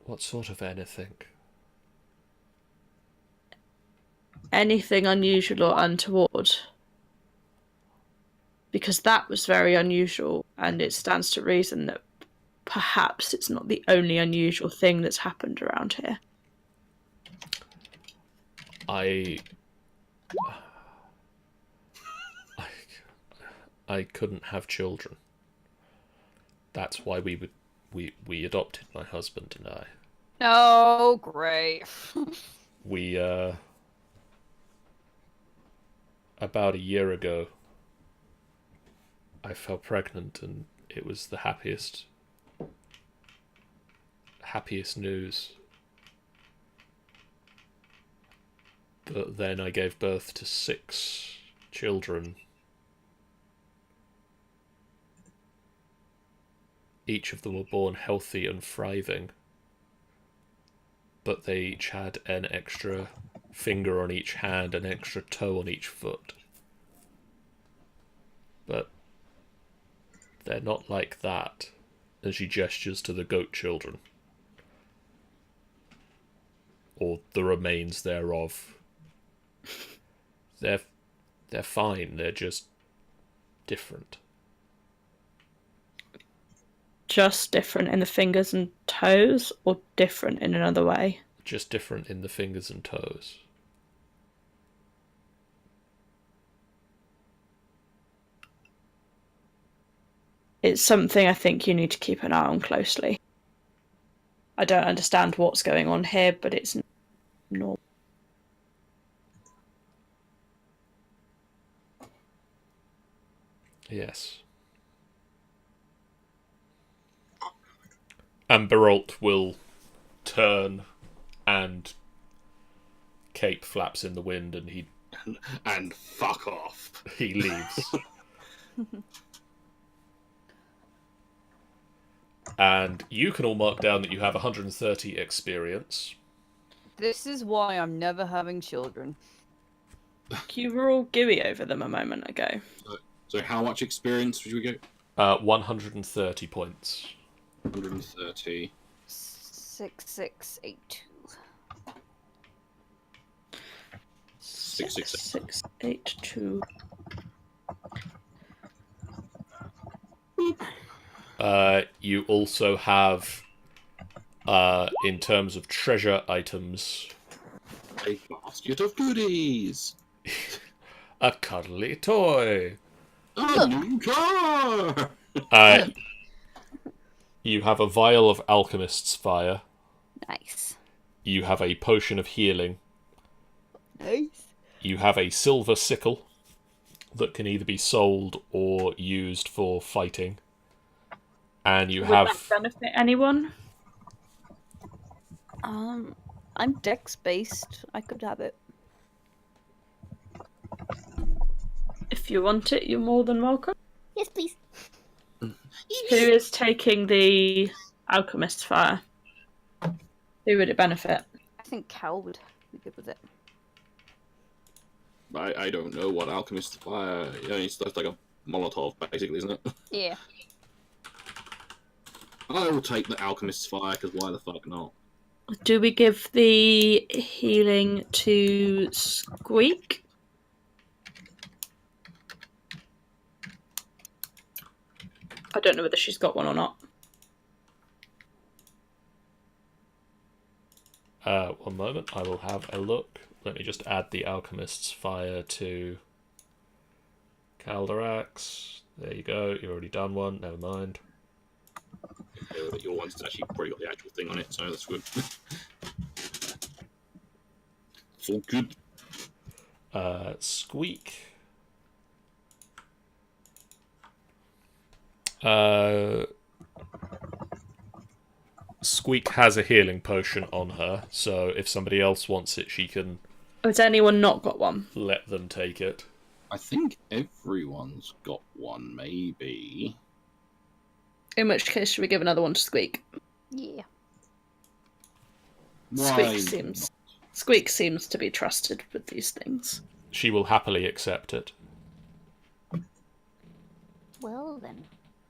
What sort of anything? Anything unusual or untoward? Because that was very unusual, and it stands to reason that perhaps it's not the only unusual thing that's happened around here. I couldn't have children. That's why we adopted, my husband and I. Oh, great. We about a year ago, I fell pregnant, and it was the happiest news. But then I gave birth to 6 children. Each of them were born healthy and thriving, but they each had an extra finger on each hand, an extra toe on each foot. But they're not like that, as she gestures to the goat children, or the remains thereof. They're They're fine, they're just different. Just different in the fingers and toes, or different in another way? Just different in the fingers and toes. It's something I think you need to keep an eye on closely. I don't understand what's going on here, but it's normal. Yes. And Beralt will turn, and cape flaps in the wind, and And fuck off. he leaves. And you can all mark down that you have 130 experience. This is why I'm never having children. You were all gooey over them a moment ago. So how much experience would we get? 130 points. 130. 6682. 682. You also have, in terms of treasure items, A basket of goodies. a cuddly toy. A new car. You have a vial of alchemist's fire. Nice. You have a potion of healing. Nice. You have a silver sickle that can either be sold or used for fighting. And you Would have... that benefit anyone? I'm dex based. I could have it. If you want it, you're more than welcome. Yes, please. Who is taking the alchemist's fire? Who would it benefit? I think Cal would be good with it. I don't know what alchemist fire. Yeah, it's like a Molotov, basically, isn't it? Yeah. I will take the alchemist's fire because why the fuck not? Do we give the healing to Squeak? I don't know whether she's got one or not. 1 moment, I will have a look. Let me just add the alchemist's fire to Calderax. There you go, you've already done one, never mind. Yeah, but your one's actually probably got the actual thing on it, so that's good. It's all good. Squeak. Squeak has a healing potion on her, so if somebody else wants it, she can Has anyone not got one? let them take it. I think everyone's got one, maybe. In which case, should we give another one to Squeak? Yeah. Why? Squeak seems to be trusted with these things. She will happily accept it. Well then.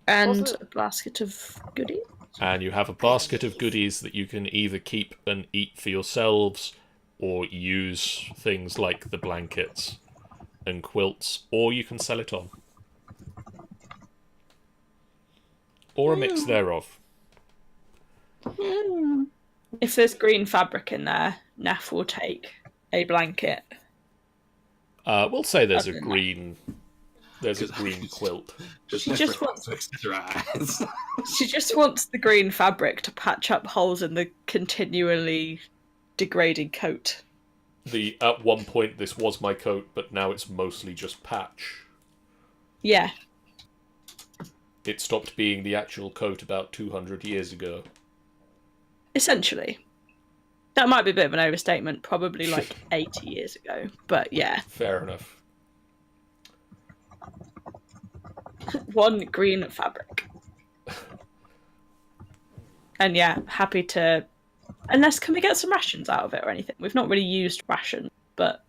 And Also- a basket of goodies. And you have a basket of goodies that you can either keep and eat for yourselves, or use things like the blankets and quilts, or you can sell it on. Or a mix thereof. If there's green fabric in there, Neff will take a blanket. We'll say there's a Other than green... There's a green quilt. Just She just wants- her eyes. She just wants the green fabric to patch up holes in the continually degrading coat. At one point, this was my coat, but now it's mostly just patch. Yeah. It stopped being the actual coat about 200 years ago. Essentially. That might be a bit of an overstatement, probably like 80 years ago, but yeah. Fair enough. One green fabric. And yeah, happy to... Unless, can we get some rations out of it or anything? We've not really used rations, but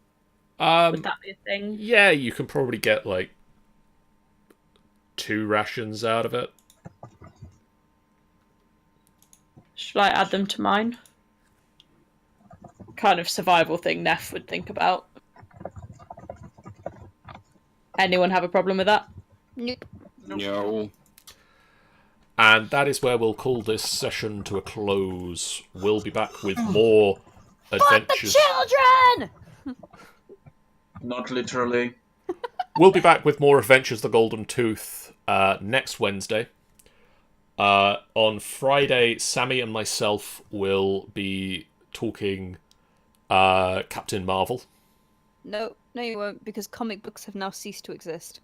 would that be a thing? Yeah, you can probably get, like, 2 rations out of it. Should I add them to mine? Kind of survival thing Neff would think about. Anyone have a problem with that? Nope. No. And that is where we'll call this session to a close. We'll be back with more adventures. Fuck the children! Not literally. We'll be back with more Adventures of the Golden Tooth next Wednesday. On Friday, Sammy and myself will be talking Captain Marvel. No, you won't, because comic books have now ceased to exist.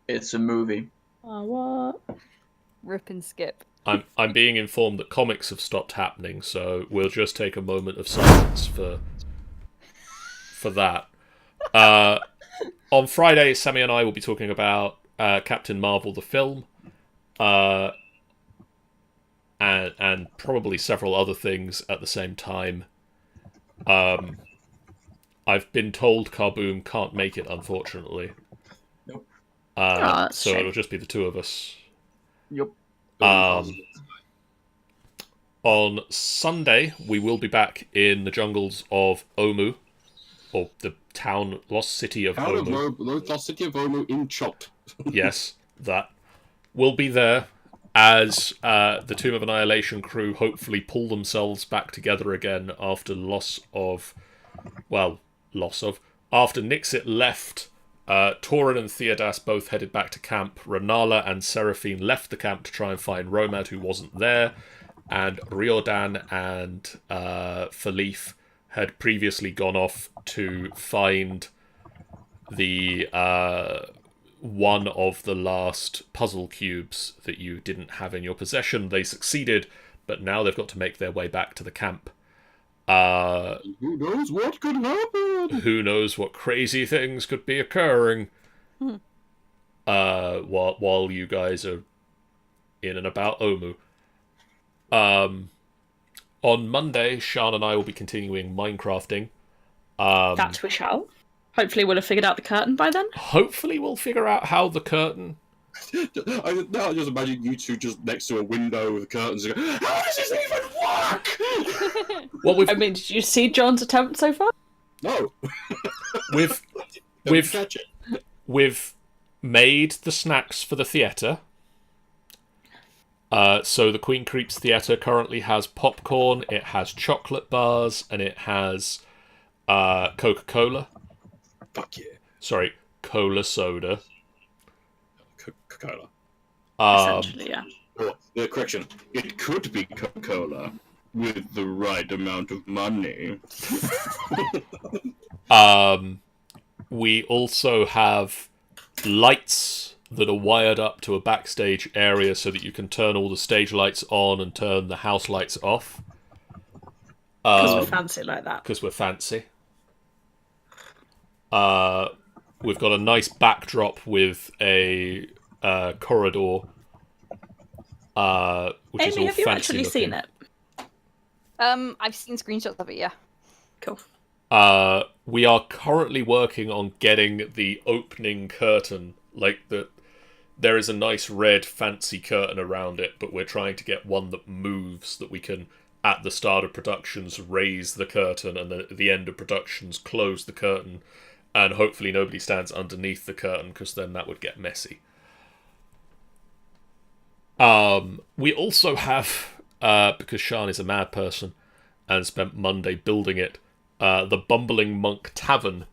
It's a movie. What? Rip and skip. I'm being informed that comics have stopped happening, so we'll just take a moment of silence for that. On Friday, Sammy and I will be talking about Captain Marvel the film, and probably several other things at the same time. I've been told Carboom can't make it, unfortunately. Nope. So it'll just be the two of us. Yep. On Sunday, we will be back in the jungles of Omu, or the lost city of Omu. Lost City of Omu in Chot. Yes, that. We'll be there as the Tomb of Annihilation crew hopefully pull themselves back together again after after Nixit left. Tauren and Theodas both headed back to camp. Renala and Seraphine left the camp to try and find Romad, who wasn't there. And Riordan and Philippe had previously gone off to find the one of the last puzzle cubes that you didn't have in your possession. They succeeded, but now they've got to make their way back to the camp. Who knows what could happen? Who knows what crazy things could be occurring while you guys are in and about Omu. On Monday, Sean and I will be continuing Minecrafting. That we shall. Hopefully we'll have figured out the curtain by then. Hopefully we'll figure out how the curtain... I just imagine you two just next to a window with curtains and go, how does this even work? Well, I mean, did you see John's attempt so far? No. We've Catch it. We've made the snacks for the theatre. So the Queen Creeps Theatre currently has popcorn, it has chocolate bars, and it has Coca-Cola. Fuck yeah. Sorry, cola soda. Coca-Cola. Essentially, yeah. Or, correction, it could be Coca-Cola with the right amount of money. We also have lights that are wired up to a backstage area so that you can turn all the stage lights on and turn the house lights off. Because we're fancy like that. Because we're fancy. We've got a nice backdrop with a corridor, which is Amy, all have you fancy actually looking. seen it? I've seen screenshots of it, yeah. Cool. We are currently working on getting the opening curtain, there is a nice red fancy curtain around it, but we're trying to get one that moves, that we can, at the start of productions, raise the curtain, and then at the end of productions, close the curtain, and hopefully nobody stands underneath the curtain, because then that would get messy. We also have, because Sean is a mad person, and spent Monday building it, the Bumbling Monk Tavern,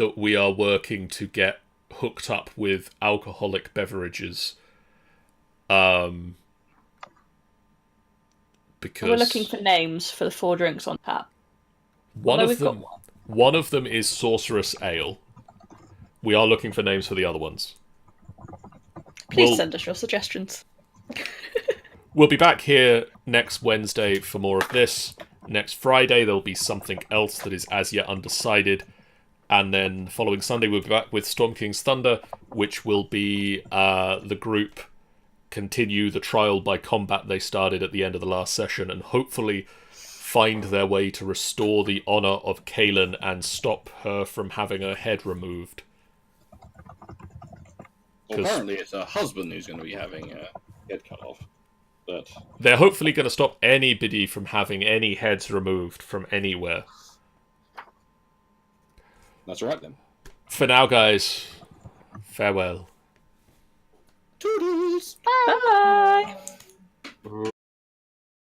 that we are working to get hooked up with alcoholic beverages. Because We're looking for names for the 4 drinks on tap. one Although of we've got them, one. one of them is Sorceress Ale. We are looking for names for the other ones. Please send us your suggestions. We'll be back here next Wednesday for more of this. Next Friday, there'll be something else that is as yet undecided. And then the following Sunday, we'll be back with Storm King's Thunder, which will be the group continue the trial by combat they started at the end of the last session, and hopefully find their way to restore the honor of Kaelin and stop her from having her head removed. Well, apparently it's her husband who's going to be having a head cut off. But They're hopefully going to stop anybody from having any heads removed from anywhere. That's all right then. For now, guys, farewell. Toodles! Bye.